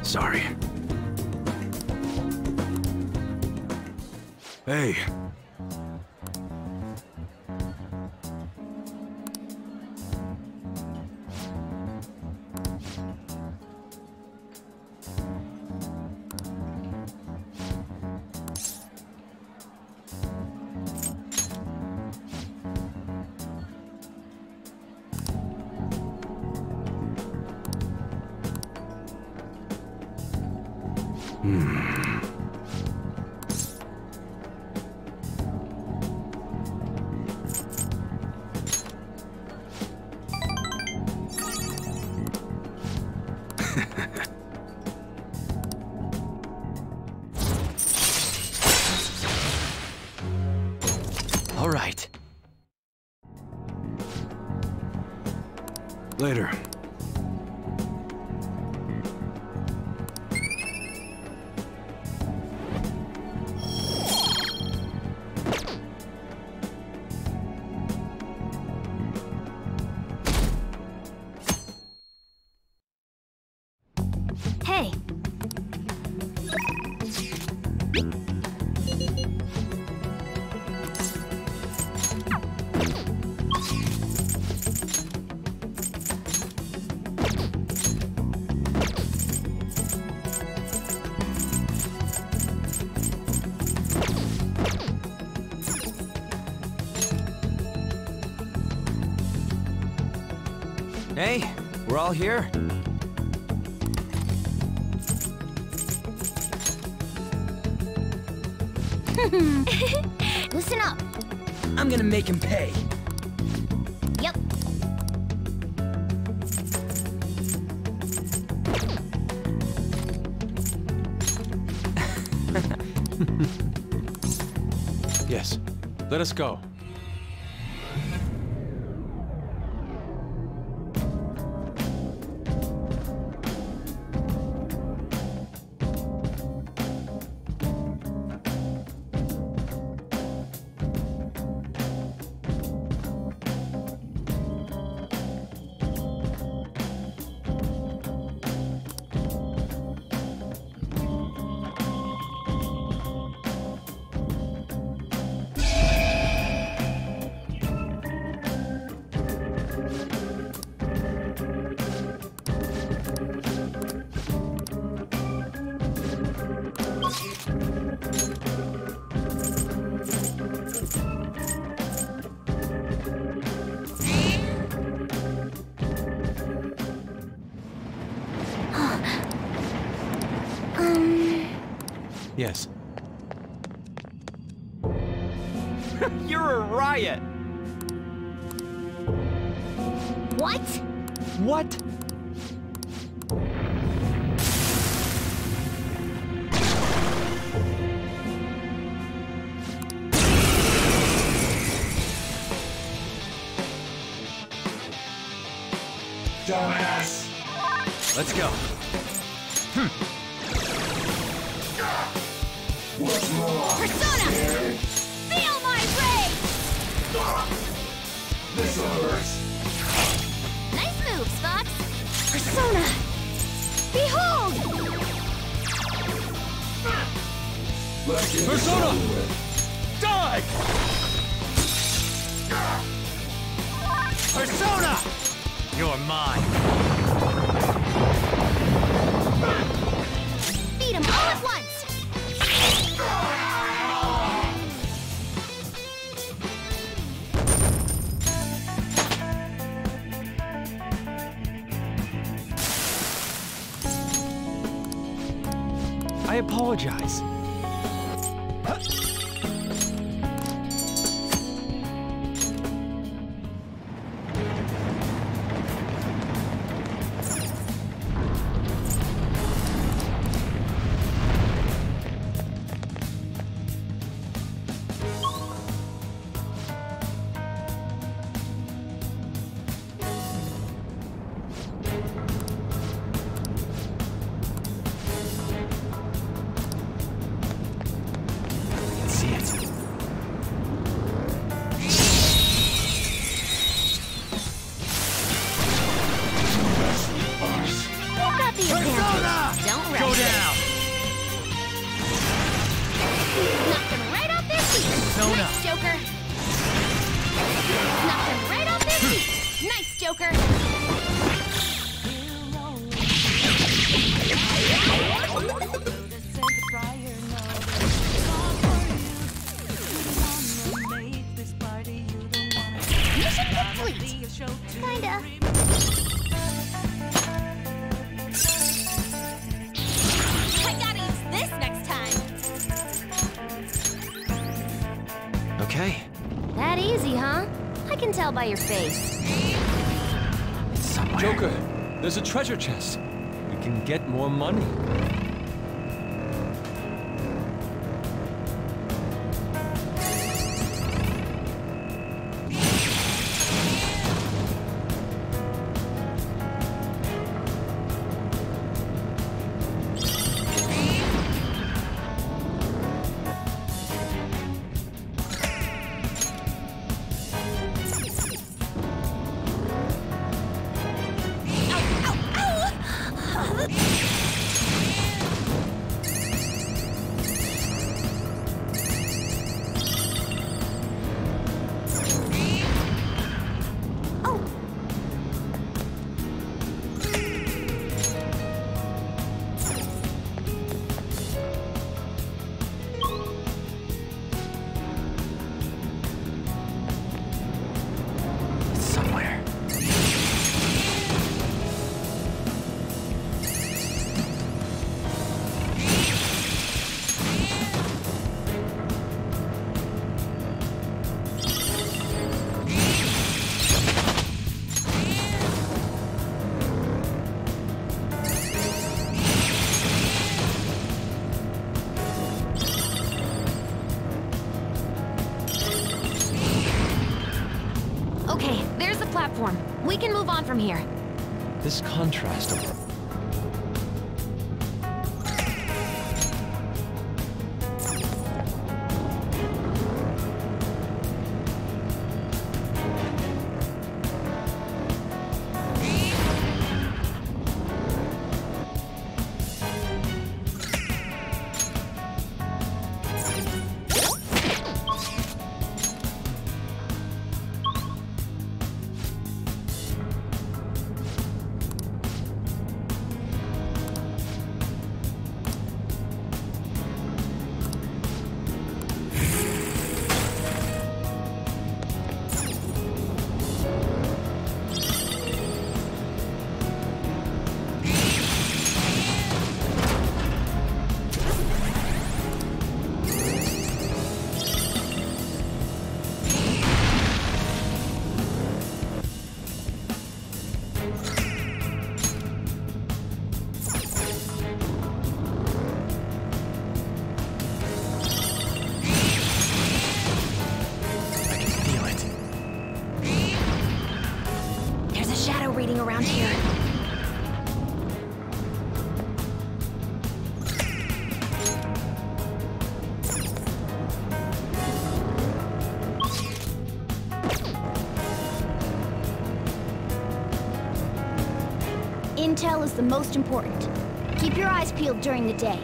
Sorry. Hey. All right. Later. Hey, we're all here. Listen up. I'm gonna make him pay. Yep. Yes, let us go. Yes. You're a riot! What? What? Dumbass! Let's go. What's wrong? Persona! Feel my rage! This hurts. Nice moves, Fox! Persona! Behold! Let's get Persona! this over with. Die! Persona! You're mine. Beat him all at once! I apologize. Don't rest. Go down! Knock them right off their feet. Persona. Nice, Joker. Knock them right off their feet. Nice, Joker. Mission complete. Kinda. I gotta use this next time. Okay. That easy, huh? I can tell by your face. It's somewhere. Joker, there's a treasure chest. We can get more money. platform. We can move on from here. This contrast of... Reading around here. Intel is the most important. Keep your eyes peeled during the day.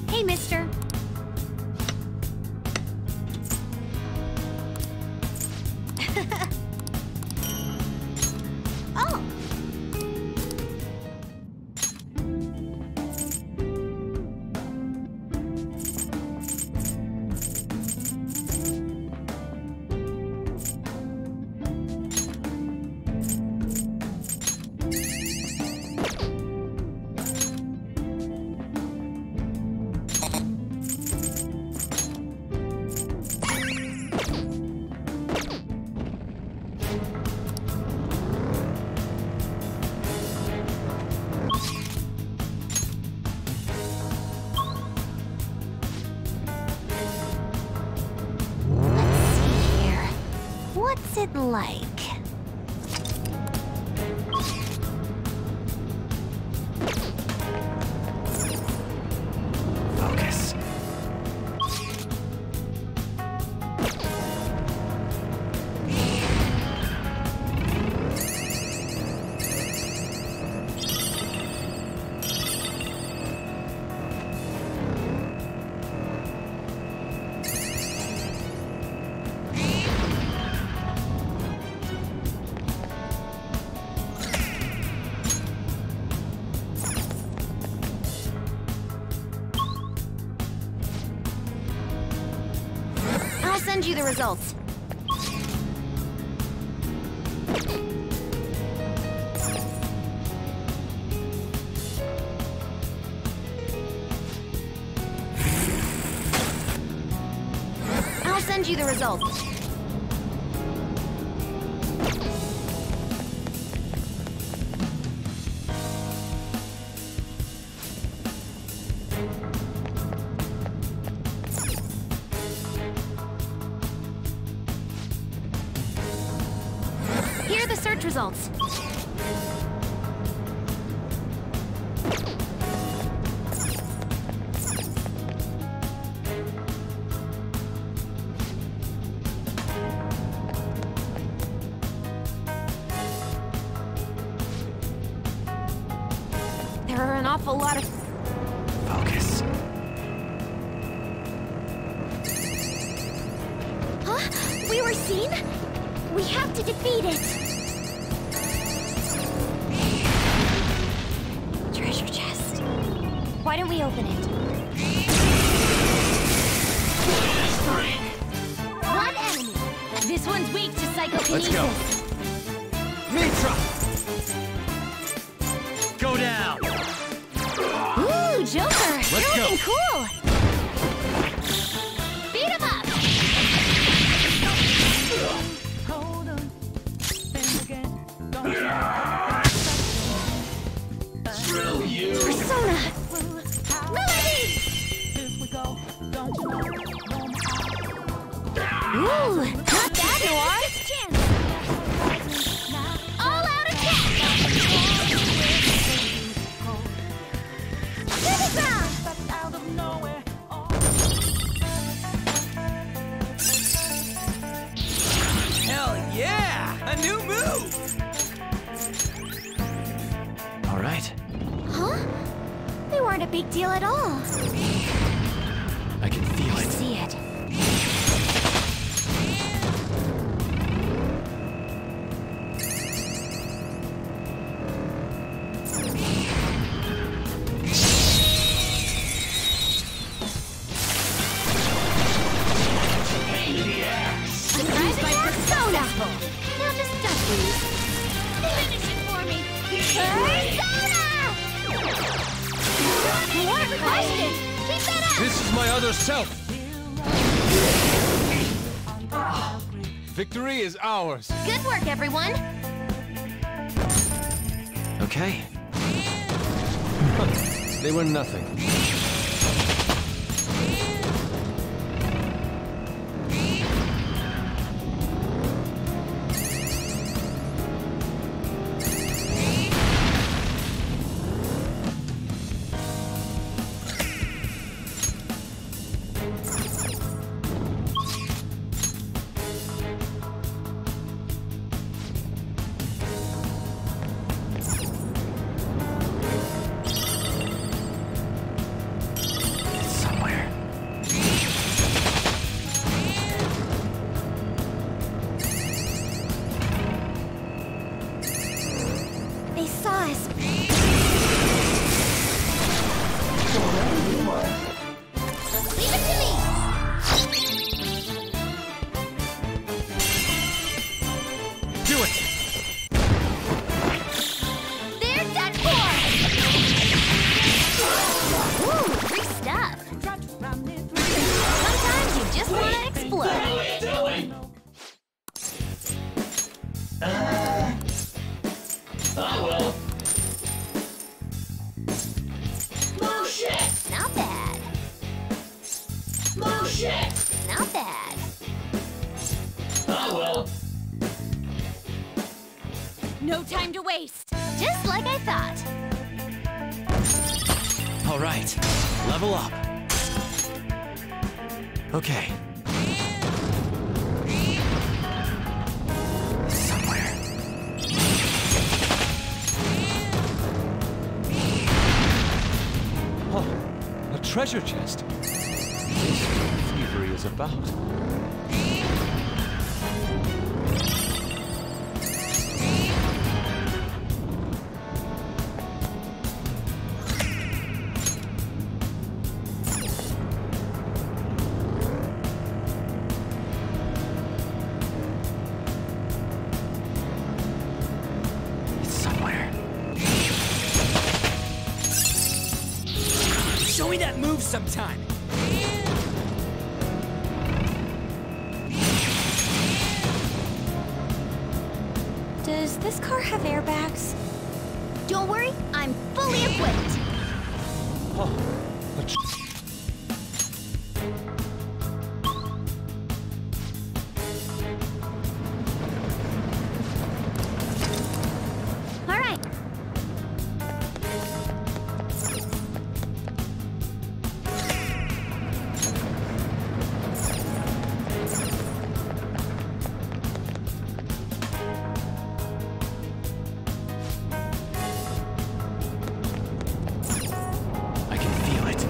Hey, mister. Oh! What's it like? Focus. I'll send you the results. I'll send you the results. Here are the search results. There are an awful lot of... Focus. Huh? We were seen? We have to defeat it! Treasure chest. Why don't we open it? One enemy! This one's weak to psychokinesis. Let's go. Mitra! Go down! Ooh, Joker! Let's You're go. looking cool! Beat him up! Hold on. Then we'll Ooh, not bad, Noir. All out attack. To the ground. Hell yeah! A new move! All right. Huh? They weren't a big deal at all. I can feel it. See it. Now just duck these. Finish it for me. Persona! What a question! Keep that up! This is my other self. Victory is ours. Good work, everyone. Okay. They were nothing. They saw us. Leave it to me. Do it. They're done for. Ooh, free stuff. Sometimes you just want to explode. Oh well. Bullshit. Not bad. Bullshit. Not bad. Oh well. No time to waste. Just like I thought. All right. Level up. Okay. Somewhere. Oh, a treasure chest. This thievery is about. Show me that move sometime. Does this car have airbags? Don't worry, I'm fully equipped. Oh, All right. I can feel it.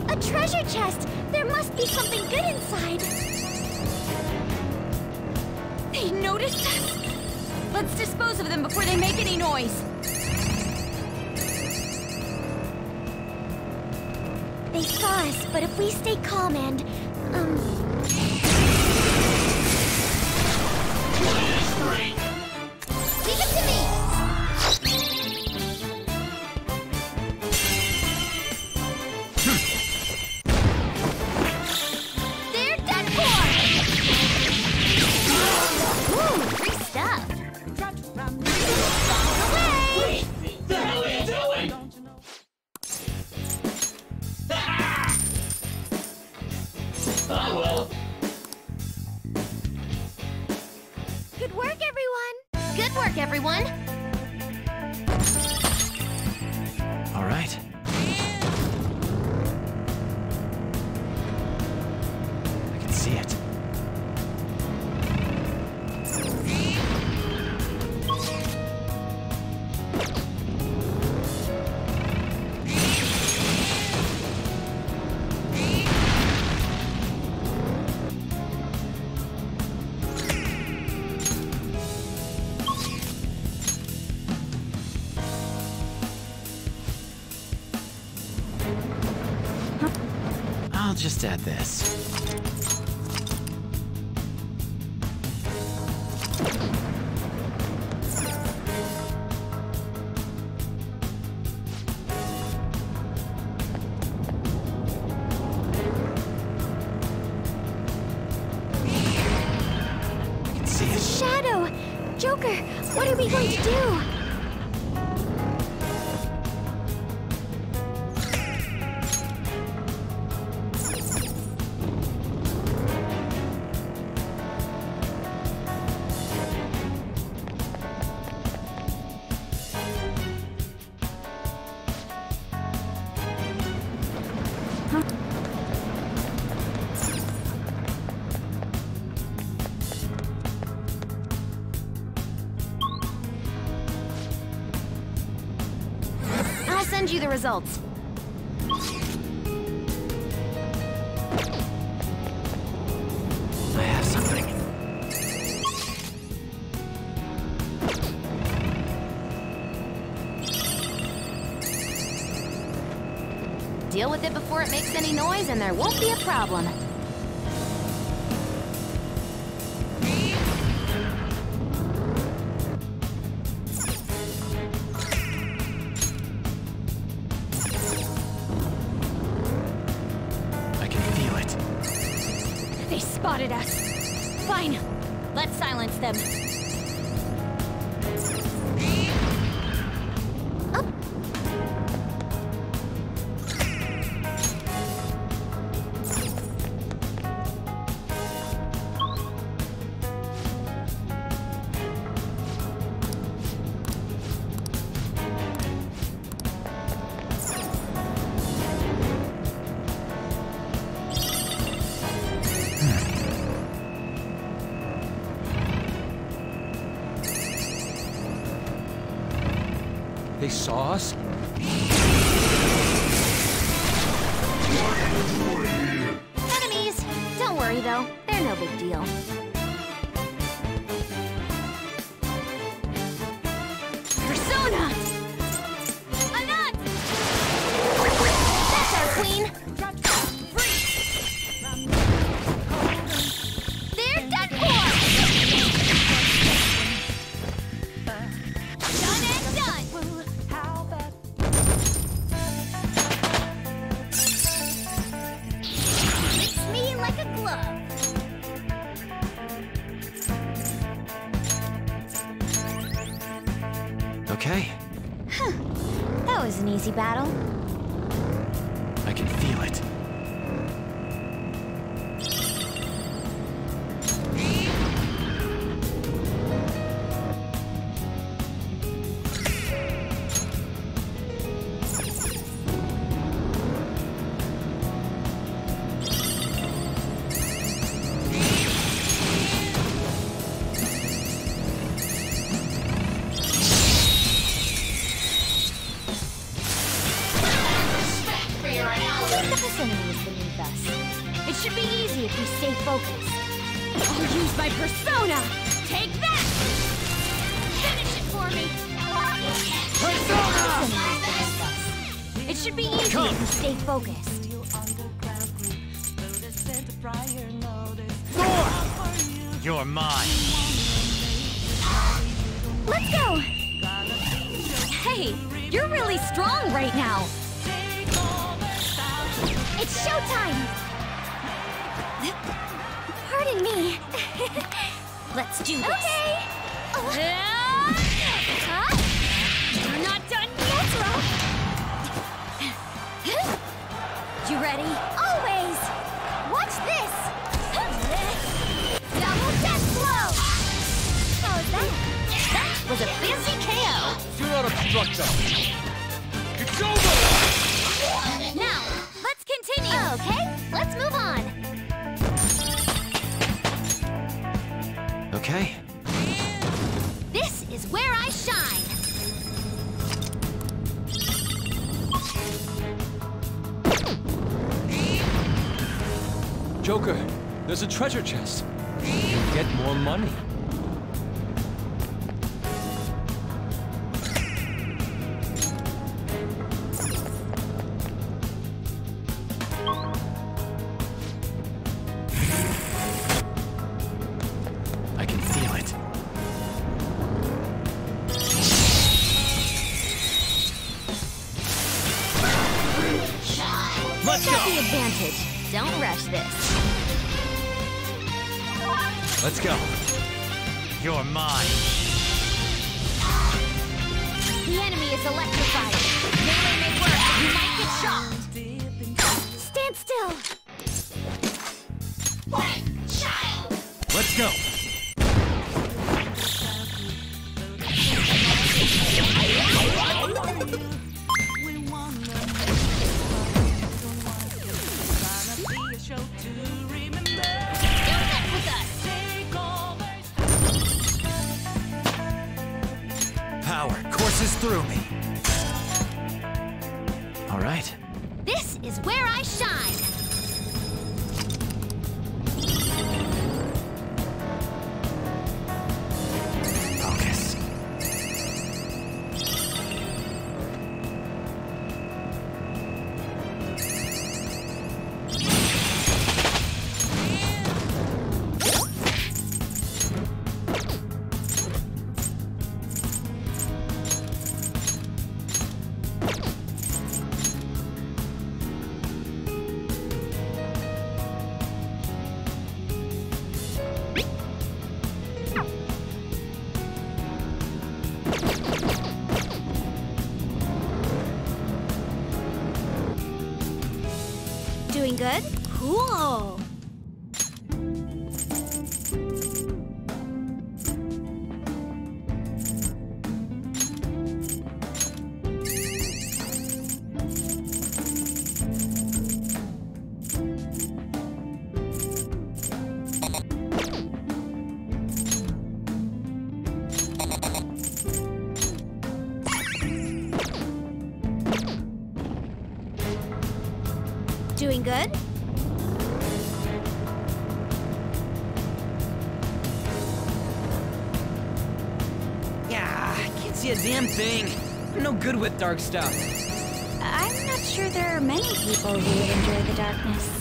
A treasure chest! There must be something good inside. They noticed us? Let's dispose of them before they make any noise. They saw us, but if we stay calm and, Leave it to me. They're done for. Ooh, free stuff. Away. What the hell are you doing? I'll just add this. Shadow! Joker, what are we going to do? I'll send you the results. I have something. Deal with it before it makes any noise and there won't be a problem. They spotted us. Fine. Let's silence them. They saw us? Enemies! Don't worry though, they're no big deal. Persona! Anat! That's our queen! They're done for! Done and done! Fits me like a glove. Okay, That was an easy battle. I can feel it. This enemy is beneath us. It should be easy if we stay focused. I'll use my persona! Take that! Finish it for me! Persona! This enemy is beneath us. It should be easy if we stay focused. Thor! You're mine. Let's go! Hey, you're really strong right now. It's showtime! Pardon me. Let's do this. Okay. You're not done yet! You ready? Always! Watch this! Double death blow! How's that? That was a fancy KO! Do not obstruct them! It's over! Now, let's continue! Okay, let's move on. Okay. This is where I shine! Joker, there's a treasure chest. You can get more money. Let's Got go. the advantage. Don't rush this. Let's go. You're mine. The enemy is electrified. Melee may work, but you might get shocked. Stand still! Let's go. Power courses through me. All right. This is where I shine. Focus. Doing good? Cool. Doing good? Yeah, I can't see a damn thing. I'm no good with dark stuff. I'm not sure there are many people who would enjoy the darkness.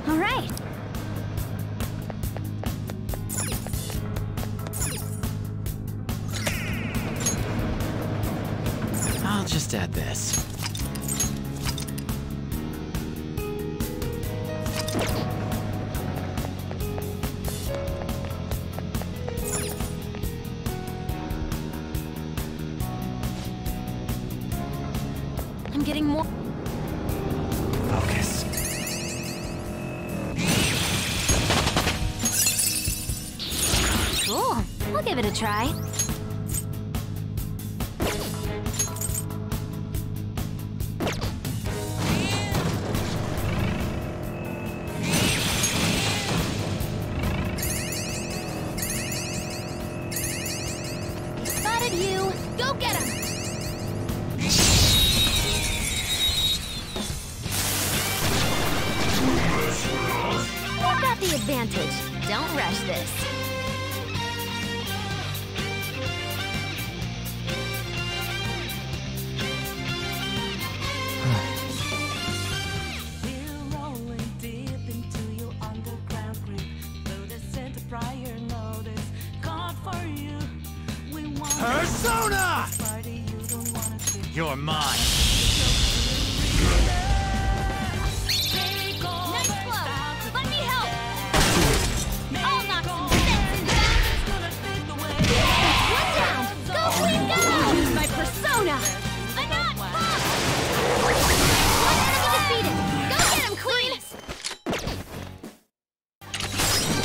All right. I'll just add this. I'm getting more. Focus. Cool. I'll give it a try. Spotted you. Go get him. You've got the advantage. Don't rush this. Persona! You're mine. Nice blow. Let me help. I'll knock some sense into that. One down. Go, Queen, go! Use my persona. I'm not pop. One enemy defeated. Go get him, Queen.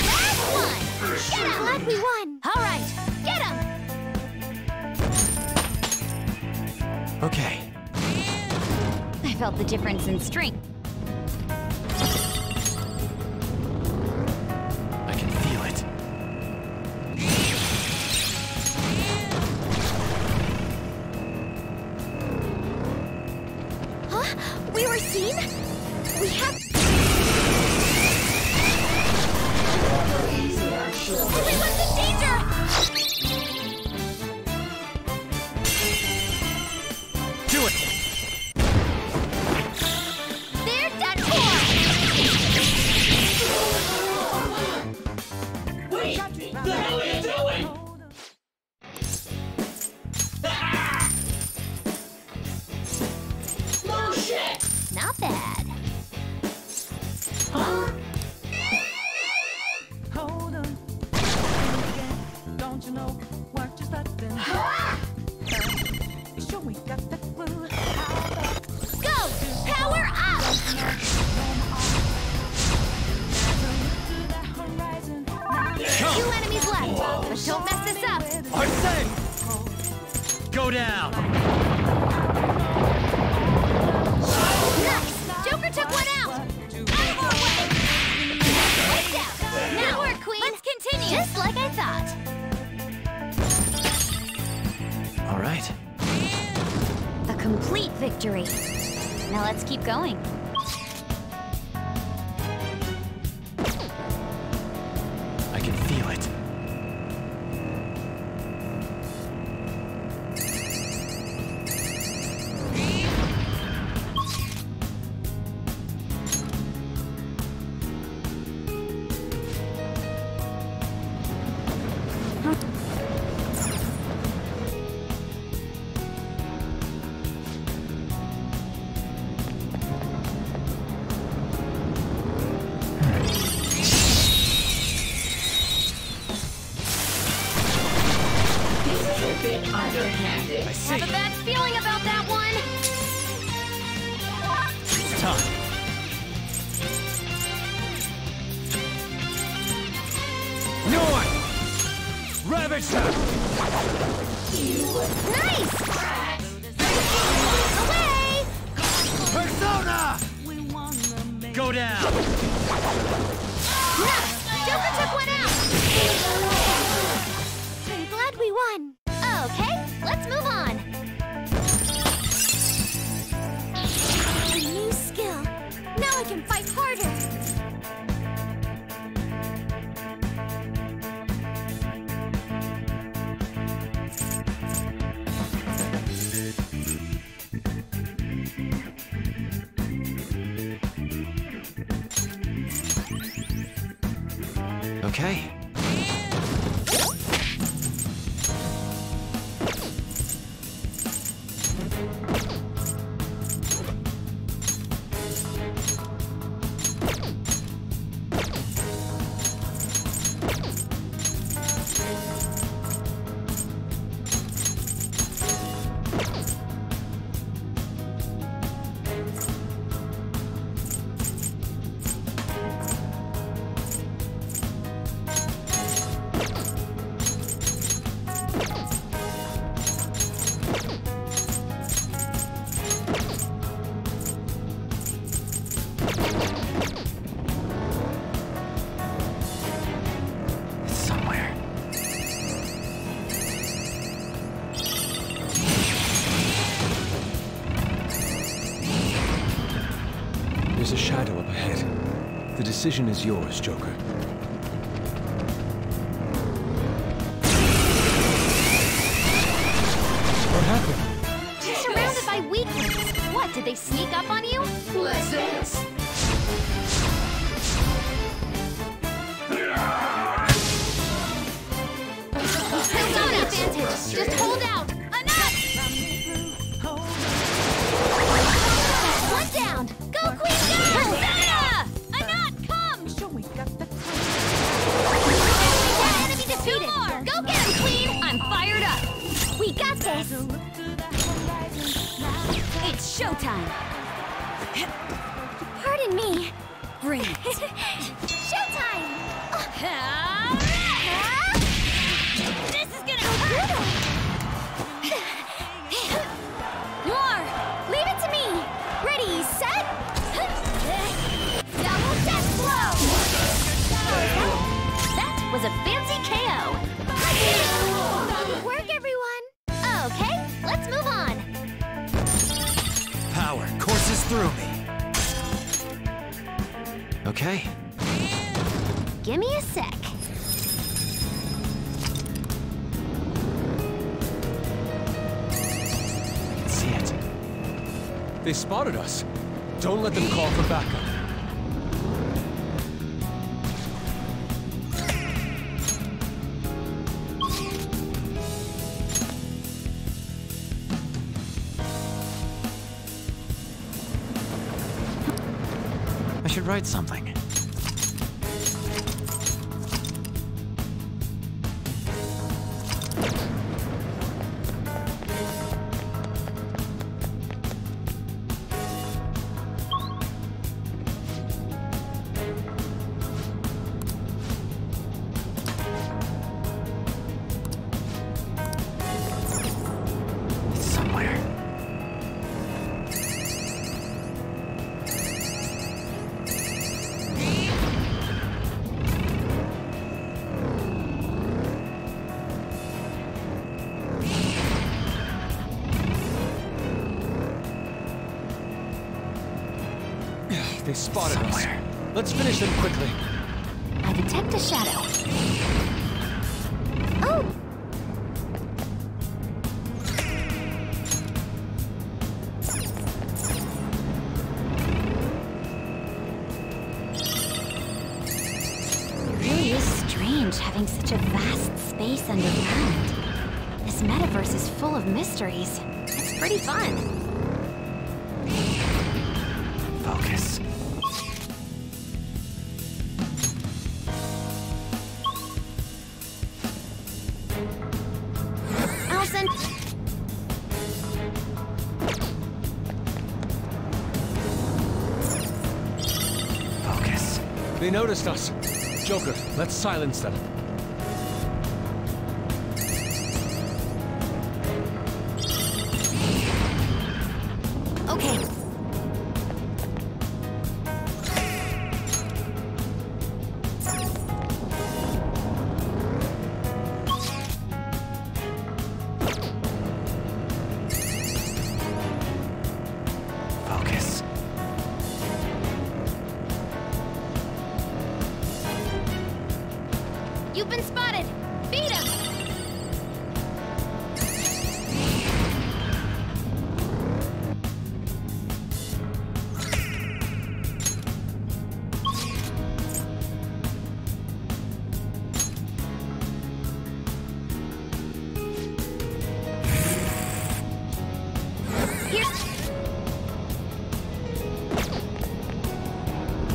Last one. Get him. Glad we won! All right. Get him. Okay. I felt the difference in strength. I can feel it. Huh? We were seen? We have... Everyone's in danger! Do it! They're done for! Wait! The hell are you doing? No shit! Not bad. Hold on. Don't you know what just happened? You sure we got that clue? Go! Power up! 2 enemies left, but don't mess this up. Arsene! Go down! Nice! Joker took one out! Out of our way! Right down! Now work, Queen! Let's continue! Just like I thought. All right. A complete victory. Now let's keep going. I can feel it. Underhanded. I see. Have a bad feeling about that one. It's time. North! Ravage them! Nice! Away! Persona! Go down! Nice! Joker took one out! I'm glad we won. Okay, let's move on. A new skill. Now I can fight harder. Okay. There's a shadow up ahead. The decision is yours, Joker. What happened? You're surrounded by weaklings. What, did they sneak up on you? Let's dance. Still got advantage. Just hold out. Enough! One down. Go, Queen, go! Persona! Anat, come! Enemy defeated. Go get him, Queen! I'm fired up. We got this. It's showtime. Pardon me. Bring it. Showtime. This is gonna hurt! More. Leave it to me. Ready, set. Double death blow. That was a fancy KO. Good work, everyone. Okay, let's move on. Power courses through me. Okay. Give me a sec. I can see it. They spotted us. Don't let them call for backup. I should write something. It's somewhere. They spotted us. Let's finish them quickly. I detect a shadow. Oh! It really is strange having such a vast space underground. This metaverse is full of mysteries. It's pretty fun. Focus. Allison! Focus. They noticed us. Joker, let's silence them. Okay. Focus. You've been spotted! Beat him!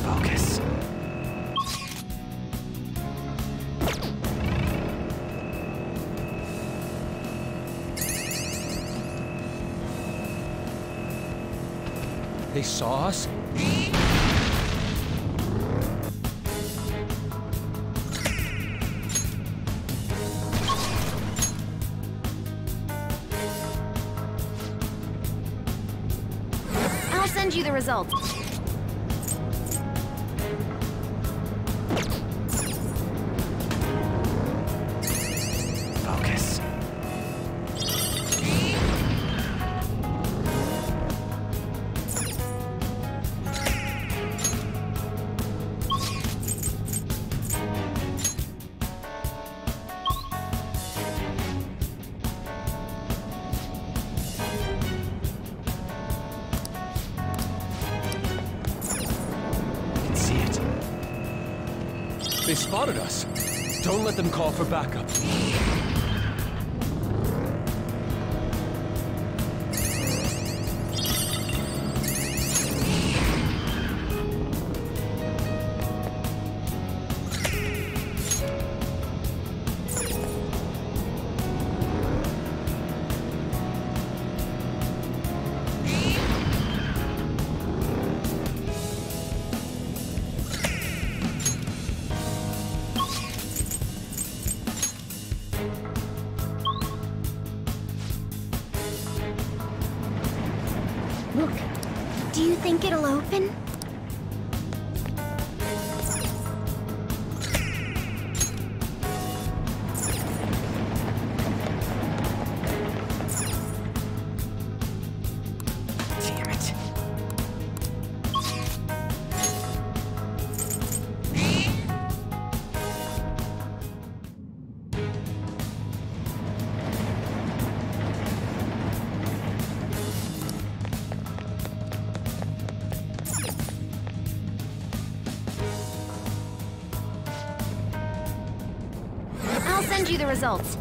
Focus. They saw us? I'll send you the results. Focus. I can see it. They spotted us. Don't let them call for backup. I'll send you the results.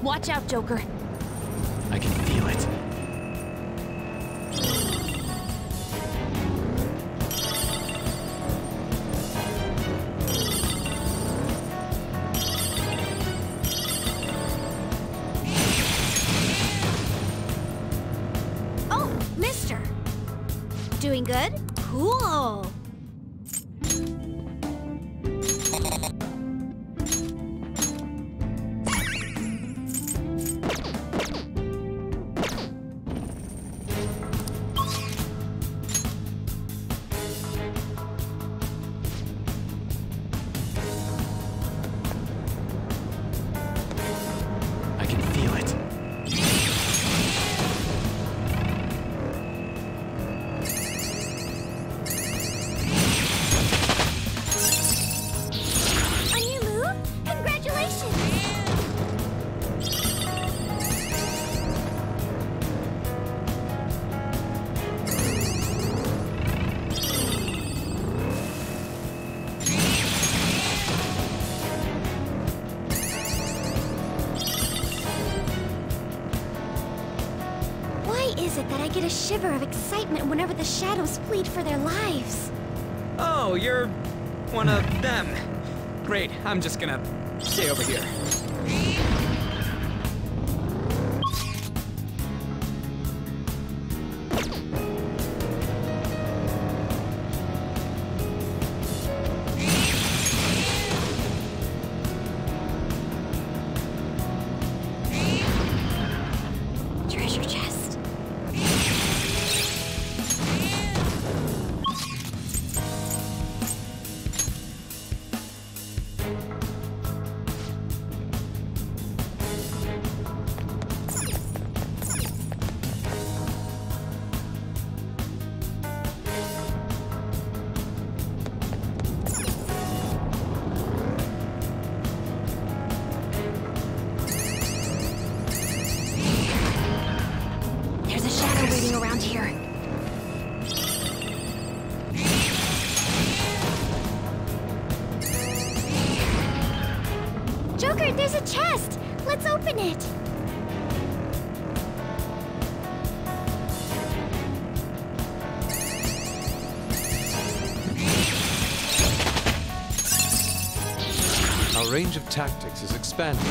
Watch out, Joker. I can feel it. Oh, mister. Doing good? Cool. I can feel it. A new move? Congratulations! Why is it that I get a shiver of excitement whenever the shadows plead for their lives? Oh, you're one of them. Great, I'm just gonna stay over here. Treasure chest. There's a shadow waiting around here. Joker, there's a chest! Let's open it! Our range of tactics is expanding.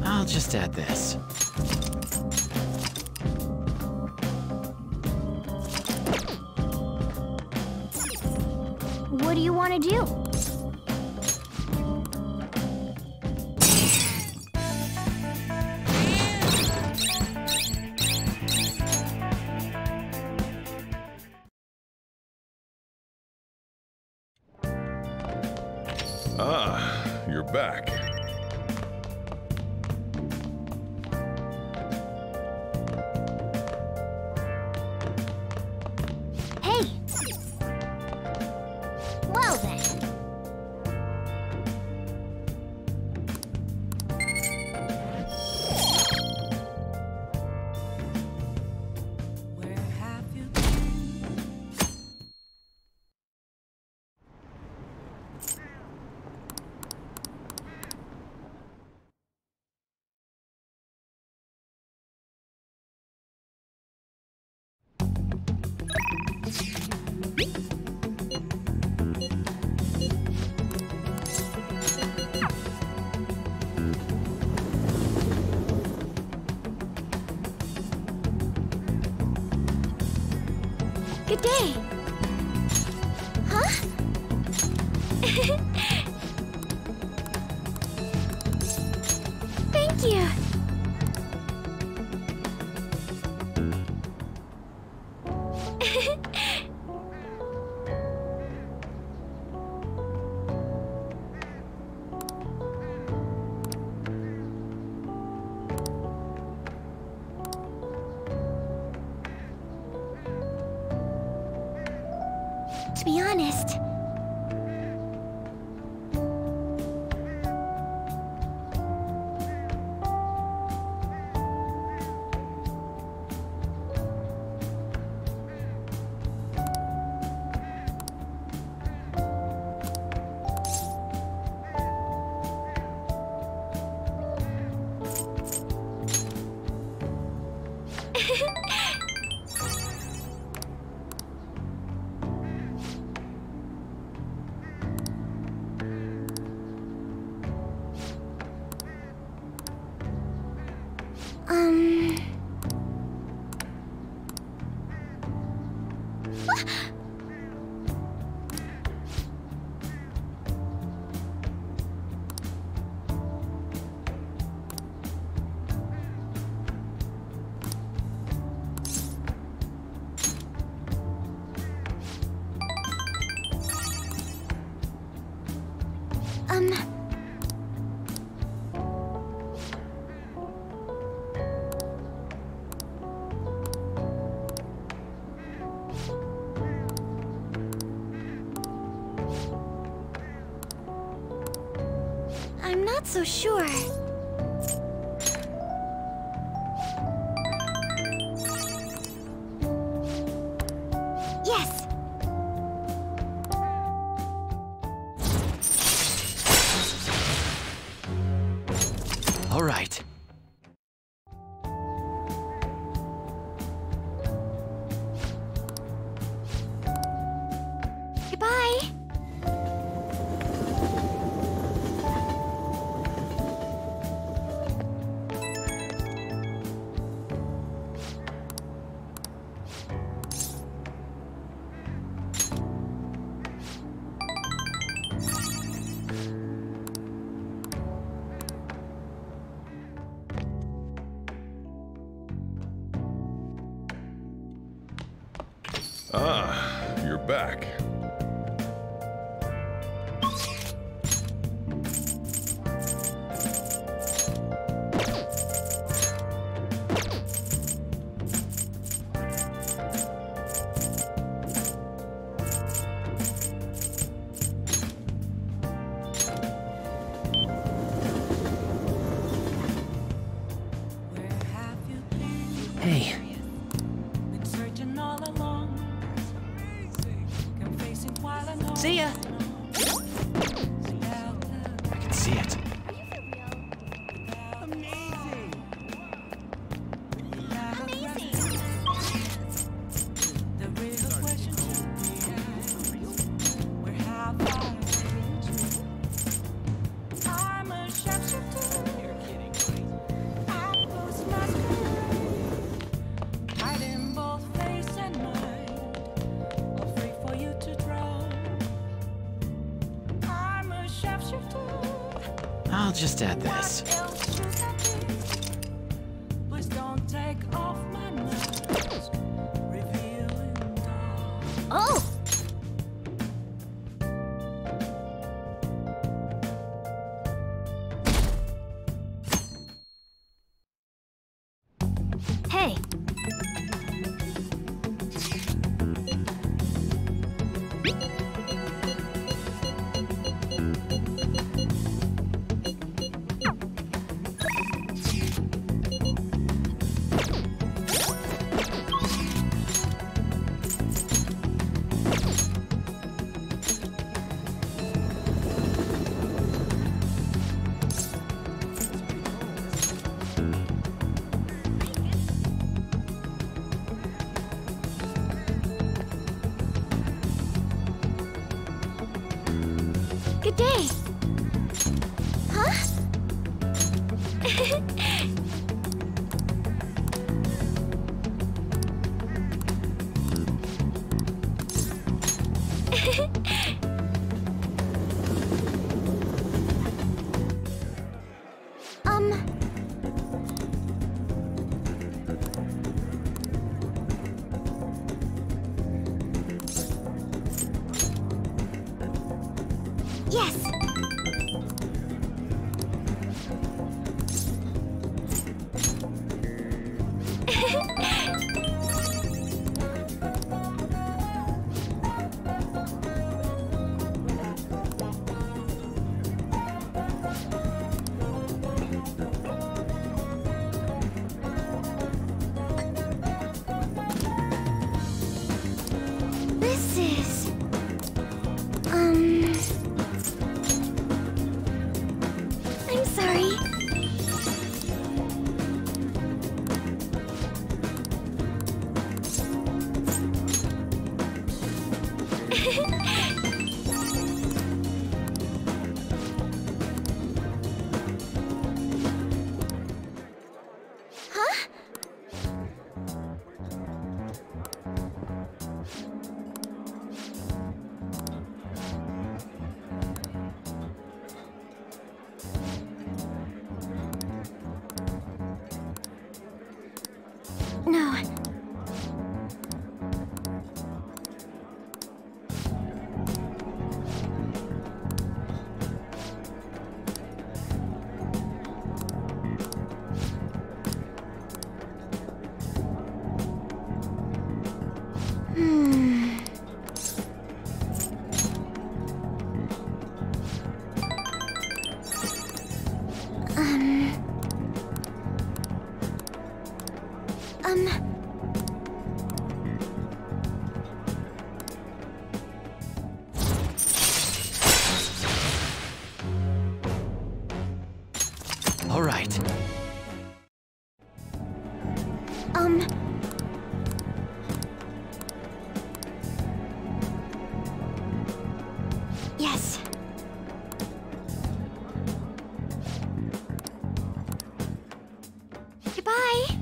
I'll just add this. What do you want to do? Ah, you're back. Hey! Well then. Good day. Huh? Thank you. To be honest, I'm not so sure. Yes. All right. Goodbye. Ah, you're back. Hey. Been searching all along. Confessing while I know. See ya. I can see it. The real question to be asked, where have I been to? I'm a sharpshooter. You're kidding, right? I post masquerade, hiding both face and mind, afraid for you to draw. I'm a sharpshooter. I'll just add this. What else should I be? Please don't take off my mask, revealing all. Oh! Hey, Good day. Huh? Huh? No. Hmm. All right. Yes. Goodbye.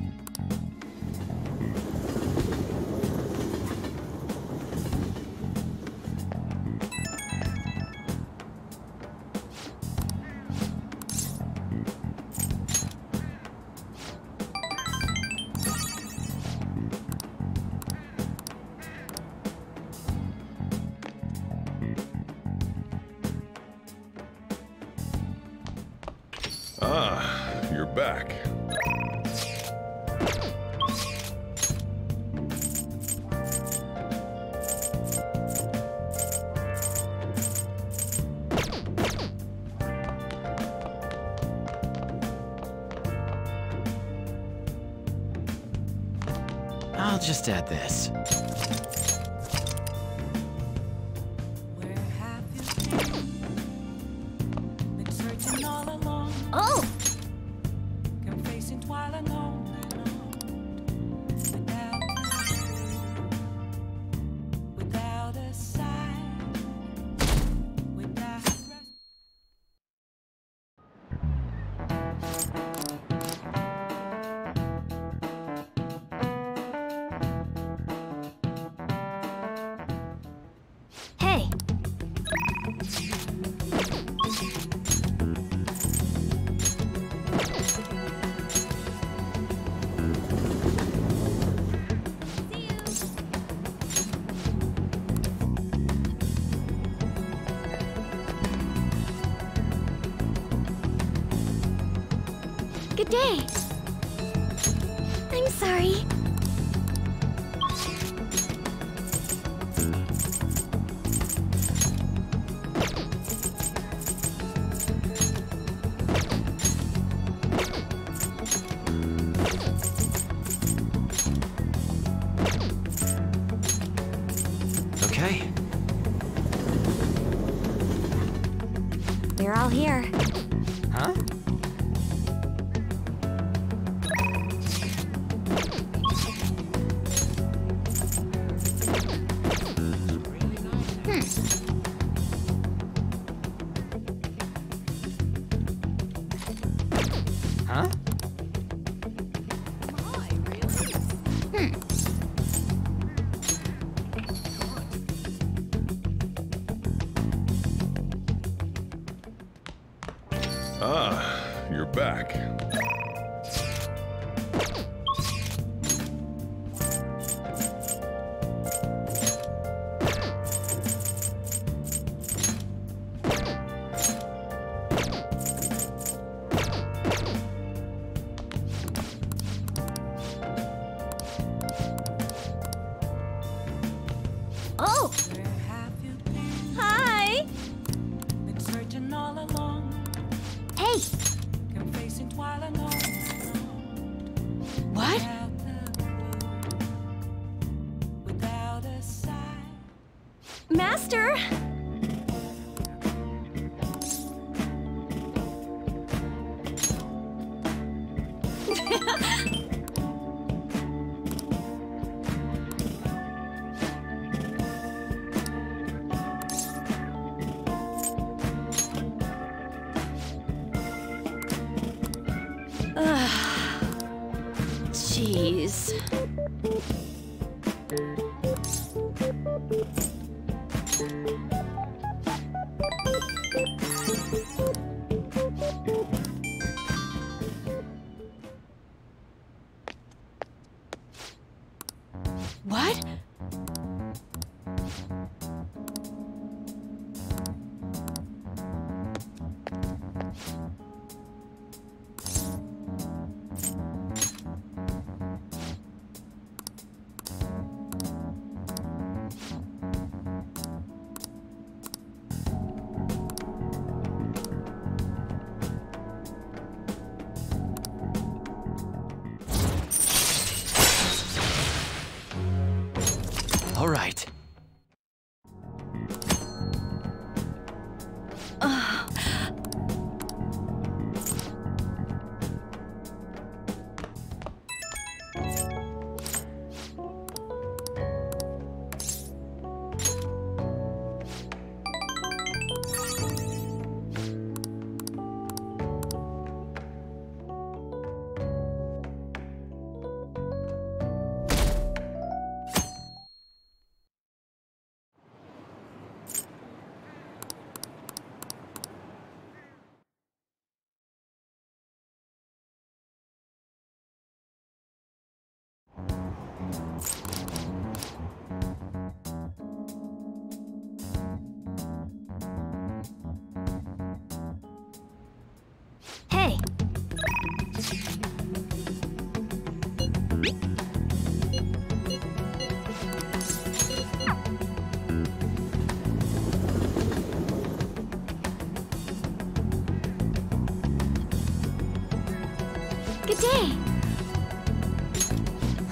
Ah, you're back. I'll just add this. Oh! Complacent while alone without a sign, without Hey! Good day. I'm sorry. Okay. We're all here. Huh? Huh? Ah, you're back. Oh! Hi! been searching all along. Hey! Complacent while alone. What? Without a sign. Master! Jeez. What? All right. Hey. Good day.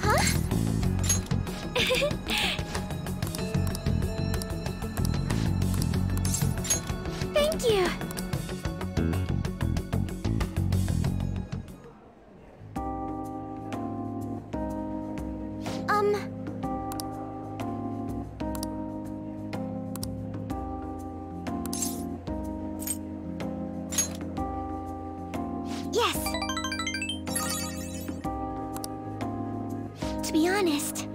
Huh? Thank you. Yes. To be honest,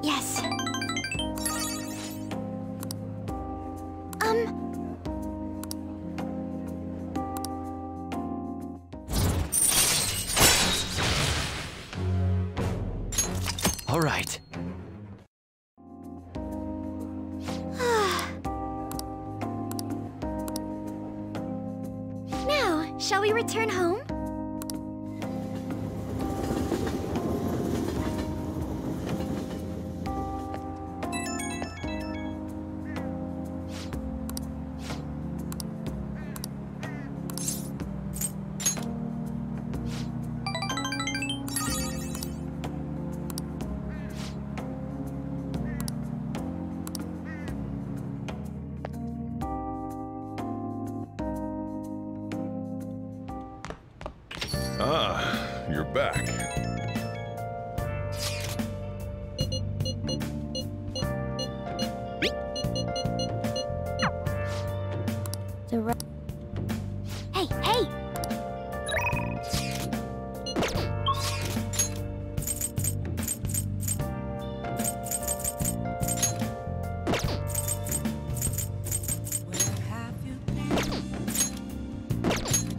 yes. All right. Now, shall we return home? Ah, you're back. Hey, hey!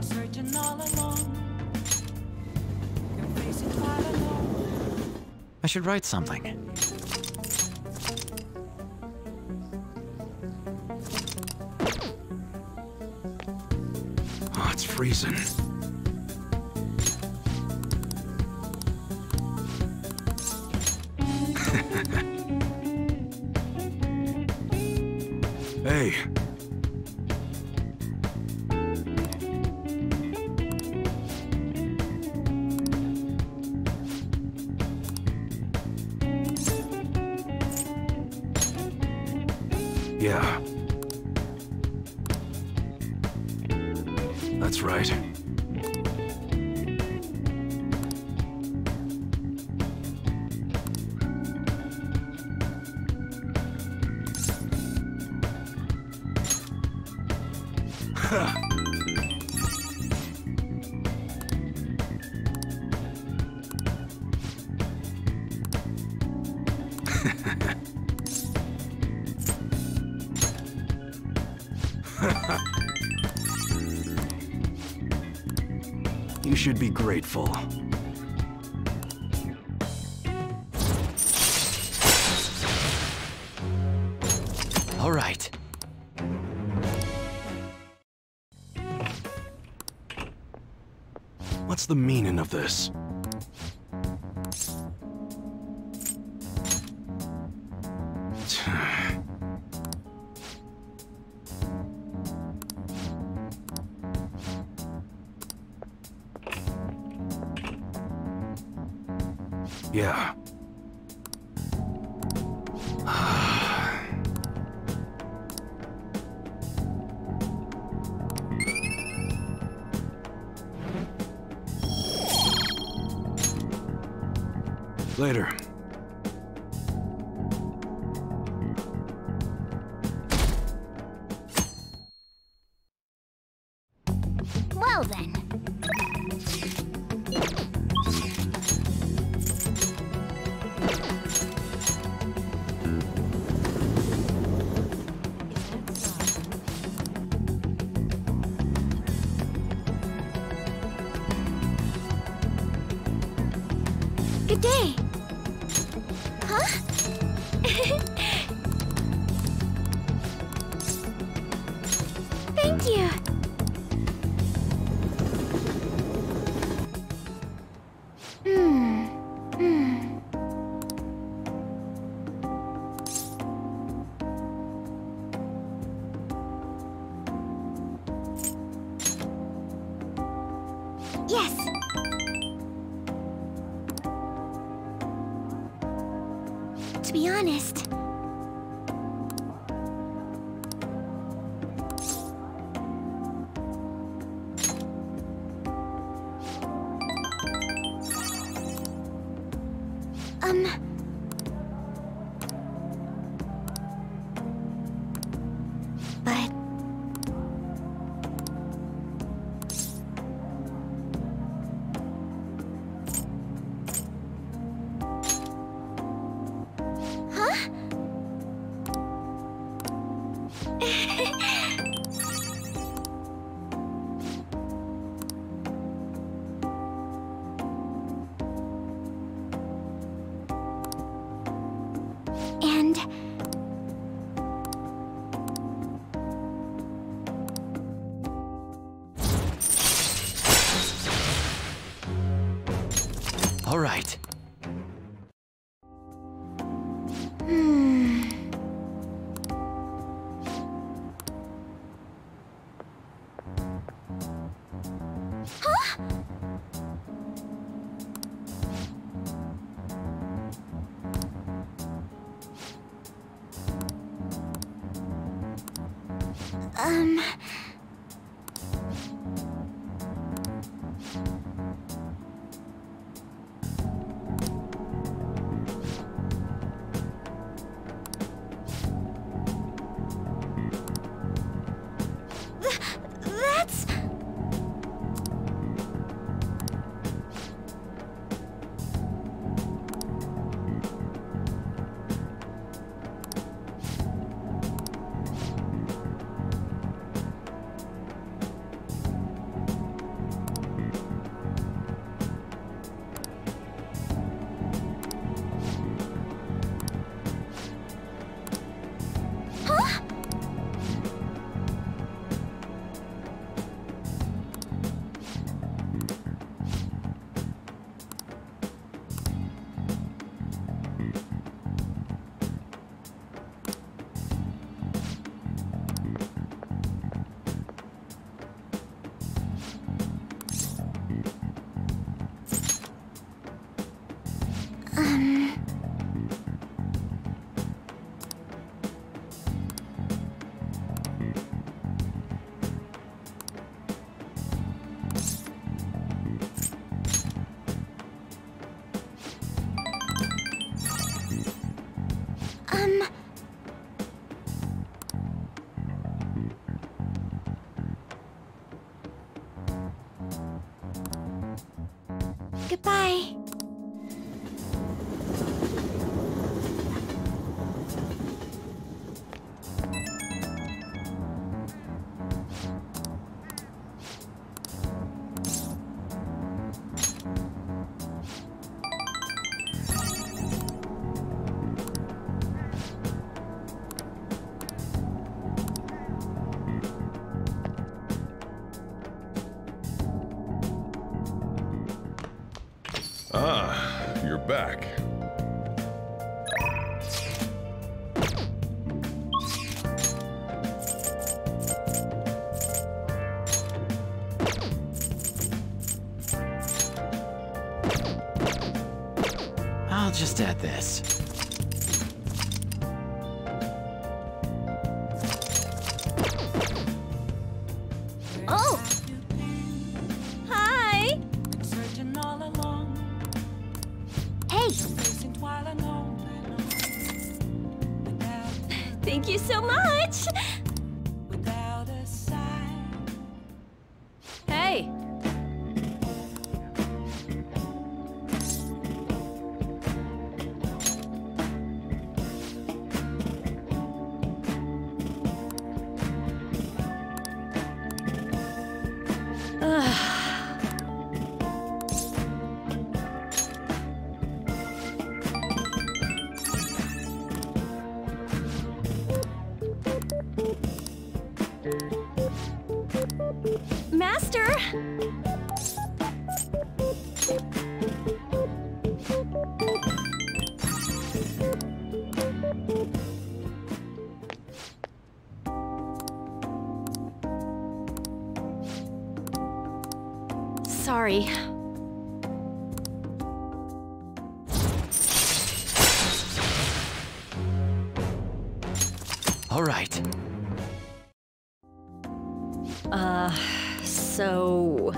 Searching all along. You're facing quite alone. I should write something. Oh, it's freezing. Hey. Yeah. That's right. You should be grateful. All right. What's the meaning of this? Yeah. Later. Well then. Good day. Huh? Thank you. Yes. To be honest, but huh? And All right. Huh? That's... Ah, you're back. I'll just add this. Oh! Hi! Searching all along, Hey! facing twilight alone. Thank you so much! Without a sign. Hey! Master! Sorry. All right. So...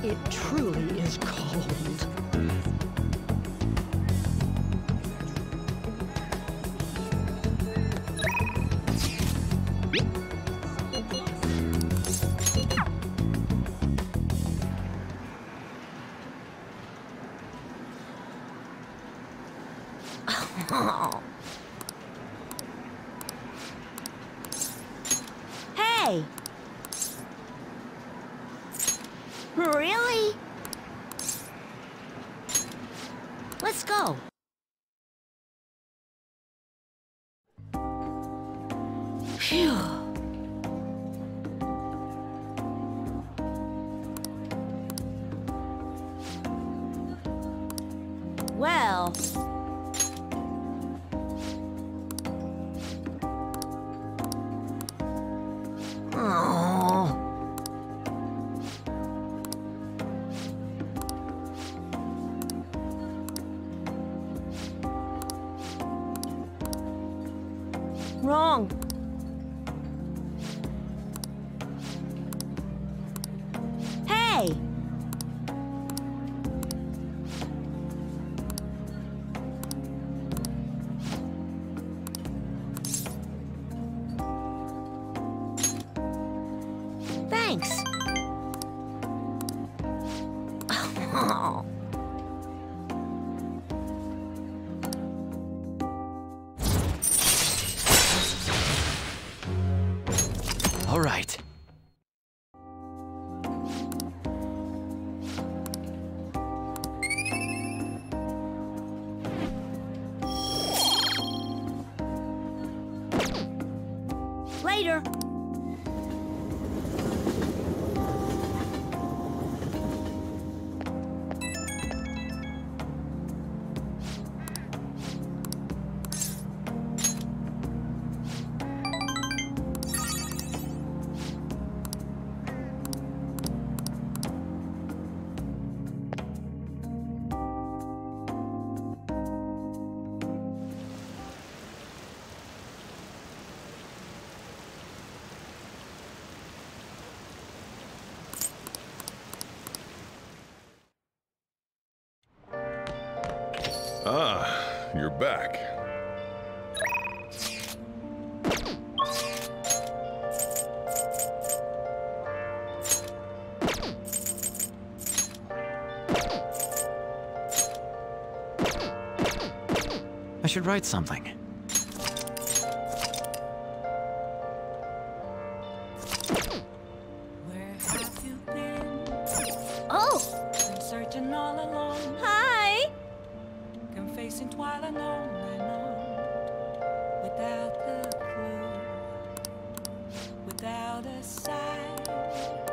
It truly is cold. Hey! Really? Let's go. Phew. Well... Oh. Wrong. Hey! Thanks. Oh. All right. Later. Ah, you're back. I should write something. Where have you been? Oh! Been searching all along. Hi! Confessing twilight on and on. Without the clue. Without a sign.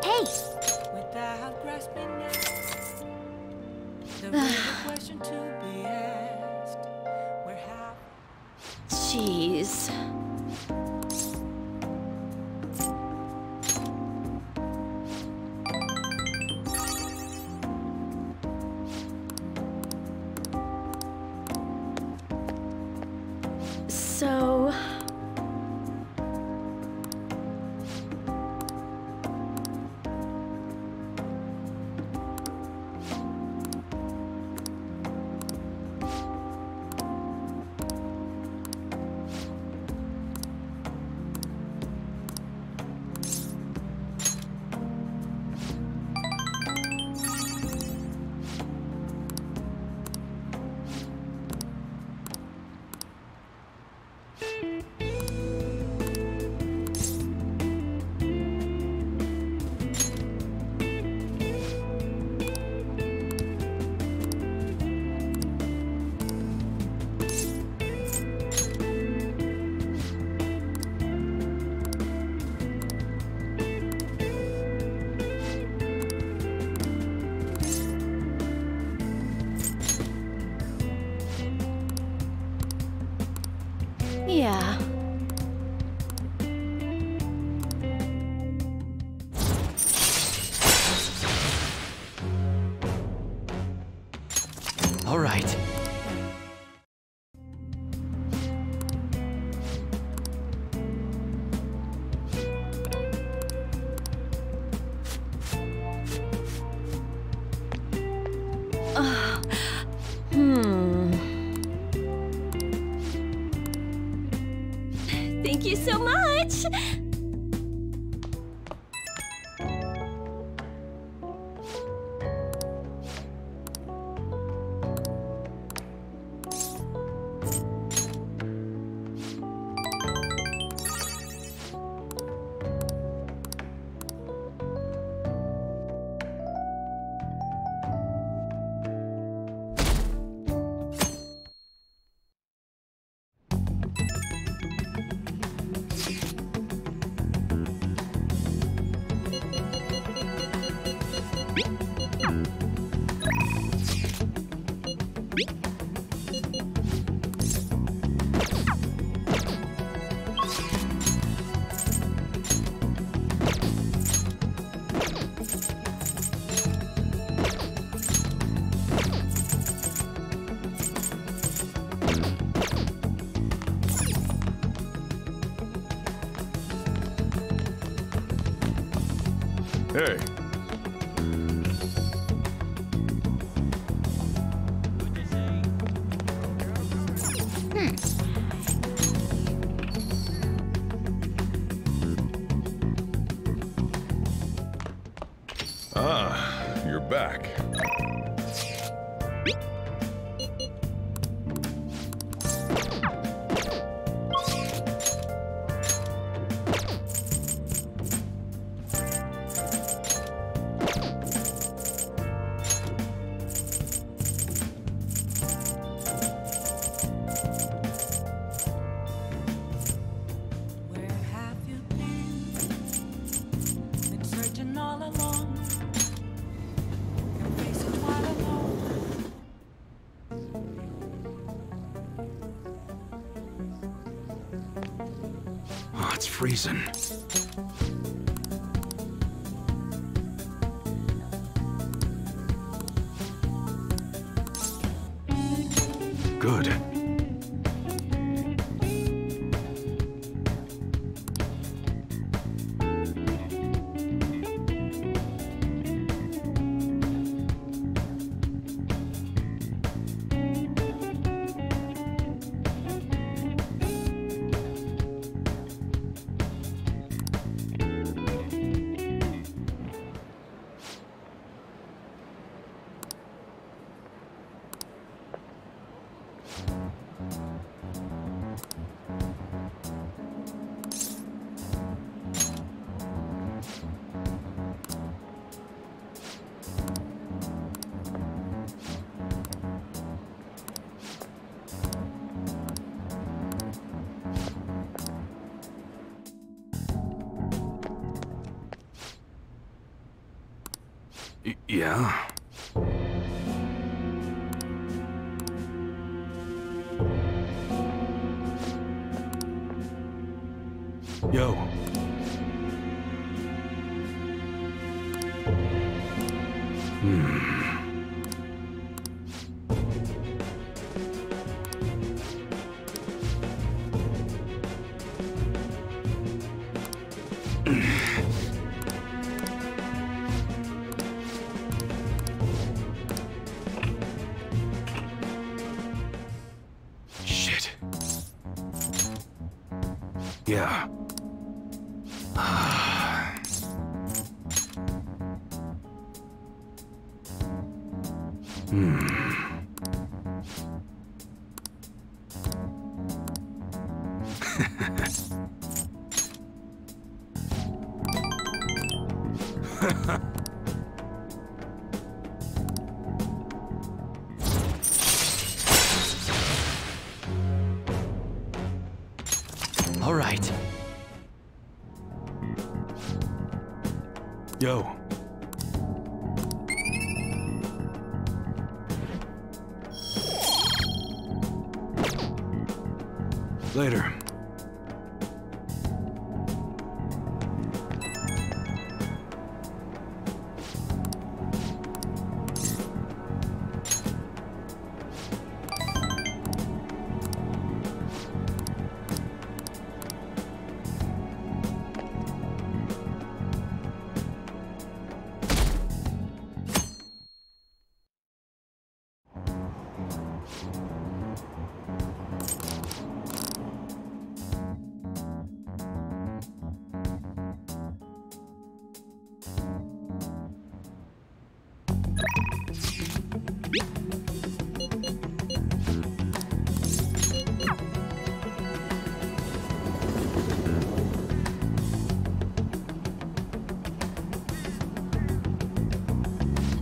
Hey! Without grasping it. The real question to be asked. Where have Jeez. So... Yeah. All right. Thank you so much! Hey. Ah, you're back. Where have you been? Been searching all along. Confessing twilight alone. Oh, it's freezing. Good. Yeah? Yo. Shit. Yeah. All right. Yo. Later.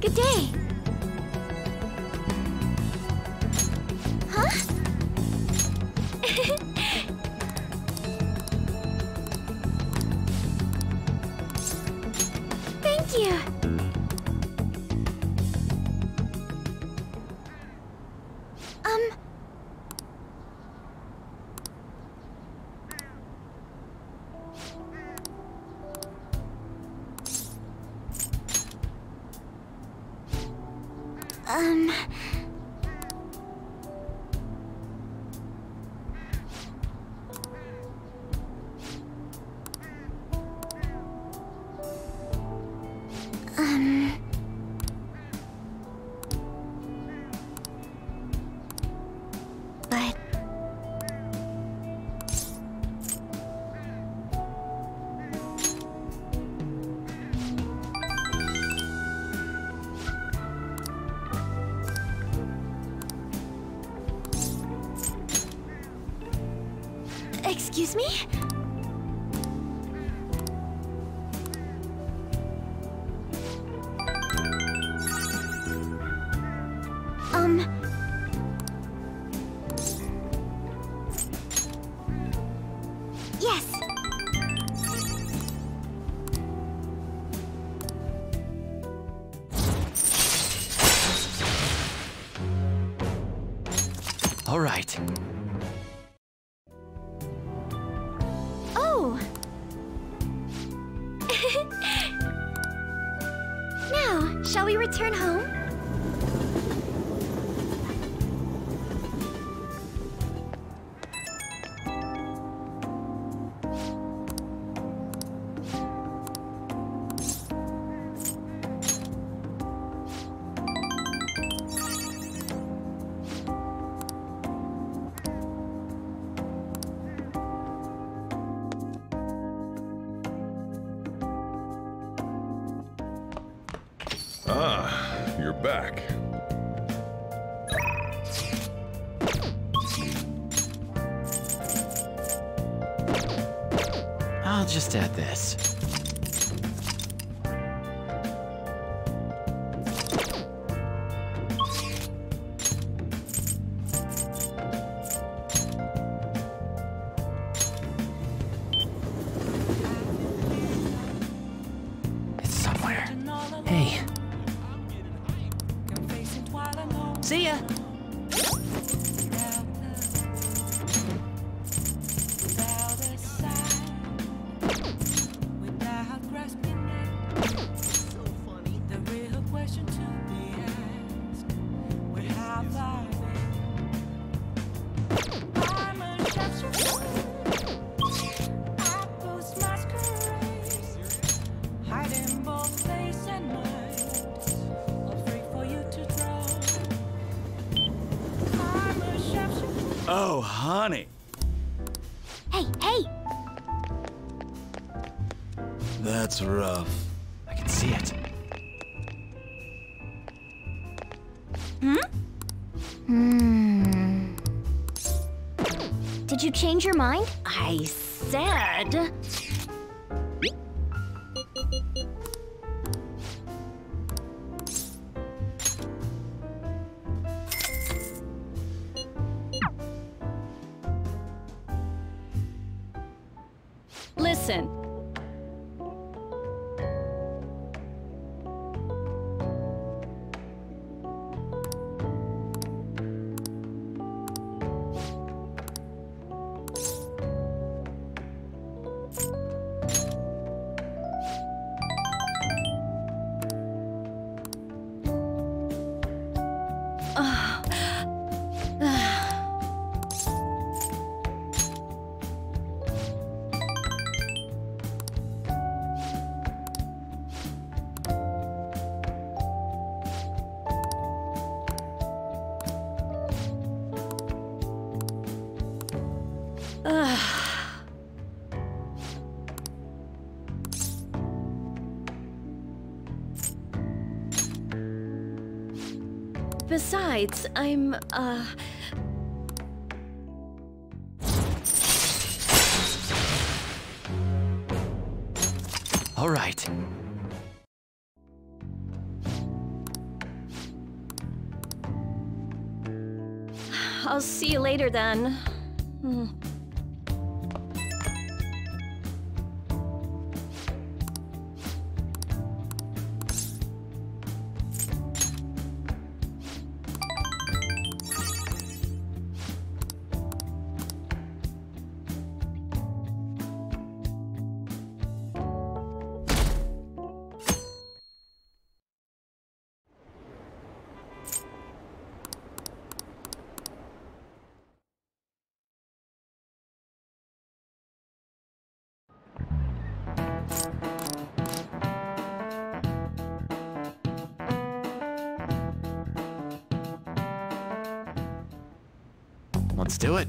Good day. Huh? Thank you. But... Excuse me? Yes. All right. Oh. Now, shall we return home? Ah, you're back. I'll just add this. It's somewhere. Hey, Oh, honey. Hey, hey! That's rough. I can see it. Did you change your mind? I said... Listen. Besides, I'm, All right. I'll see you later then. Let's do it.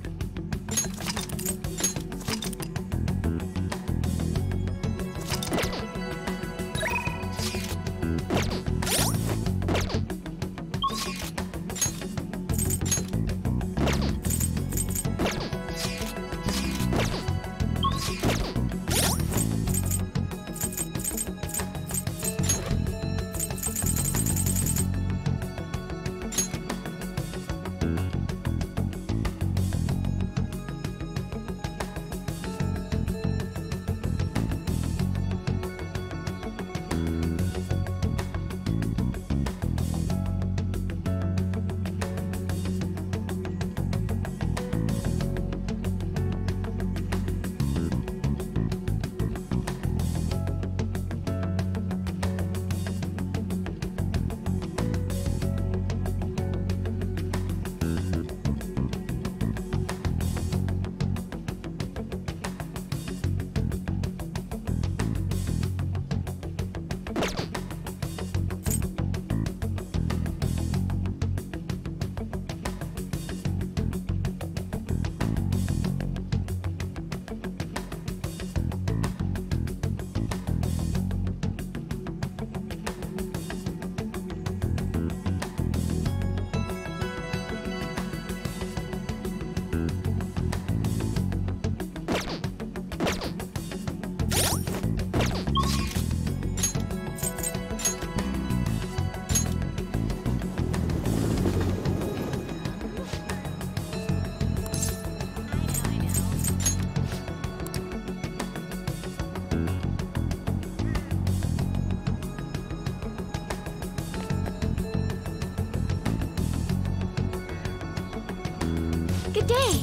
Good day.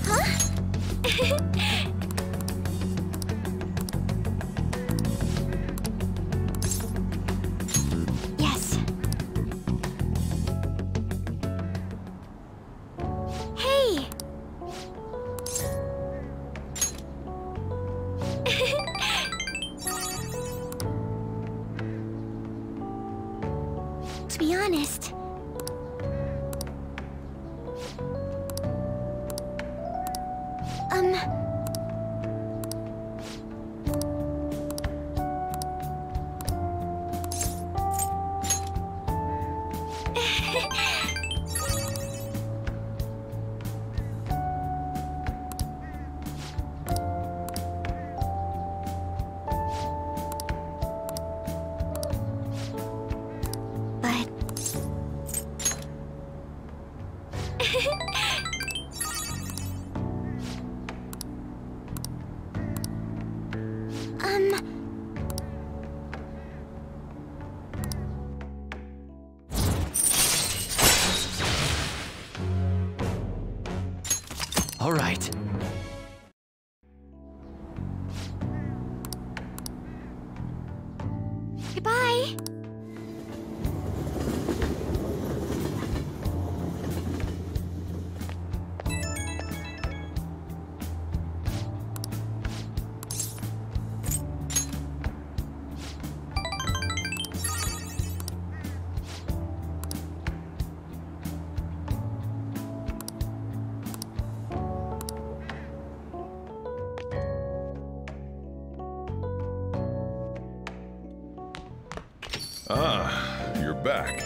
Huh? Yes. Hey! To be honest, All right. Goodbye. Ah, you're back.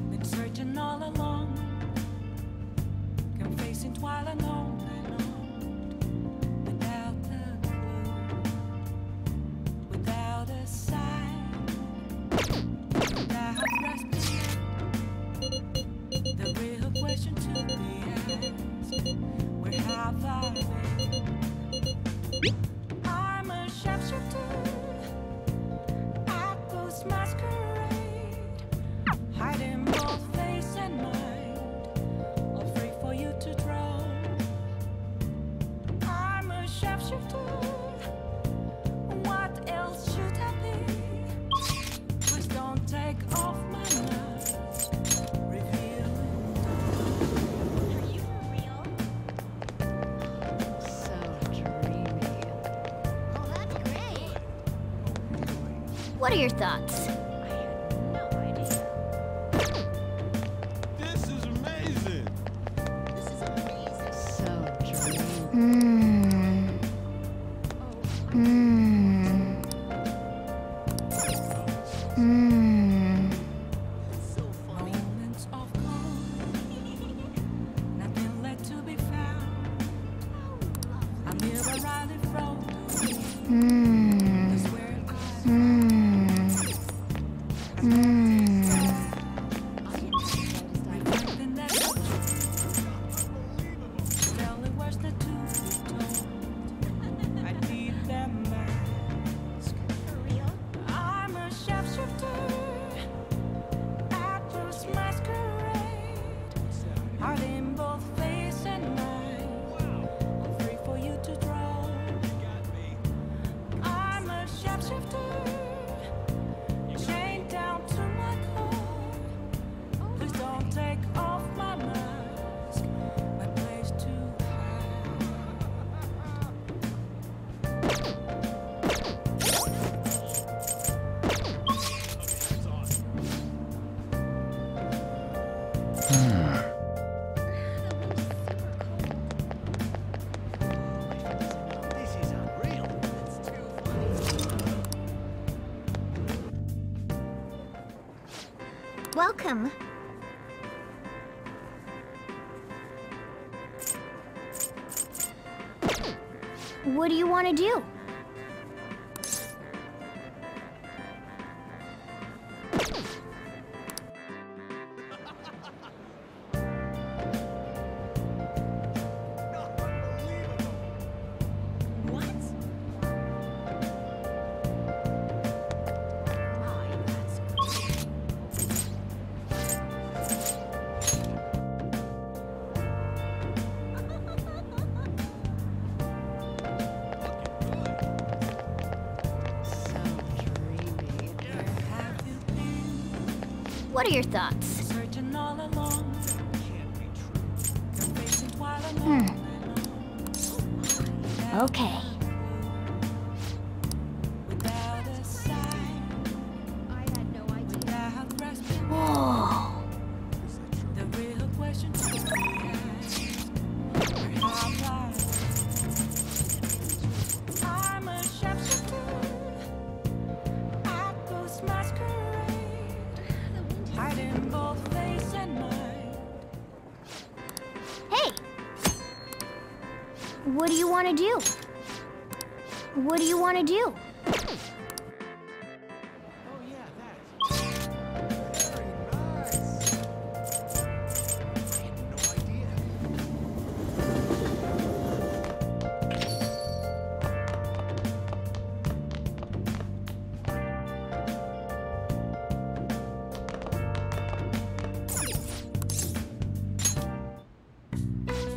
Been searching all along, confessing while alone, without a clue, without a sign, without grasping the real question to be asked: where have I been? I'm a sharpshooter at those masquerade, hiding both face and mind, all free for you to draw. I'm a sharpshooter. What else should I be? Please don't take off my mask, revealing dawn. Are you for real? So dreamy. Oh, that's great. What are your thoughts? This is amazing. So dreamy. Moments of calm, nothing left to be found. I'm here around the front. That's where reflecting that telling what's the truth be told. I need that mask. For real? I'm a sharpshooter at first masquerade, hiding both face and mind, all free for you to draw. I'm a sharpshooter, chained down to my core. Please don't take off my mask, my place to hide. This is unreal. It's too funny. Welcome. What do you want to do? What are your thoughts? Searching all along. Confessing while I'm Okay. without a sign. I had no idea. Without grasping. Whoa. The real question is I'm a sharpshooter. I ghost masquerade. Hiding both face and mind. Hey! What do you want to do? What do you want to do?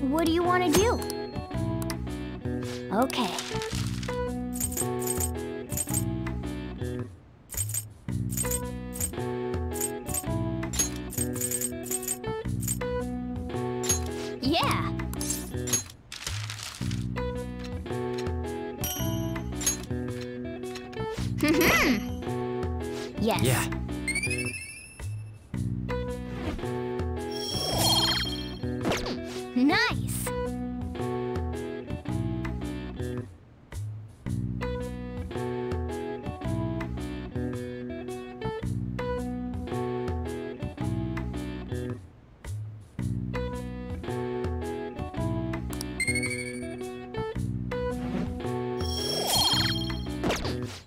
What do you want to do? Okay. Yeah. Yes. Yeah. Nice.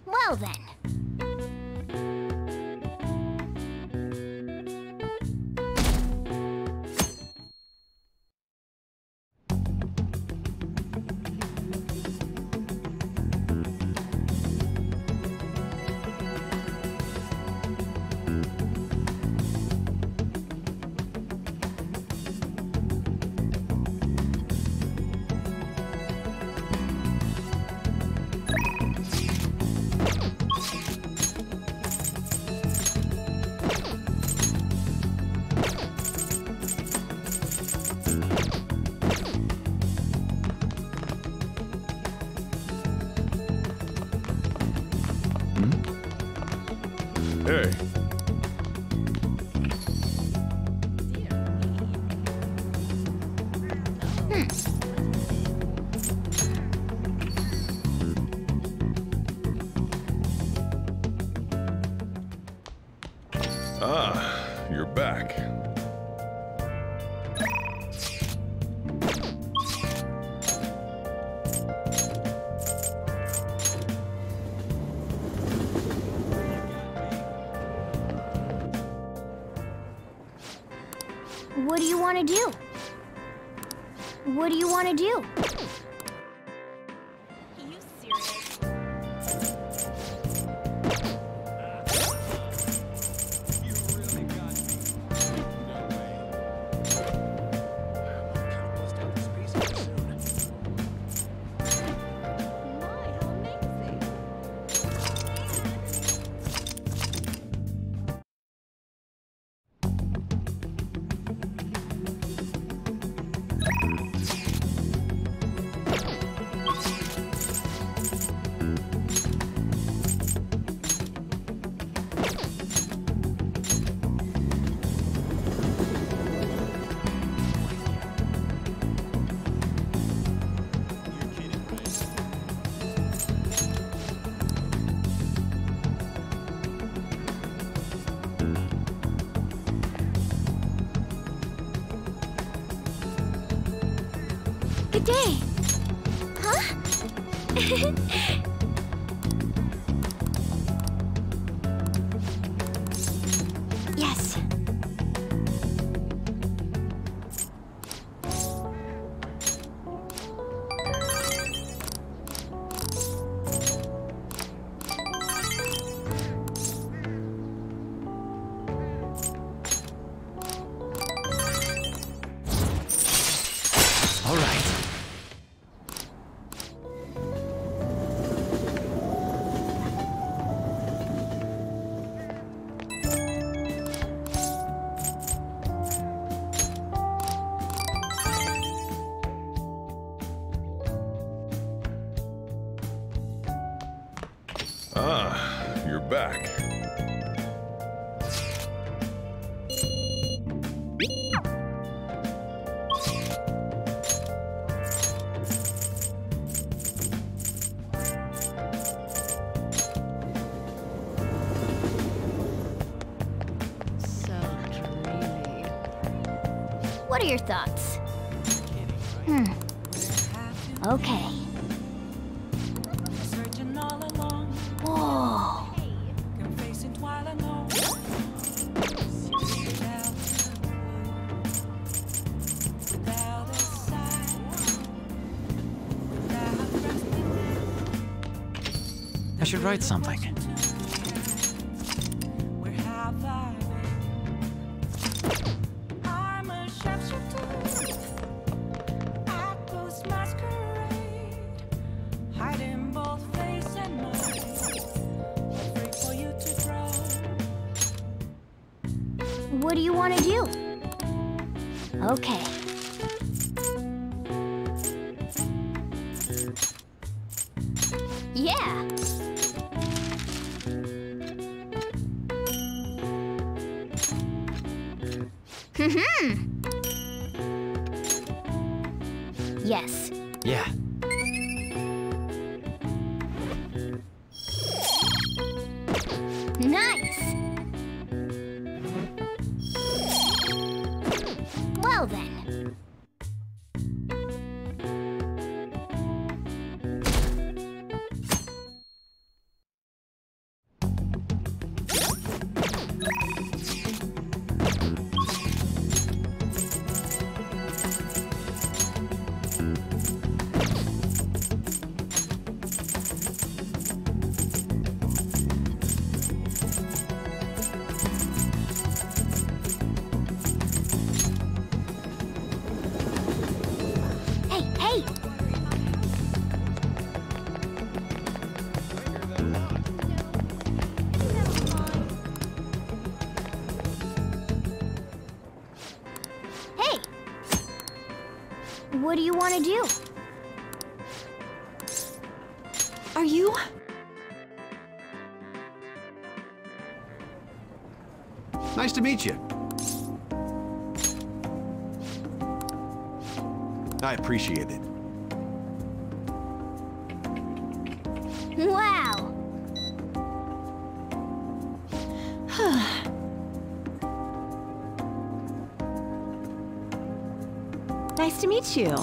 Well then. Hey. Ah, you're back. What do you want to do? What do you want to do? Are you serious? You really got me. No way. Kind of bust out this piece of it soon. My, how amazing. You're kidding, right? Good day. Huh? Yes. All right. back. What are your thoughts? Okay. Searching all along, Whoa. confessing while I know. Without a sign, without resting. I should write something. Where have I been? I'm a sharpshooter. I close masquerade, hiding both face and mind. Afraid for you to draw. What do you want to do? Okay. Yeah. Yes. Yeah. Nice. Well then. Hey! Hey! What do you want to do? Are you? Nice to meet you. I appreciate it. Wow! Nice to meet you.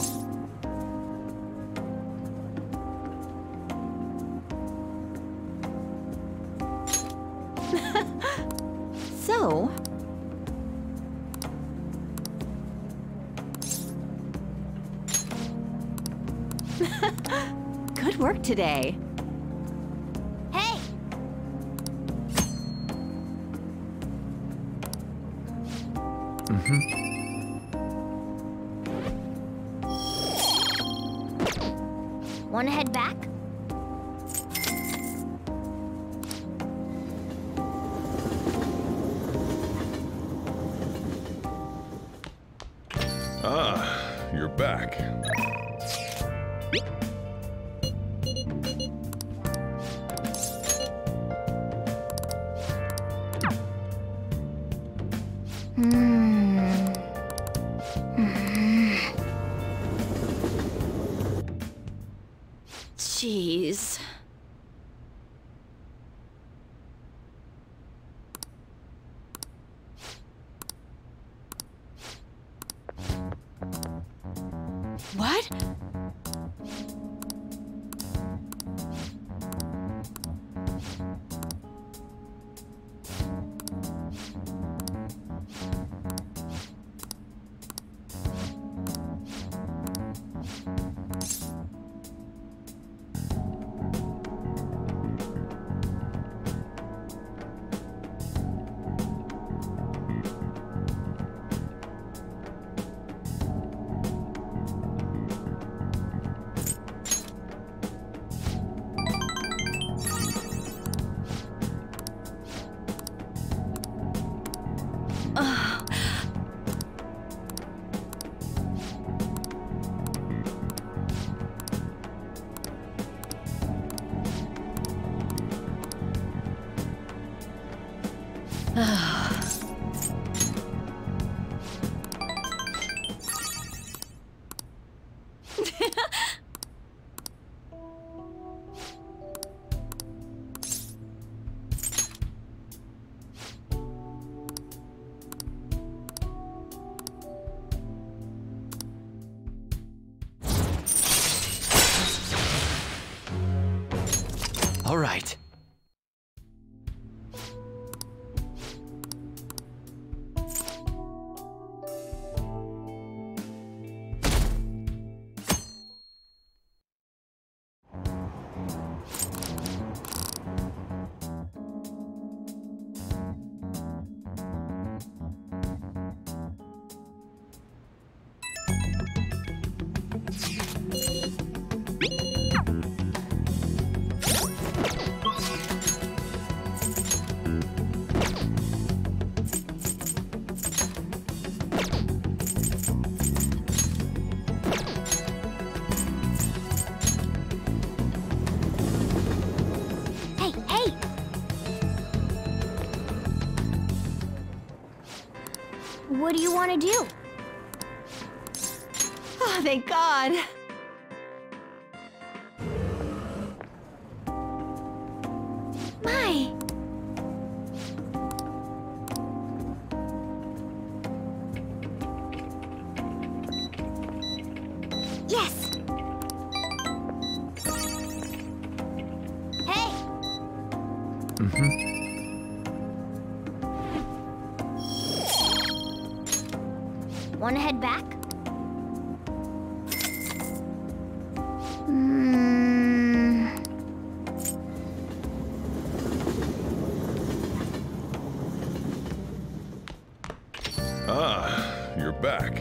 So... Good work today. Hey! Wanna head back? Ah, you're back. Jeez. What? All right. What do you want to do? Oh, thank God. My. Yes. Hey. Want to head back? Ah, you're back.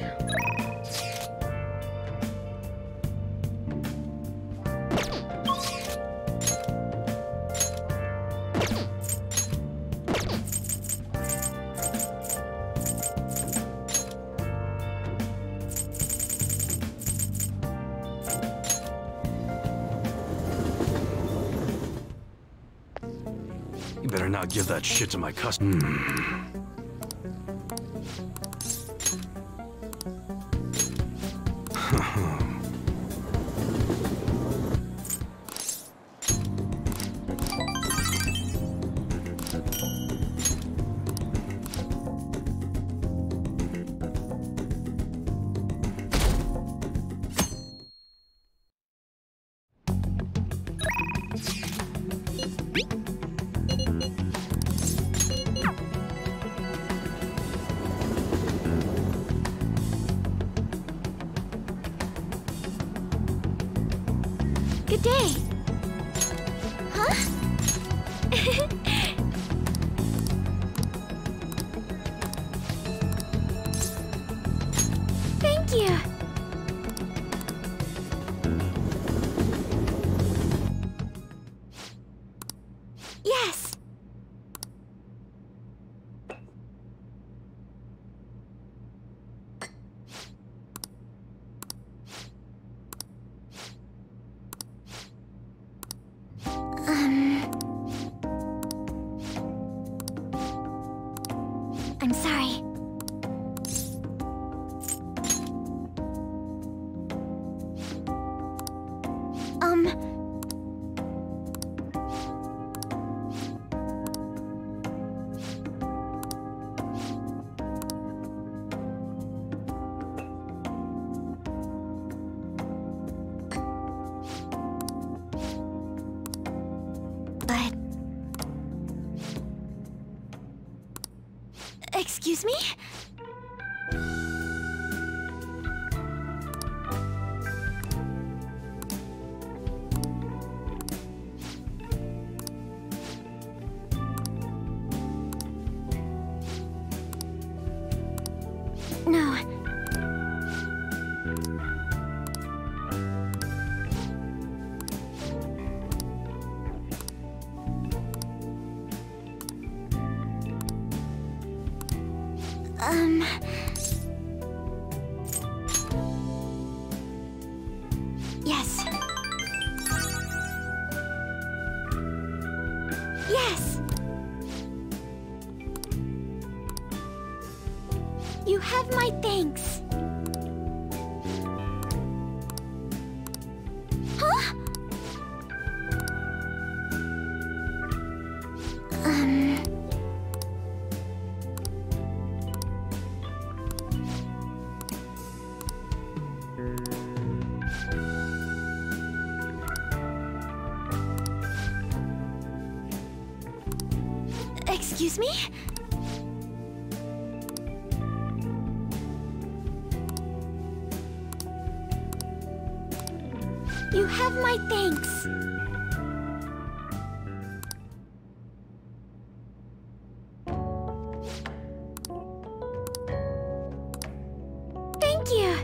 You better not give that shit to my customer. Good day. Huh? Thank you. Yes. I'm sorry. But... Excuse me? No. Yes. Yes. have my thanks. Huh? Excuse me? You have my thanks. Thank you.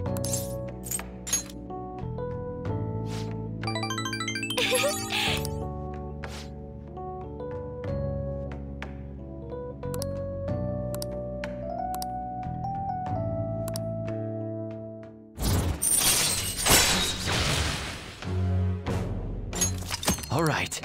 All right.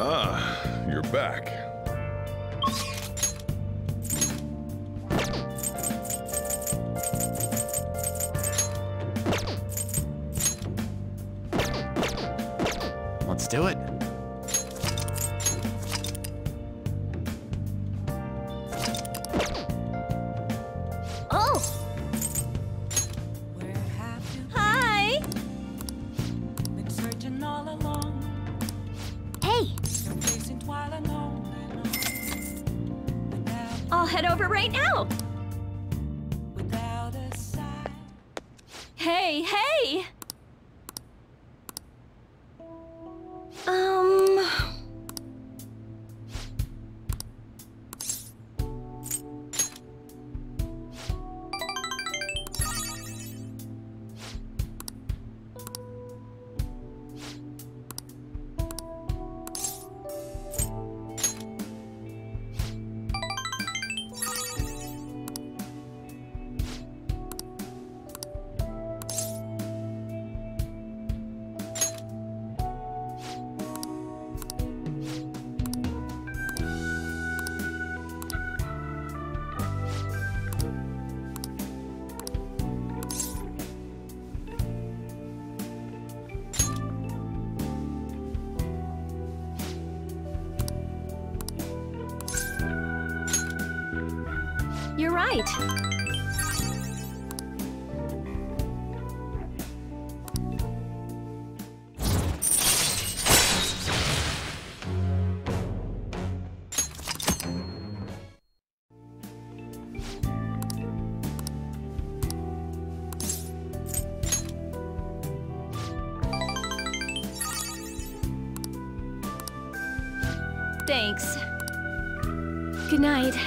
Ah, you're back. Let's do it. Oh! Where have you Hi! been searching all along? Hey! You're facing while alone and on. I'll head over right now. Without a sigh. Hey, hey! You're right. Thanks. Good night.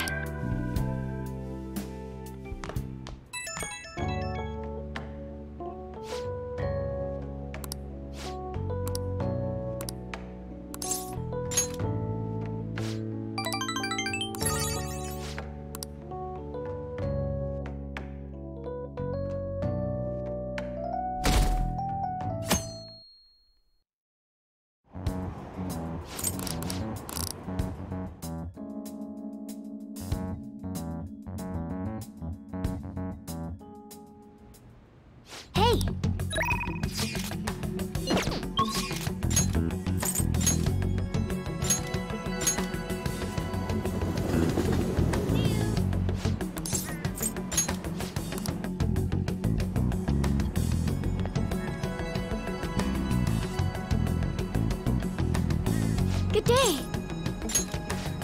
Good day.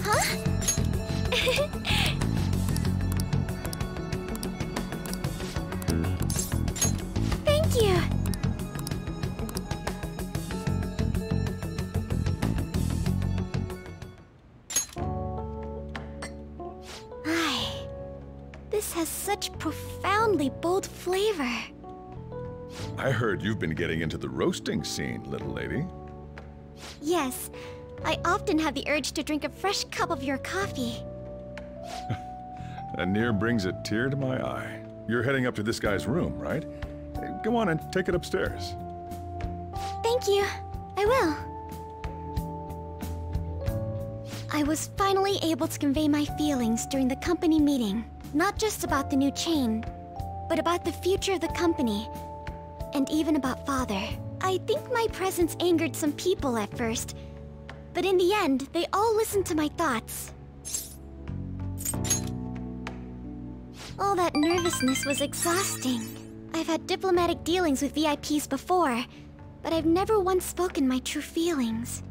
Huh? Thank you. This has such profoundly bold flavor. I heard you've been getting into the roasting scene, little lady. Yes, I often have the urge to drink a fresh cup of your coffee. That near brings a tear to my eye. You're heading up to this guy's room, right? Go on and take it upstairs. Thank you. I will. I was finally able to convey my feelings during the company meeting. Not just about the new chain, but about the future of the company, and even about Father. I think my presence angered some people at first, but in the end, they all listened to my thoughts. All that nervousness was exhausting. I've had diplomatic dealings with VIPs before, but I've never once spoken my true feelings.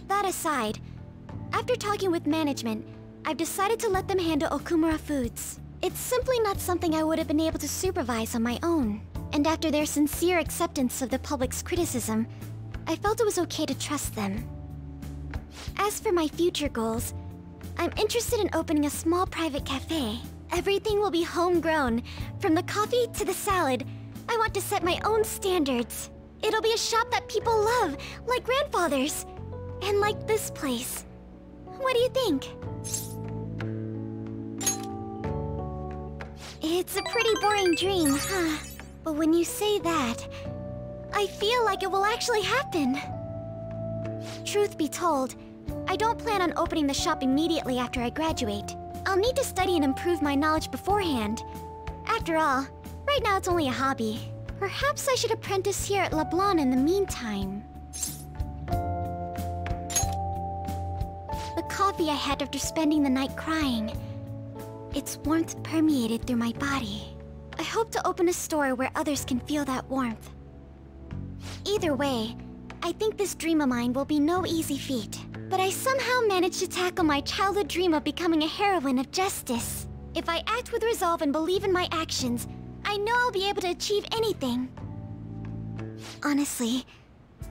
That aside, after talking with management, I've decided to let them handle Okumura Foods. It's simply not something I would have been able to supervise on my own. And after their sincere acceptance of the public's criticism, I felt it was okay to trust them. As for my future goals, I'm interested in opening a small private cafe. Everything will be homegrown, from the coffee to the salad. I want to set my own standards. It'll be a shop that people love, like grandfather's, and like this place. What do you think? It's a pretty boring dream, huh? But when you say that, I feel like it will actually happen. Truth be told, I don't plan on opening the shop immediately after I graduate. I'll need to study and improve my knowledge beforehand. After all, right now it's only a hobby. Perhaps I should apprentice here at LeBlanc in the meantime. The coffee I had after spending the night crying, its warmth permeated through my body. I hope to open a store where others can feel that warmth. Either way, I think this dream of mine will be no easy feat. But I somehow managed to tackle my childhood dream of becoming a heroine of justice. If I act with resolve and believe in my actions, I know I'll be able to achieve anything. Honestly,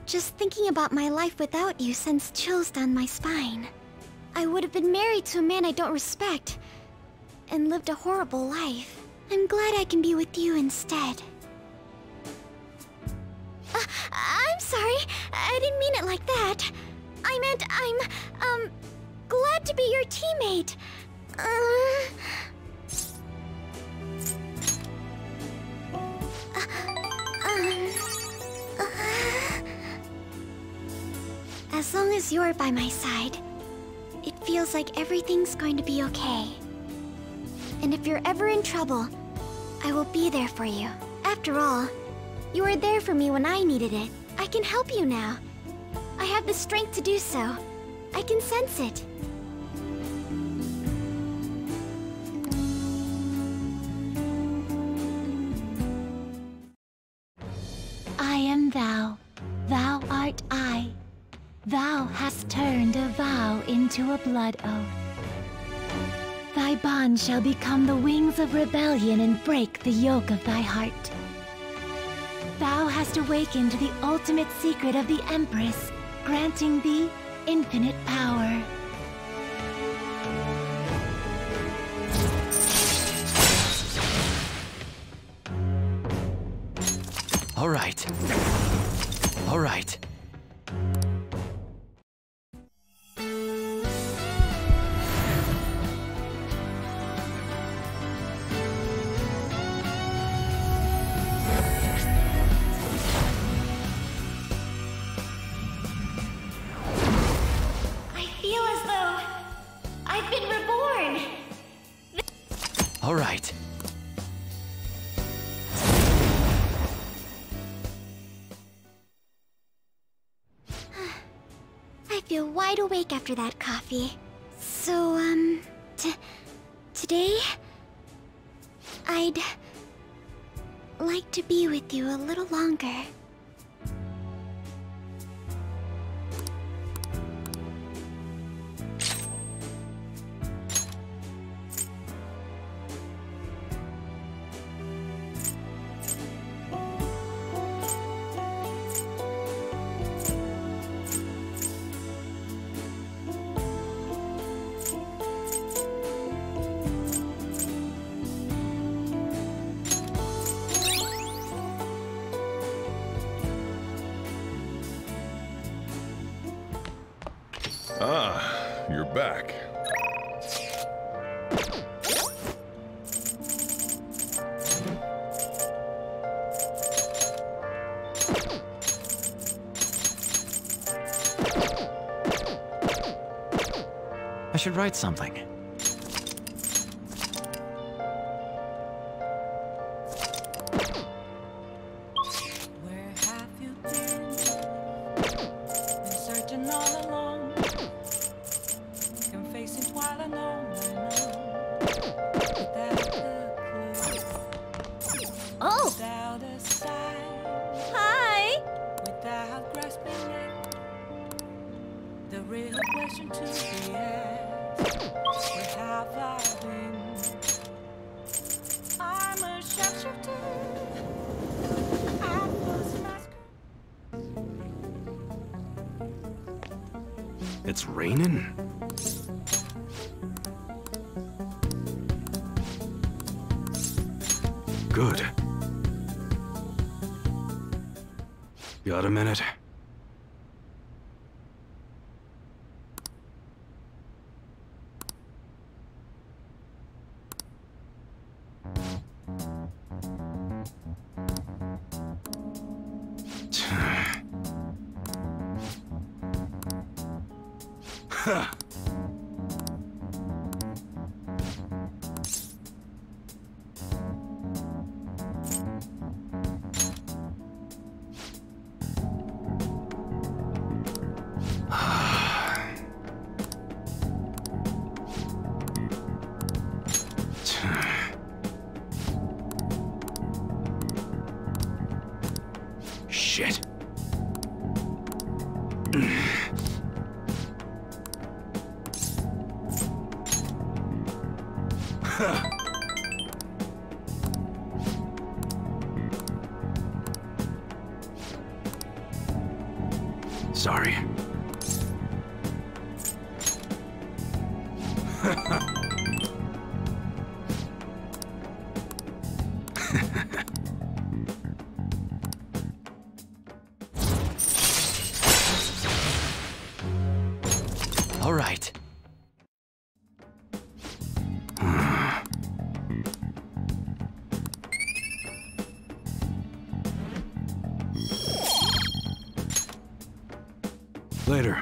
just thinking about my life without you sends chills down my spine. I would have been married to a man I don't respect, and lived a horrible life. I'm glad I can be with you instead. I'm sorry. I didn't mean it like that. I meant I'm, glad to be your teammate. As long as you're by my side, it feels like everything's going to be okay. And if you're ever in trouble, I will be there for you. After all, you were there for me when I needed it. I can help you now. I have the strength to do so. I can sense it. I am thou. Thou art I. Thou hast turned a vow into a blood oath. Thy bond shall become the wings of rebellion and break the yoke of thy heart. Thou hast awakened the ultimate secret of the Empress, granting thee infinite power. All right. All right. All right. I feel wide awake after that coffee. So, today, I'd like to be with you a little longer. Ah, you're back. I should write something. Where have you been? Been searching all along. Confessing while alone. Without a clue. Oh! Without a sign. Hi! Without grasping it. The real question to be asked. Where have I been? I'm a sharpshooter. I was mask. It's raining? Good. Got a minute? Ha! Shit. Sorry. All right. Later.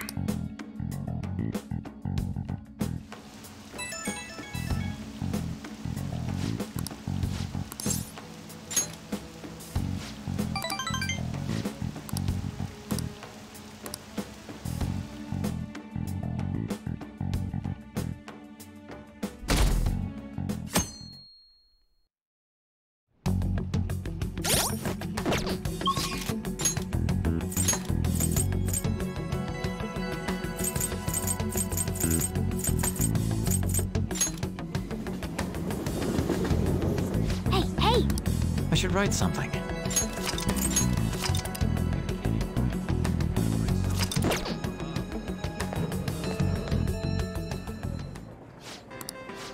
I should write something.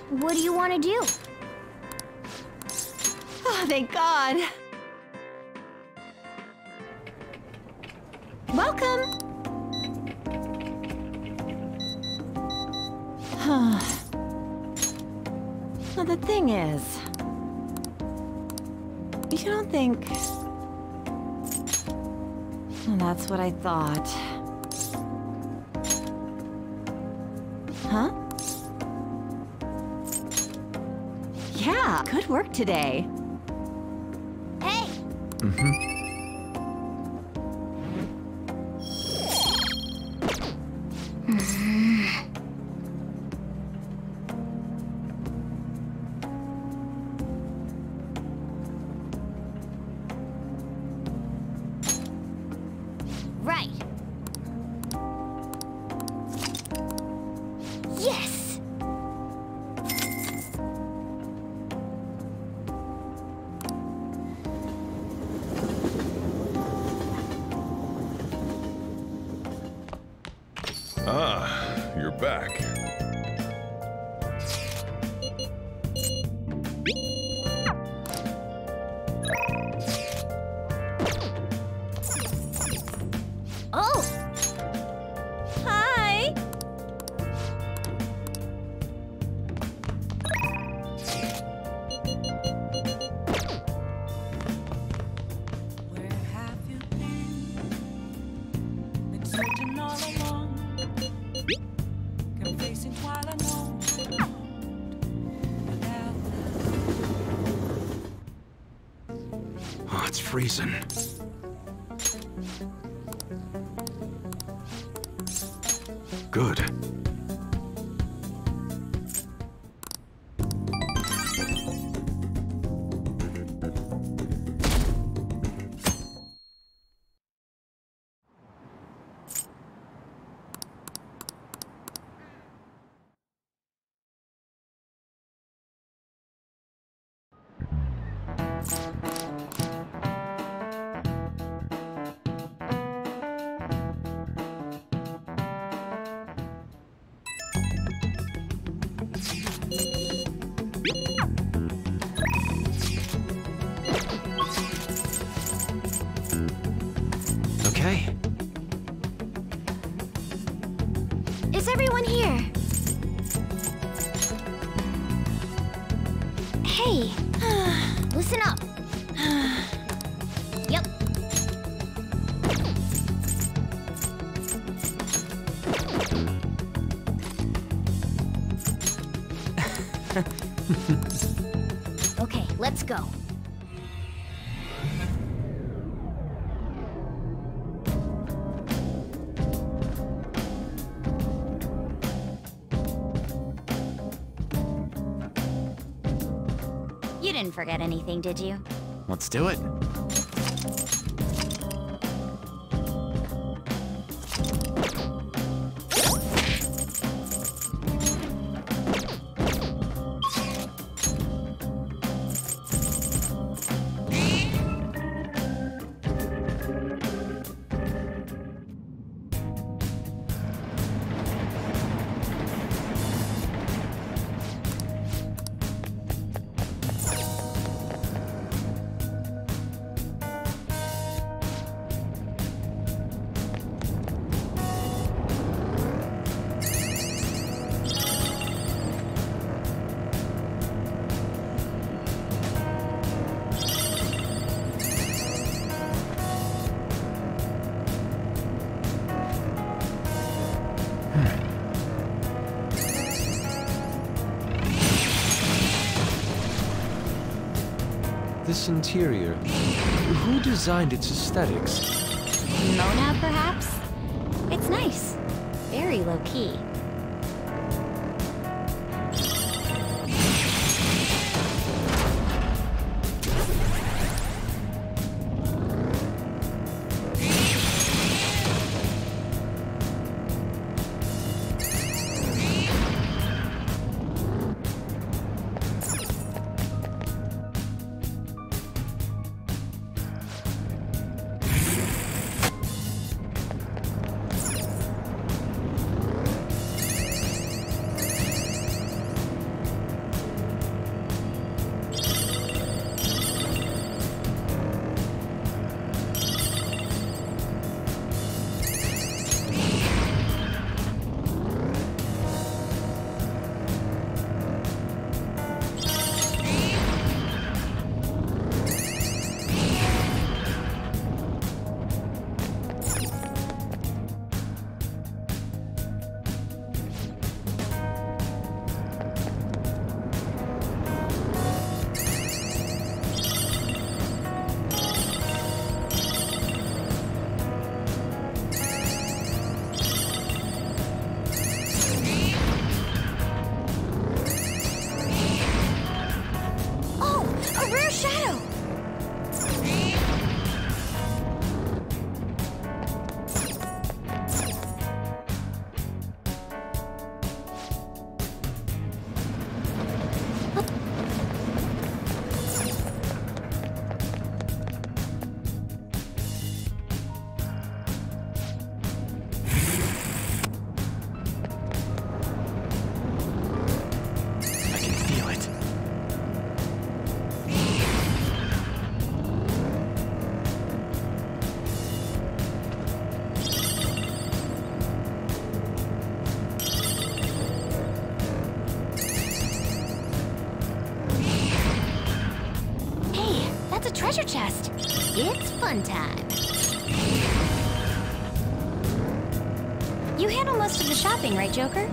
What do you want to do? Oh, thank God. Welcome. Well, the thing is, you don't think... Well, that's what I thought. Huh? Yeah, good work today. Hey! Right. Yes! Ah, you're back. Oh! Hi! searching all along, kept facing while I know. Oh, it's freezing. Good. Okay. Is everyone here? Hey, listen up. Yep. Okay, let's go. You didn't forget anything, did you? Let's do it. This interior, who designed its aesthetics? Mona, perhaps? It's nice. Very low-key. treasure chest. It's fun time. You handle most of the shopping, right, Joker?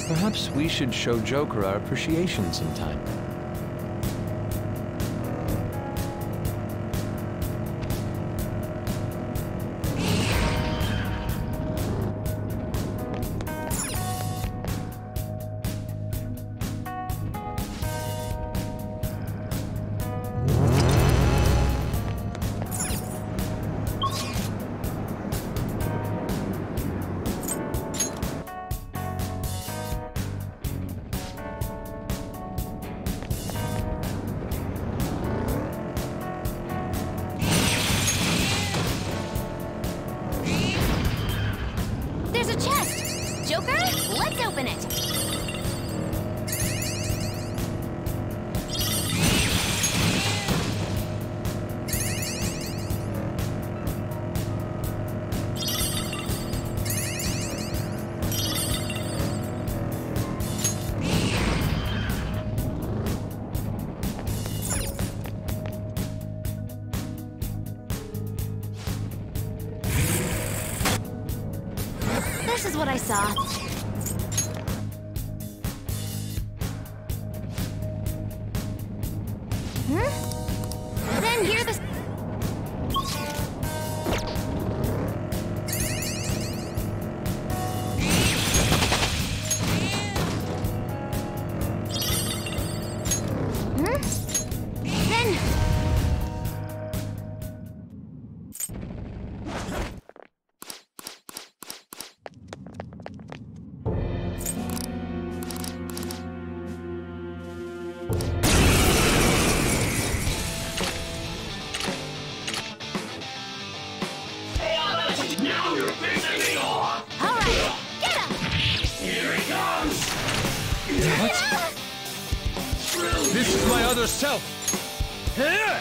Perhaps we should show Joker our appreciation sometime. There's a chest! Joker, let's open it! This is what I saw. Then hear the... Then... Now you're pissing me off! Alright, get him! Here he comes! What? This is my other self! Here!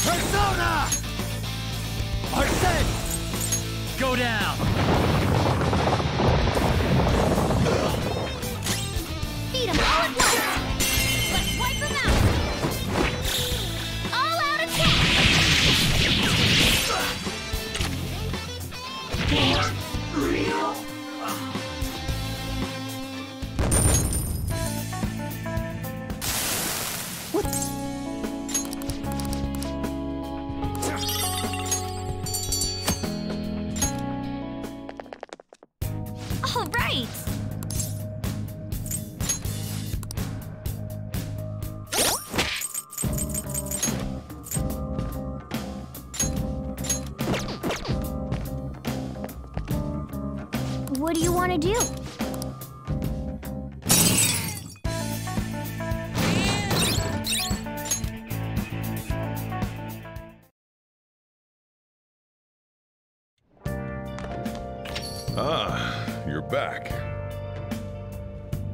Persona! Arsene! Go down! Feed him all at once! Let's wipe him out! All out attack! For real? All right! What do you want to do? Ah, you're back.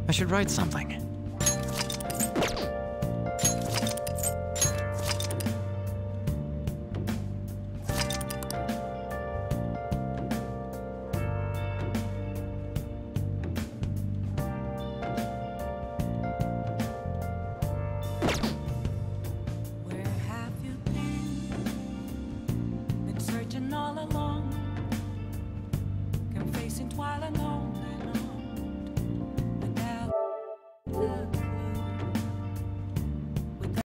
I should write something. Where have you been searching all along, confessing while alone and on, without